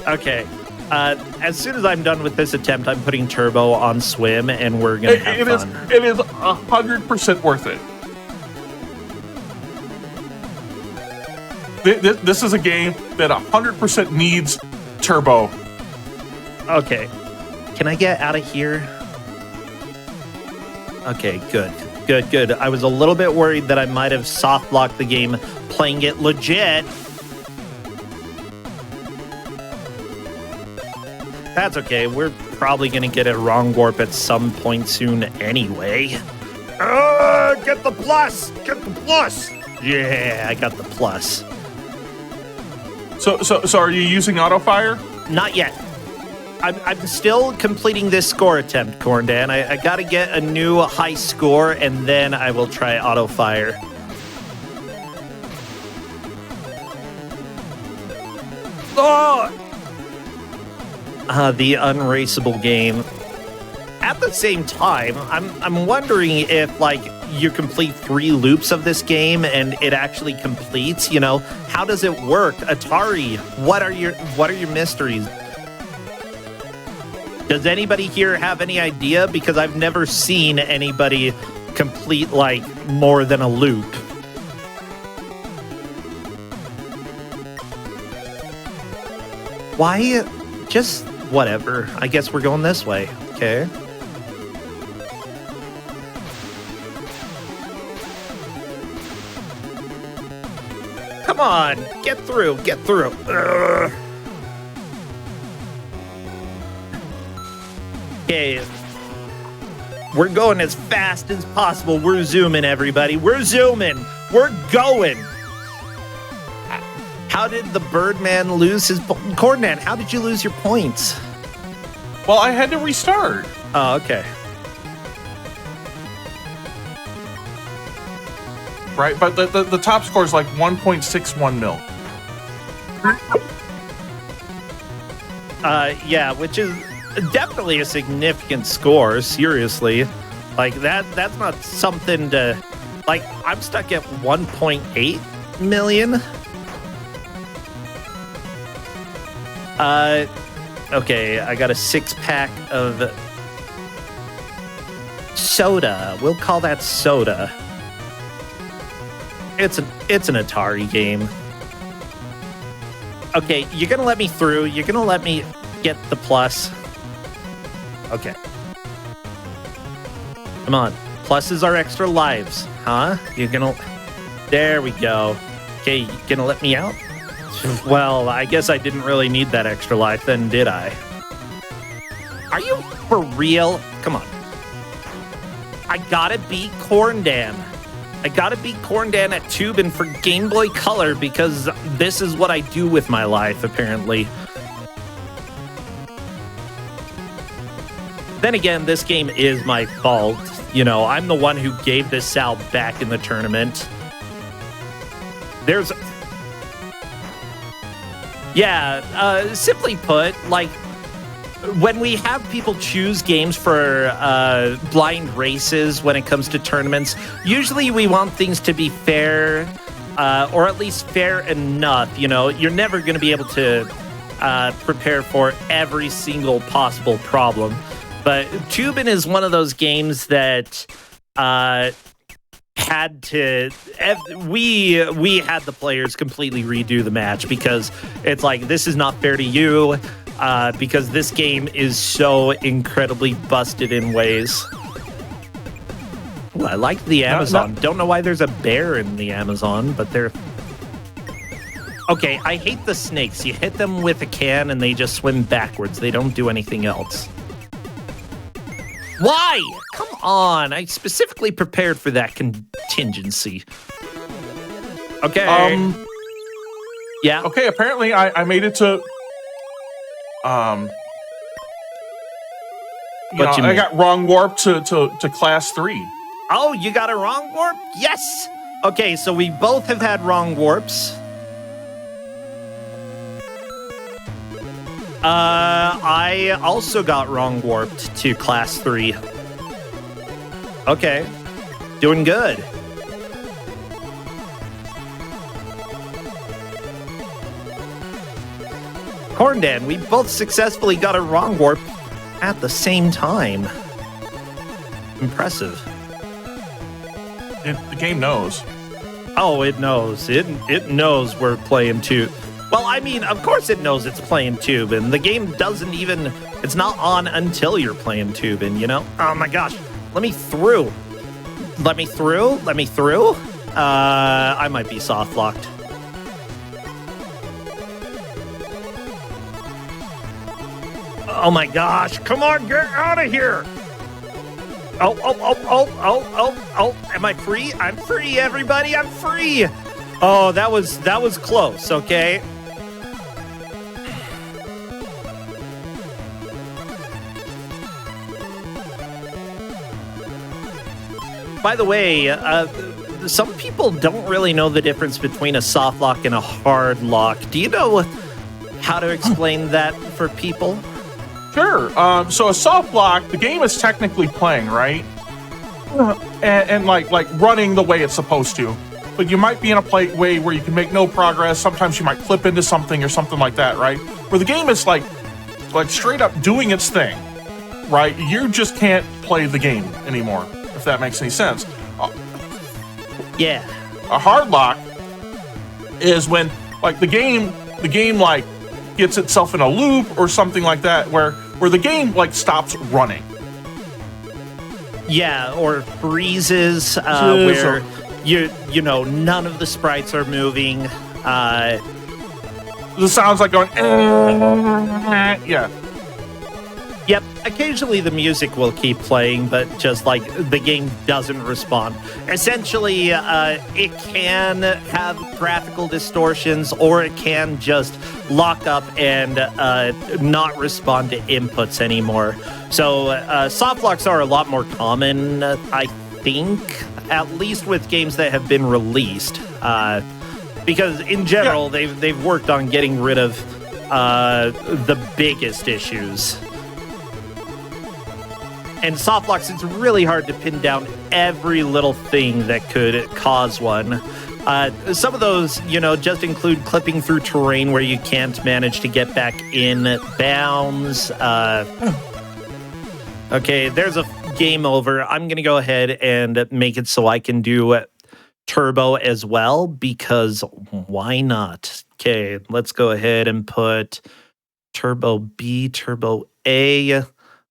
Okay. As soon as I'm done with this attempt, I'm putting turbo on swim, and we're gonna have fun. It is 100% worth it. This is a game that 100% needs turbo. Okay. Can I get out of here? Okay, good. Good. I was a little bit worried that I might have soft locked the game playing it legit. That's okay. We're probably going to get a wrong warp at some point soon anyway. Get the plus! Get the plus! Yeah, I got the plus. So are you using auto fire? Not yet. I'm still completing this score attempt, Corndan. I got to get a new high score, and then I will try auto fire. Oh! The unraceable game. At the same time, I'm wondering if, like, you complete 3 loops of this game and it actually completes, you know? How does it work? Atari, what are your mysteries? Does anybody here have any idea? Because I've never seen anybody complete, like, more than a loop. Why? Just whatever. I guess we're going this way. Okay. Come on. Get through. Get through. Ugh. Okay. We're going as fast as possible. We're zooming, everybody. We're zooming. We're going. How did the Birdman lose his... Corndan, how did you lose your points? Well, I had to restart. Oh, okay. Right, but the top score is like 1.61 mil. Yeah, which is definitely a significant score, seriously. Like, that's not something to... Like, I'm stuck at 1.8 million. Okay, I got a 6-pack of soda. We'll call that soda. It's an Atari game. Okay, you're gonna let me through. You're gonna let me get the plus. Okay. Come on. Pluses are extra lives, huh? You're gonna... There we go. Okay, you gonna let me out? Well, I guess I didn't really need that extra life then, did I? Are you for real? Come on. I gotta beat Corndan. I gotta beat Corndan at Toobin for Game Boy Color because this is what I do with my life, apparently. Then again, this game is my fault. You know, I'm the one who gave this out back in the tournament. There's... Yeah, simply put, like, when we have people choose games for blind races when it comes to tournaments, usually we want things to be fair, or at least fair enough. You know, you're never going to be able to prepare for every single possible problem. But Toobin is one of those games that had to... We had the players completely redo the match because it's like, this is not fair to you. because this game is so incredibly busted in ways. Ooh, I like the Amazon. Don't know why there's a bear in the Amazon, but they're... Okay, I hate the snakes. You hit them with a can and they just swim backwards. They don't do anything else. Why? Come on. I specifically prepared for that contingency. Okay. Yeah. Okay, apparently I made it to... I got wrong warp to class 3. Oh, you got a wrong warp? Yes! Okay, so we both have had wrong warps. I also got wrong warped to class 3. Okay. Doing good. Corndan, we both successfully got a wrong warp at the same time. Impressive. The game knows. Oh, it knows. It knows we're playing Tube. Well, I mean, of course it knows it's playing Toobin. The game doesn't even... It's not on until you're playing Toobin, you know? Oh my gosh. Let me through. Let me through. Let me through. I might be soft locked. Oh my gosh. Come on, get out of here. Oh. Am I free? I'm free, everybody. I'm free. Oh, that was close, okay? By the way, some people don't really know the difference between a soft lock and a hard lock. Do you know how to explain that for people? Sure. So a soft lock, the game is technically playing, right? And like running the way it's supposed to. But you might be in a way where you can make no progress. Sometimes you might clip into something or something like that, right? Where the game is like straight up doing its thing, right? You just can't play the game anymore, if that makes any sense. Yeah. A hard lock is when like the game like gets itself in a loop or something like that, where the game like stops running. Yeah, or freezes, where you know none of the sprites are moving. The sounds like going. Yeah. Yep. Occasionally the music will keep playing, but just like the game doesn't respond. Essentially, it can have graphical distortions, or it can just lock up and not respond to inputs anymore. So soft locks are a lot more common, I think, at least with games that have been released. Because in general, they've worked on getting rid of the biggest issues. And soft locks, it's really hard to pin down every little thing that could cause one. Some of those, just include clipping through terrain where you can't manage to get back in bounds. Okay, there's a game over. I'm going to go ahead and make it so I can do turbo as well, because why not? Okay, let's go ahead and put turbo B, turbo A.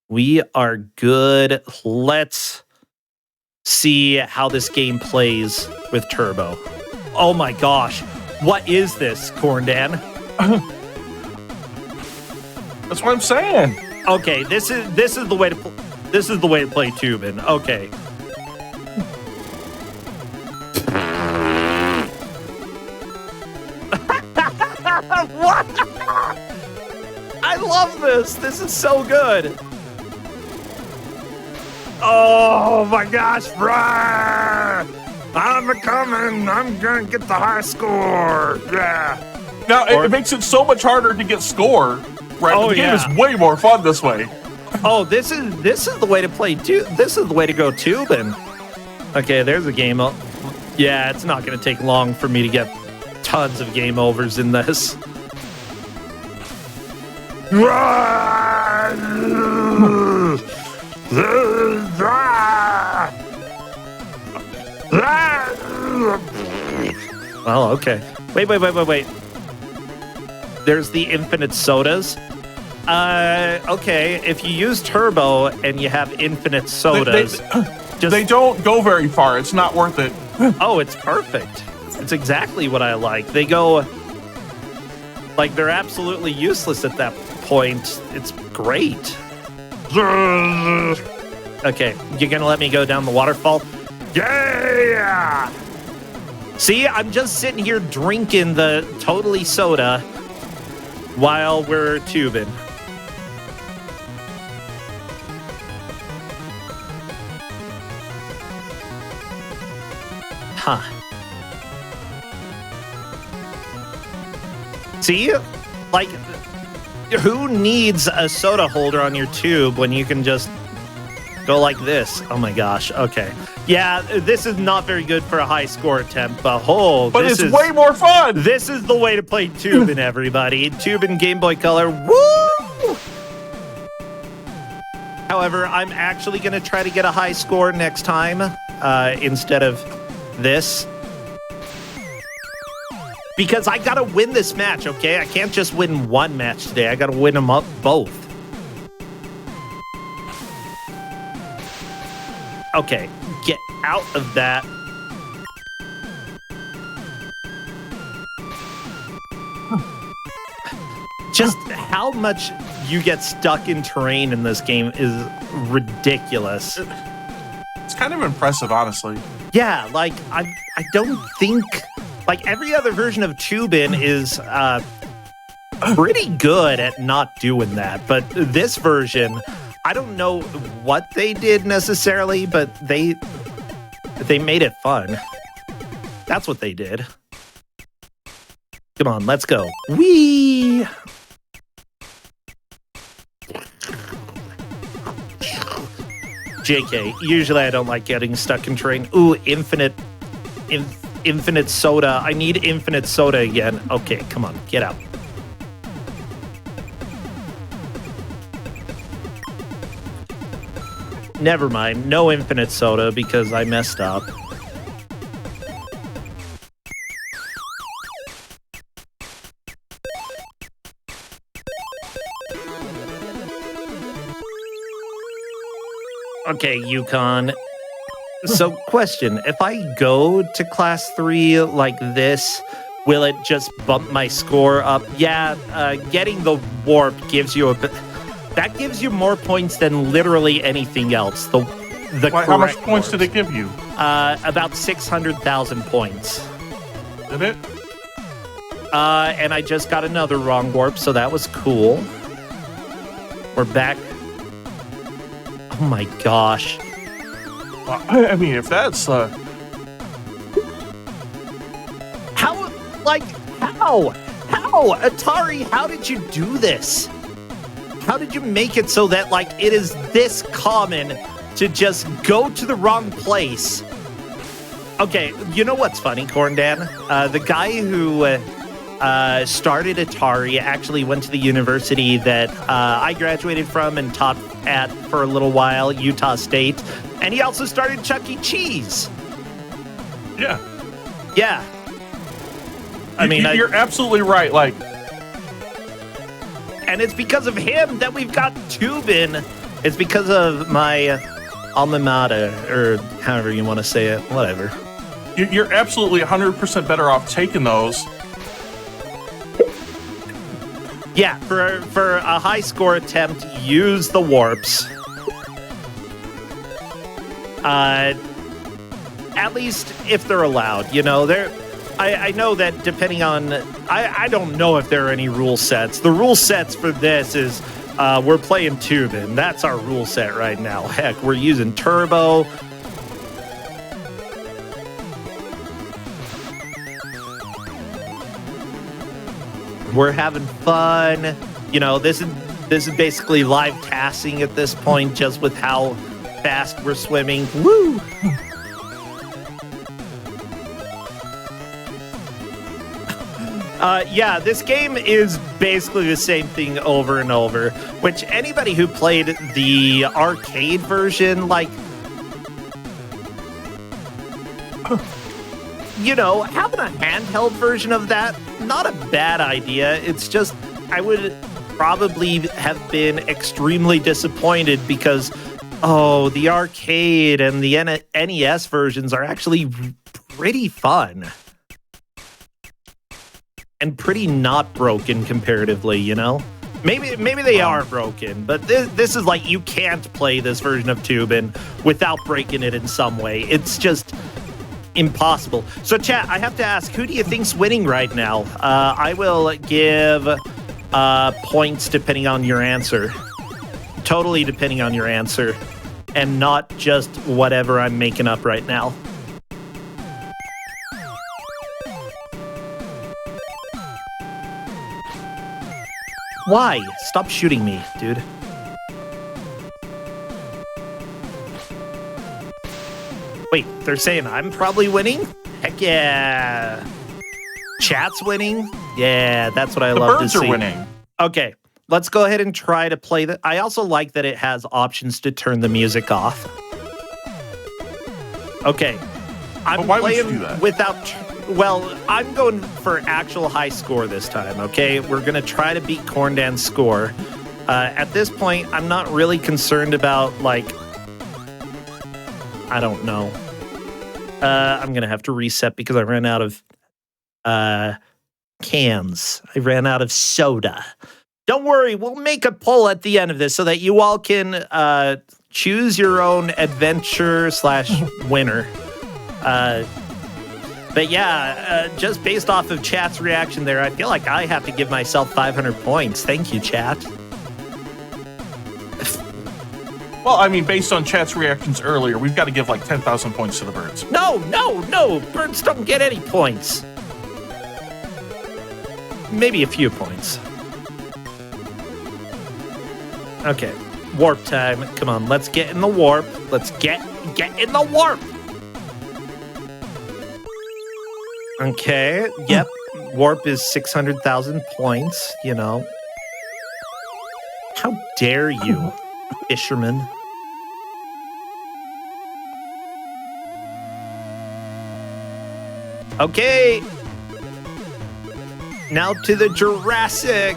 We are good. Let's see how this game plays with turbo. Oh my gosh. What is this, Corndan? That's what I'm saying. Okay, this is the way to play Toobin. Okay. What? I love this. This is so good. Oh my gosh, Rawr! I'm coming. I'm gonna get the high score. Yeah. Now it makes it so much harder to get score. Right? Oh, the game is way more fun this way. Oh, this is the way to play this is the way to go Toobin. Okay, there's a game. Yeah, it's not gonna take long for me to get tons of game overs in this. Well, okay. Wait. There's the infinite sodas. Okay, if you use turbo and you have infinite sodas, they don't go very far. It's not worth it. Oh, it's perfect. It's exactly what I like. They go, like, they're absolutely useless at that point. It's great. Okay, you're gonna let me go down the waterfall? Yeah! See, I'm just sitting here drinking the totally soda while we're tubing. Huh. See? Like, who needs a soda holder on your tube when you can just go like this? Oh my gosh, okay. Yeah, this is not very good for a high score attempt, but it's way more fun! This is the way to play Toobin', everybody. Toobin' Game Boy Color, woo! However, I'm actually going to try to get a high score next time instead of this. Because I gotta win this match, okay? I can't just win one match today. I gotta win them up both. Okay, get out of that. Just how much you get stuck in terrain in this game is ridiculous. It's kind of impressive, honestly. Yeah, like, I don't think... Like, every other version of Toobin' is pretty good at not doing that. But this version, I don't know what they did necessarily, but they made it fun. That's what they did. Come on, let's go. Whee! JK, usually I don't like getting stuck in terrain. Ooh, infinite soda. I need infinite soda again. Okay, come on, get out. Never mind, no infinite soda because I messed up. Okay, Yukon. So, question, if I go to class 3 like this, will it just bump my score up? Yeah, getting the warp gives you that gives you more points than literally anything else. How much points did it give you? About 600,000 points. Did it? And I just got another wrong warp, so that was cool. We're back. Oh my gosh. I mean, if that's how? Atari, how did you do this? How did you make it so that, like, it is this common to just go to the wrong place? Okay, you know what's funny, Corndan? The guy who started Atari actually went to the university that I graduated from and taught at for a little while, Utah State. And he also started Chuck E. Cheese. Yeah. Yeah. I mean, you're absolutely right. Like, and it's because of him that we've got Toobin'. It's because of my alma mater, or however you want to say it. Whatever. You're absolutely 100% better off taking those. Yeah, for a high score attempt, use the warps. At least if they're allowed, you know, I know that depending on, I don't know if there are any rule sets. The rule sets for this is, we're playing Toobin'. That's our rule set right now. Heck, we're using turbo. We're having fun. You know, this is basically live casting at this point, just with how fast we're swimming. Woo! Yeah, this game is basically the same thing over and over, which anybody who played the arcade version, like, you know, having a handheld version of that, not a bad idea. It's just, I would probably have been extremely disappointed because, the arcade and the NES versions are actually pretty fun. And pretty not broken comparatively, you know? Maybe they are broken, but this is like, you can't play this version of Toobin without breaking it in some way. It's just impossible. So, chat, I have to ask, who do you think's winning right now? I will give points depending on your answer. Totally depending on your answer. And not just whatever I'm making up right now. Why? Stop shooting me, dude. Wait, they're saying I'm probably winning? Heck yeah. Chat's winning? Yeah, that's what I love to see. The birds are winning. Okay, let's go ahead and try to play that. I also like that it has options to turn the music off. Okay. I'm why playing would you do that? without... Well, I'm going for actual high score this time, okay? We're going to try to beat Corndan's score. At this point, I'm not really concerned about, like... I don't know. I'm going to have to reset because I ran out of cans. I ran out of soda. Don't worry, we'll make a poll at the end of this so that you all can choose your own adventure / winner. But yeah, just based off of chat's reaction there, I feel like I have to give myself 500 points. Thank you, chat. Well, I mean, based on chat's reactions earlier, we've got to give like 10,000 points to the birds. No. Birds don't get any points. Maybe a few points. Okay, warp time. Come on, let's get in the warp. Let's get in the warp. Okay, yep. Warp is 600,000 points, you know. How dare you, fisherman? Okay. Now to the Jurassic.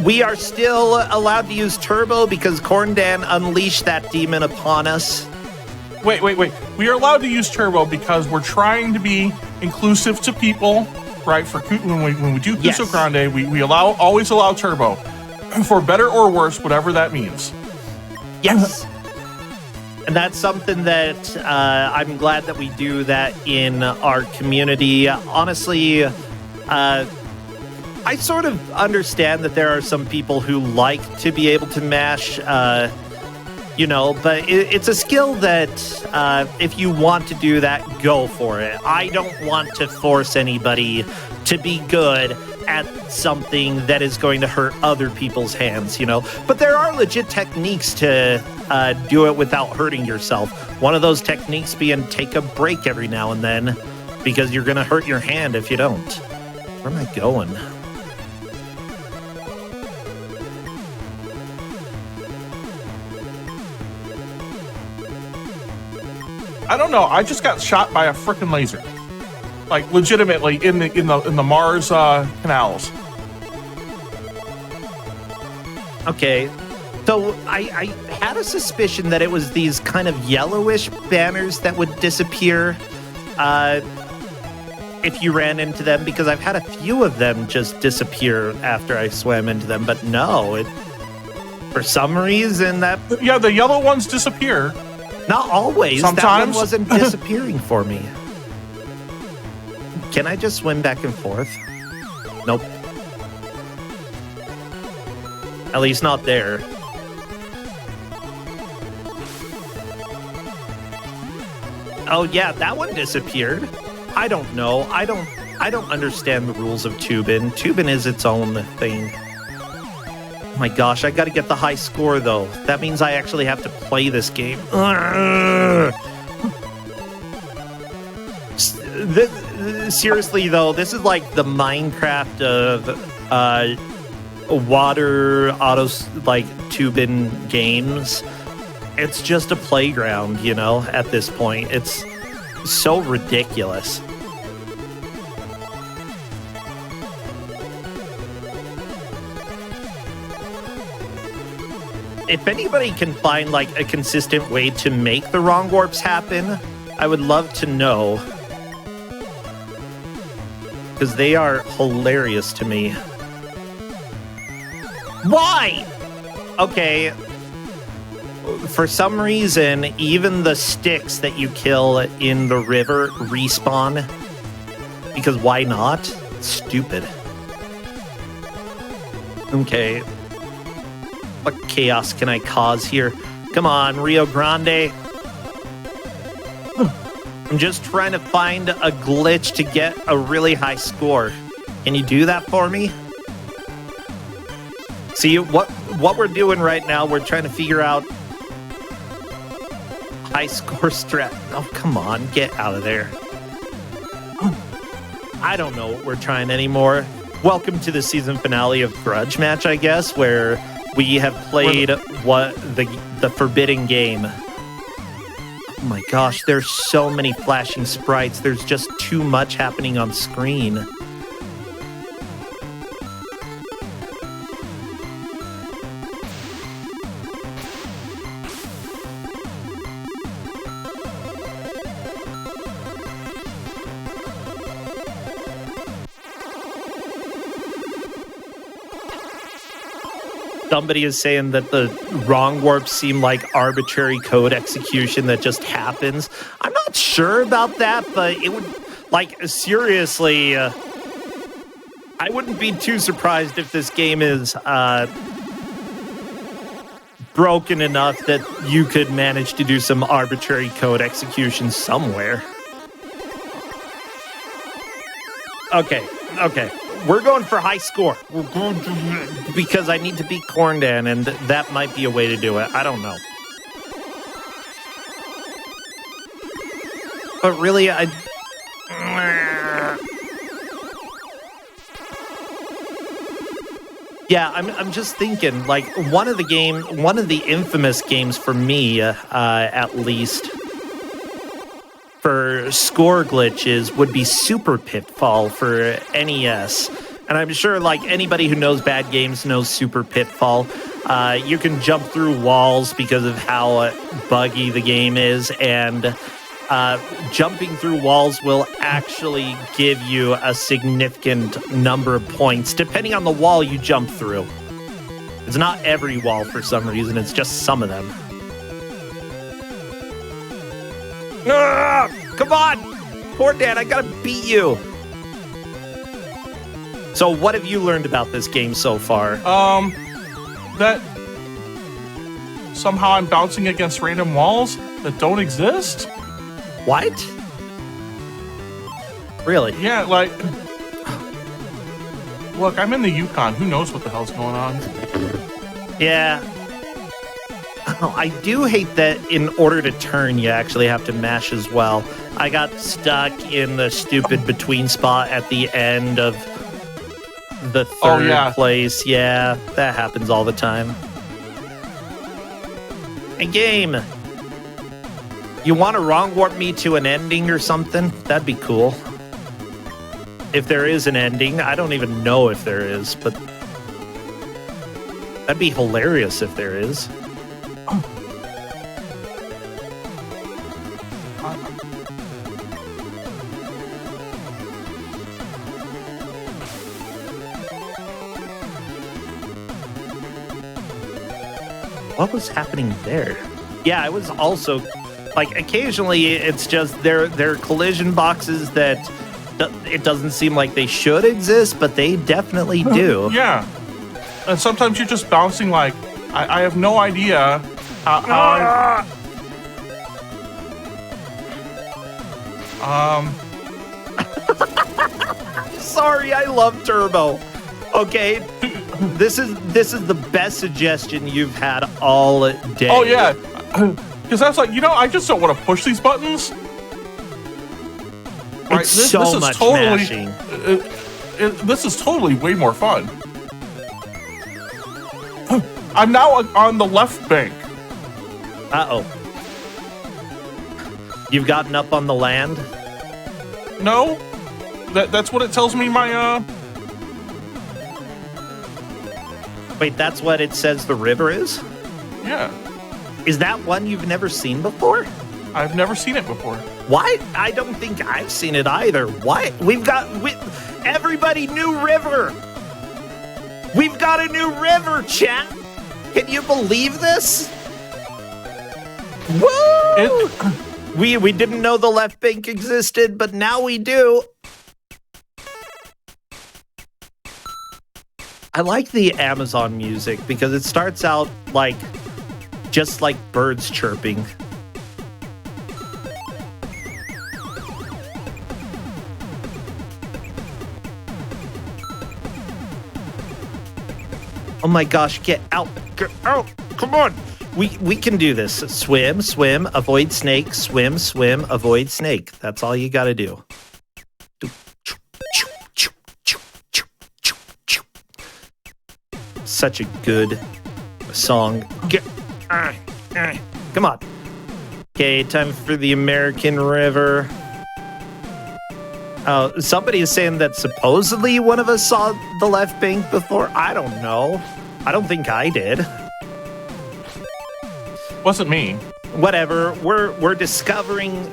We are still allowed to use turbo because Corndan unleashed that demon upon us. Wait. We are allowed to use turbo because we're trying to be inclusive to people, right? For when we do Cuso Grande, we always allow turbo, for better or worse, whatever that means. Yes. And that's something that I'm glad that we do that in our community. Honestly, I sort of understand that there are some people who like to be able to mash, but it's a skill that if you want to do that, go for it. I don't want to force anybody to be good at something that is going to hurt other people's hands, But there are legit techniques to do it without hurting yourself. One of those techniques being take a break every now and then because you're going to hurt your hand if you don't. Where am I going? I don't know. I just got shot by a frickin' laser, like legitimately in the Mars canals. Okay, so I had a suspicion that it was these kind of yellowish banners that would disappear if you ran into them, because I've had a few of them just disappear after I swam into them, but no, for some reason that... Yeah, the yellow ones disappear. Not always. Sometimes. That one wasn't disappearing for me. Can I just swim back and forth? Nope. At least not there. Oh yeah, that one disappeared. I don't know. I don't understand the rules of Toobin. Toobin is its own thing. Oh my gosh, I gotta get the high score though. That means I actually have to play this game. Seriously though, this is like the Minecraft of water Toobin games. It's just a playground, at this point. It's so ridiculous. If anybody can find like a consistent way to make the wrong warps happen, I would love to know. Because they are hilarious to me. Why? Okay. For some reason, even the sticks that you kill in the river respawn. Because why not? Stupid. Okay. What chaos can I cause here? Come on, Rio Grande. I'm just trying to find a glitch to get a really high score. Can you do that for me? See, what we're doing right now, we're trying to figure out high score strat. Oh, come on, get out of there. I don't know what we're trying anymore. Welcome to the season finale of Grudge Match, I guess, where we have played the forbidden game. Oh my gosh, there's so many flashing sprites. There's just too much happening on screen. Somebody is saying that the wrong warps seem like arbitrary code execution that just happens. I'm not sure about that, but it would, like, seriously, I wouldn't be too surprised if this game is broken enough that you could manage to do some arbitrary code execution somewhere. Okay. We're going for high score. Because I need to beat Corndan, and that might be a way to do it. I don't know. But really, yeah, I'm just thinking, like, one of the infamous games for me, at least, for score glitches would be Super Pitfall for NES. And I'm sure, like, anybody who knows bad games knows Super Pitfall. You can jump through walls because of how buggy the game is, and jumping through walls will actually give you a significant number of points, depending on the wall you jump through. It's not every wall for some reason, it's just some of them. Come on! Poor Dad, I gotta beat you! So what have you learned about this game so far? That somehow I'm bouncing against random walls that don't exist? What? Really? Yeah, like... Look, I'm in the Yukon. Who knows what the hell's going on? Yeah. Oh, I do hate that in order to turn, you actually have to mash as well. I got stuck in the stupid between spot at the end of the third place. Yeah, that happens all the time. Hey, game. You want to wrong warp me to an ending or something? That'd be cool. If there is an ending. I don't even know if there is, but that'd be hilarious if there is. What was happening there? Yeah, I was also, like, occasionally it's just there are collision boxes that it doesn't seem like they should exist, but they definitely do. Yeah. And sometimes you're just bouncing like, I have no idea how Sorry, I love Turbo. Okay, this is the best suggestion you've had all day. Oh yeah, because that's like, I just don't want to push these buttons. Right, this is much totally, mashing. This is totally way more fun. I'm now on the left bank. Uh-oh. You've gotten up on the land? No, that's what it tells me. Wait, that's what it says the river is? Yeah. Is that one you've never seen before? I've never seen it before. What? I don't think I've seen it either. What? Everybody, new river. We've got a new river, chat. Can you believe this? Woo! We didn't know the left bank existed, but now we do. I like the Amazon music because it starts out like just like birds chirping. Oh my gosh, get out. Get out. Come on. We can do this. Swim, swim, avoid snake. Swim, swim, avoid snake. That's all you got to do. Such a good song. Come on. Okay, time for the American River. Somebody is saying that supposedly one of us saw the left bank before. I don't know. I don't think I did. Wasn't me. Whatever. We're discovering.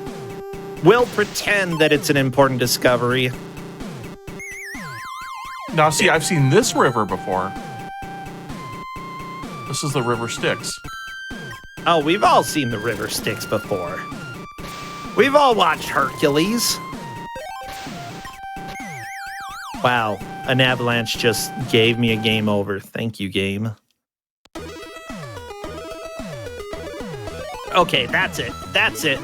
We'll pretend that it's an important discovery. Now, see, I've seen this river before. This is the River Styx. Oh, we've all seen the River Styx before. We've all watched Hercules. Wow, an avalanche just gave me a game over. Thank you, game. Okay, that's it. That's it.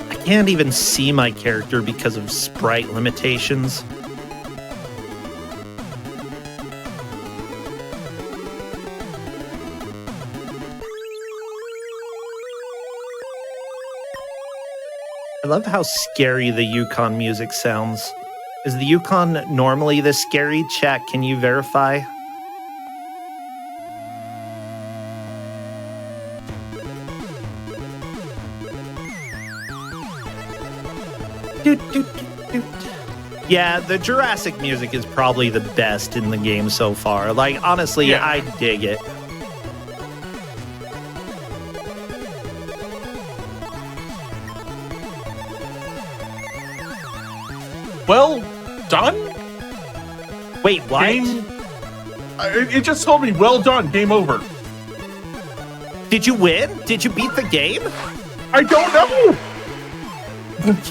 I can't even see my character because of sprite limitations. I love how scary the Yukon music sounds. Is the Yukon normally this scary? Chat, can you verify? Yeah, the Jurassic music is probably the best in the game so far. Like, honestly, yeah. I dig it. Well done? Wait, what? It just told me, well done, game over. Did you win? Did you beat the game? I don't know.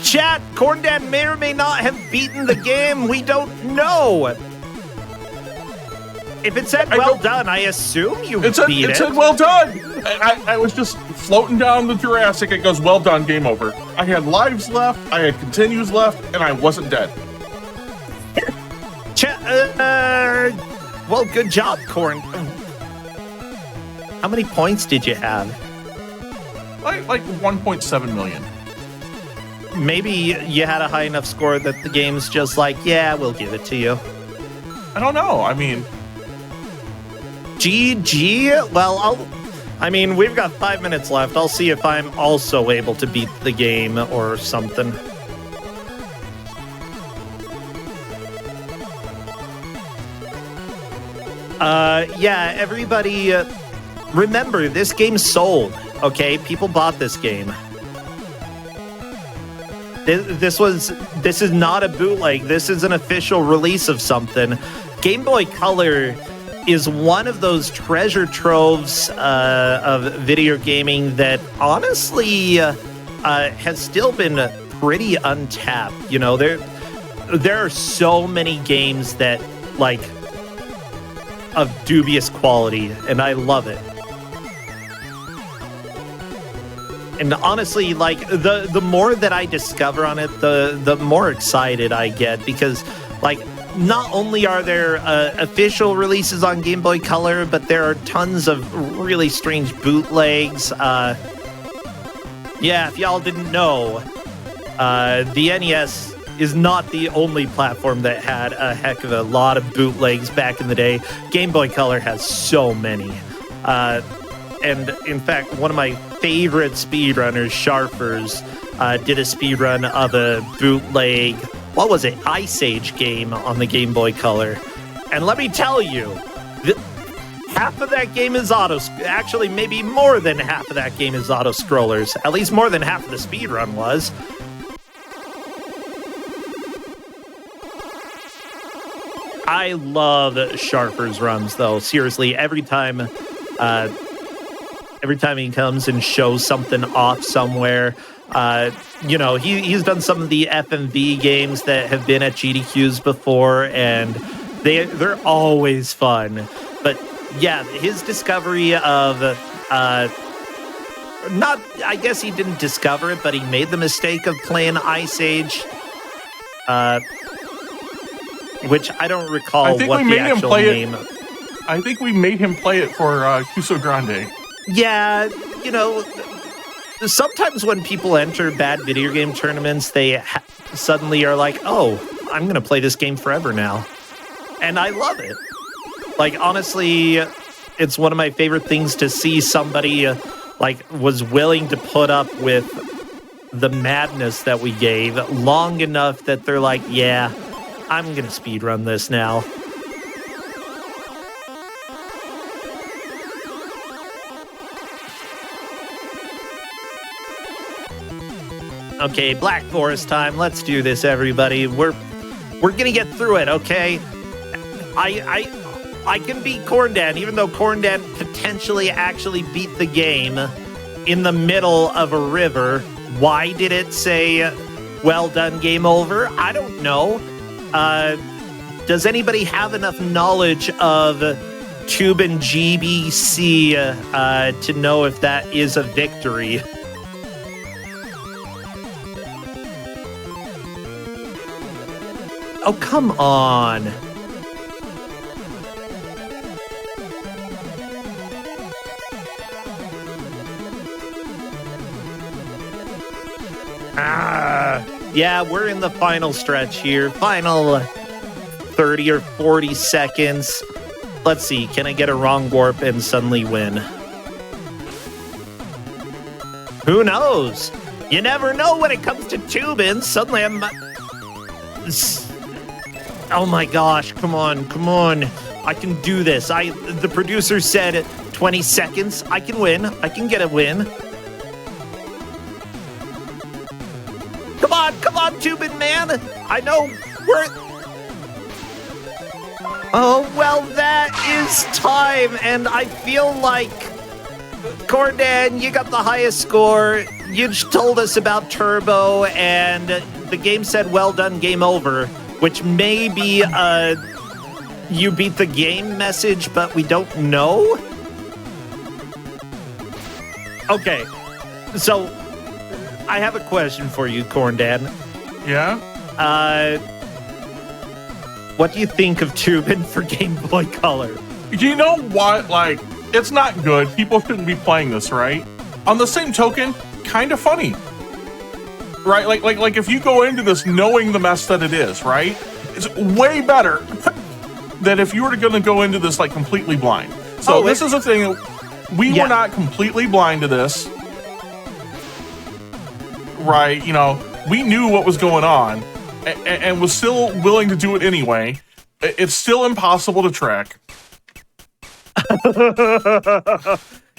Chat, Corndad may or may not have beaten the game. We don't know. If it said well done, I assume you beat it. It said well done. I was just floating down the Jurassic. It goes well done, game over. I had lives left, I had continues left, and I wasn't dead. Well, good job, Corn. How many points did you have? Like 1.7 million. Maybe you had a high enough score that the game's just like, yeah, we'll give it to you. I don't know. I mean, GG? Well, we've got 5 minutes left. I'll see if I'm also able to beat the game or something. Yeah, everybody, remember, this game sold, okay? People bought this game. This is not a bootleg. This is an official release of something. Game Boy Color is one of those treasure troves of video gaming that honestly has still been pretty untapped. You know, there are so many games that like of dubious quality, and I love it. And honestly, like the more that I discover on it, the more excited I get, because like not only are there official releases on Game Boy Color, but there are tons of really strange bootlegs. Yeah, if y'all didn't know, the NES is not the only platform that had a heck of a lot of bootlegs back in the day. Game Boy Color has so many. And in fact, one of my favorite speedrunners, Sharfers, did a speedrun of a bootleg, what was it, Ice Age game on the Game Boy Color. And let me tell you, half of that game is actually, maybe more than half of that game is auto-scrollers. At least more than half of the speedrun was. I love Sharper's runs, though. Seriously, every time he comes and shows something off somewhere, you know, he's done some of the FMV games that have been at GDQs before, and they're always fun. But yeah, his discovery of I guess he didn't discover it, but he made the mistake of playing Ice Age, which I don't recall what the actual name. I think we made him play it for Cuso Grande. Yeah, you know, sometimes when people enter bad video game tournaments, they suddenly are like, oh, I'm going to play this game forever now. And I love it. Like, honestly, it's one of my favorite things to see somebody, was willing to put up with the madness that we gave long enough that they're like, yeah, I'm going to speedrun this now. Okay, Black Forest time. Let's do this, everybody. We're gonna get through it, okay? I can beat Corndan, even though Corndan potentially actually beat the game in the middle of a river. Why did it say, well done, game over? I don't know. Does anybody have enough knowledge of Toobin GBC to know if that is a victory? Oh, come on. Yeah, we're in the final stretch here. Final 30 or 40 seconds. Let's see, can I get a wrong warp and suddenly win? Who knows? You never know when it comes to Toobin. Suddenly I'm... Oh my gosh, come on. I can do this. The producer said 20 seconds. I can win. I can get a win. Come on, Toobin man. I know we're... Oh, well, that is time. And I feel like, Corndan, you got the highest score. You told us about Turbo, and the game said, well done, game over. Which may be you beat the game message, but we don't know? Okay, so I have a question for you, Corndan. Yeah? What do you think of Toobin for Game Boy Color? You know what? Like, it's not good. People shouldn't be playing this, right? On the same token, kind of funny. Right, like if you go into this knowing the mess that it is, right? It's way better than if you were going to go into this like completely blind. So this is a thing. We were not completely blind to this, right? You know, we knew what was going on and was still willing to do it anyway. It's still impossible to track.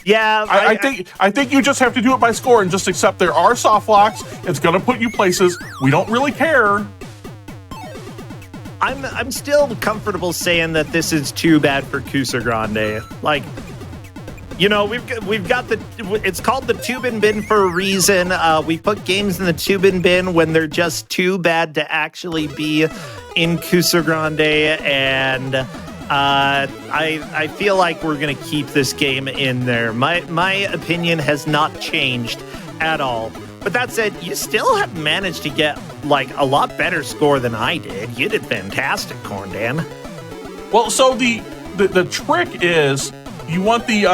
Yeah, I think you just have to do it by score and just accept there are soft locks. It's gonna put you places. We don't really care. I'm still comfortable saying that this is too bad for Cusa Grande. Like, you know, we've got it's called the Toobin bin for a reason. We put games in the Toobin bin when they're just too bad to actually be in Cusa Grande, and I feel like we're gonna keep this game in there. My opinion has not changed at all. But that said, you still have managed to get like a lot better score than I did. You did fantastic, Corndan. Well, so the trick is you want the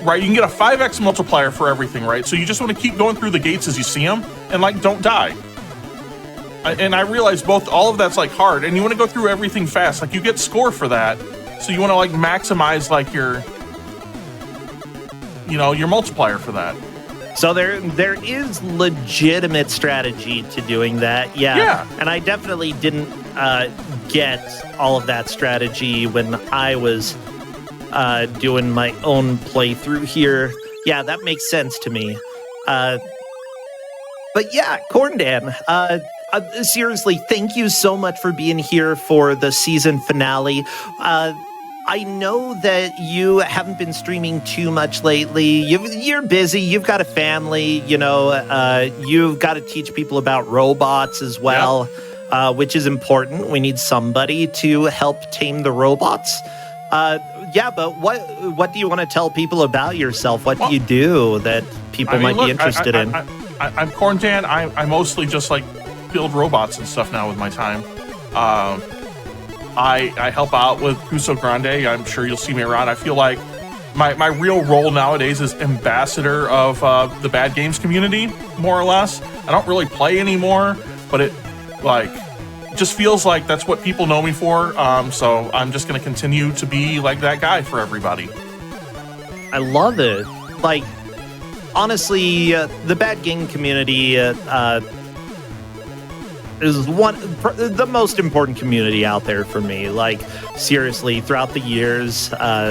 right. You can get a 5x multiplier for everything, right? So you just want to keep going through the gates as you see them, and like don't die. And I realize all of that's like hard, and you want to go through everything fast. Like you get score for that, so you want to like maximize like your multiplier for that. So there is legitimate strategy to doing that, yeah. And I definitely didn't get all of that strategy when I was doing my own playthrough here. Yeah, that makes sense to me. But yeah, Corndan, seriously, thank you so much for being here for the season finale. I know that you haven't been streaming too much lately. You're busy. You've got a family. You know, you've got to teach people about robots as well, which is important. We need somebody to help tame the robots. Yeah, but what do you want to tell people about yourself? What do you do that people might be interested in? I'm Corndan. I mostly just like build robots and stuff now with my time. I help out with Cuso Grande. I'm sure you'll see me around. I feel like my real role nowadays is ambassador of the bad games community, more or less. I don't really play anymore, but it just feels like that's what people know me for. So I'm just going to continue to be like that guy for everybody. I love it. Like, honestly, the bad game community is the most important community out there for me. Like, seriously, throughout the years,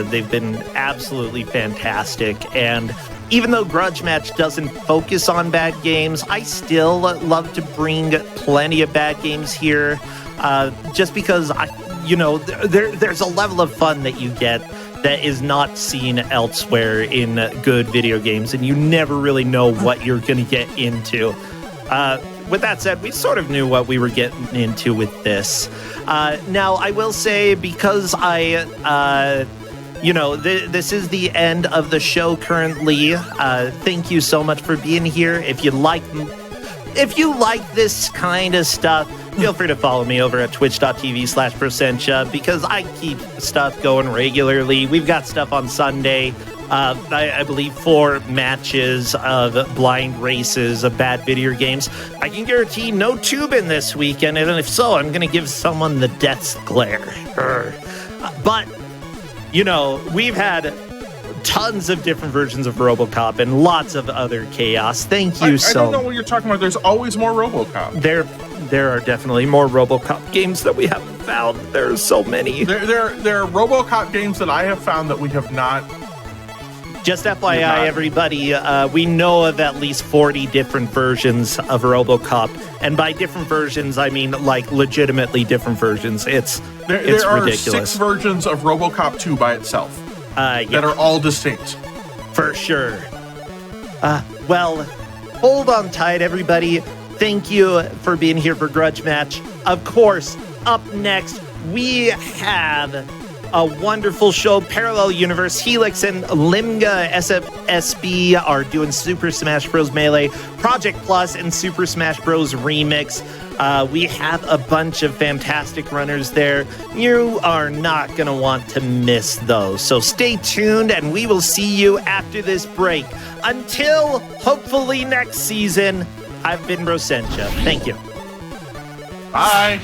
they've been absolutely fantastic. And even though Grudge Match doesn't focus on bad games, I still love to bring plenty of bad games here, just because there's a level of fun that you get that is not seen elsewhere in good video games, and you never really know what you're going to get into. With that said, we sort of knew what we were getting into with this. Now, I will say, because this is the end of the show currently. Thank you so much for being here. If you like this kind of stuff, feel free to follow me over at twitch.tv/Prosentia, because I keep stuff going regularly. We've got stuff on Sunday. I believe 4 matches of blind races of bad video games. I can guarantee no Toobin this weekend, and if so, I'm going to give someone the death's glare. But, we've had tons of different versions of RoboCop and lots of other chaos. Thank you I don't know what you're talking about. There's always more RoboCop. There are definitely more RoboCop games that we haven't found. There are so many. There are RoboCop games that I have found that we have not. Just FYI, everybody, we know of at least 40 different versions of RoboCop, and by different versions, I mean like legitimately different versions. It's ridiculous. There are 6 versions of RoboCop 2 by itself that are all distinct. For sure. Well, hold on tight, everybody. Thank you for being here for Grudge Match. Of course, up next, we have a wonderful show. Parallel Universe, Helix and Limga SFSB are doing Super Smash Bros. Melee, Project Plus, and Super Smash Bros. Remix. We have a bunch of fantastic runners there. You are not going to want to miss those. So stay tuned, and we will see you after this break. Until, hopefully, next season, I've been Rosentia. Thank you. Bye.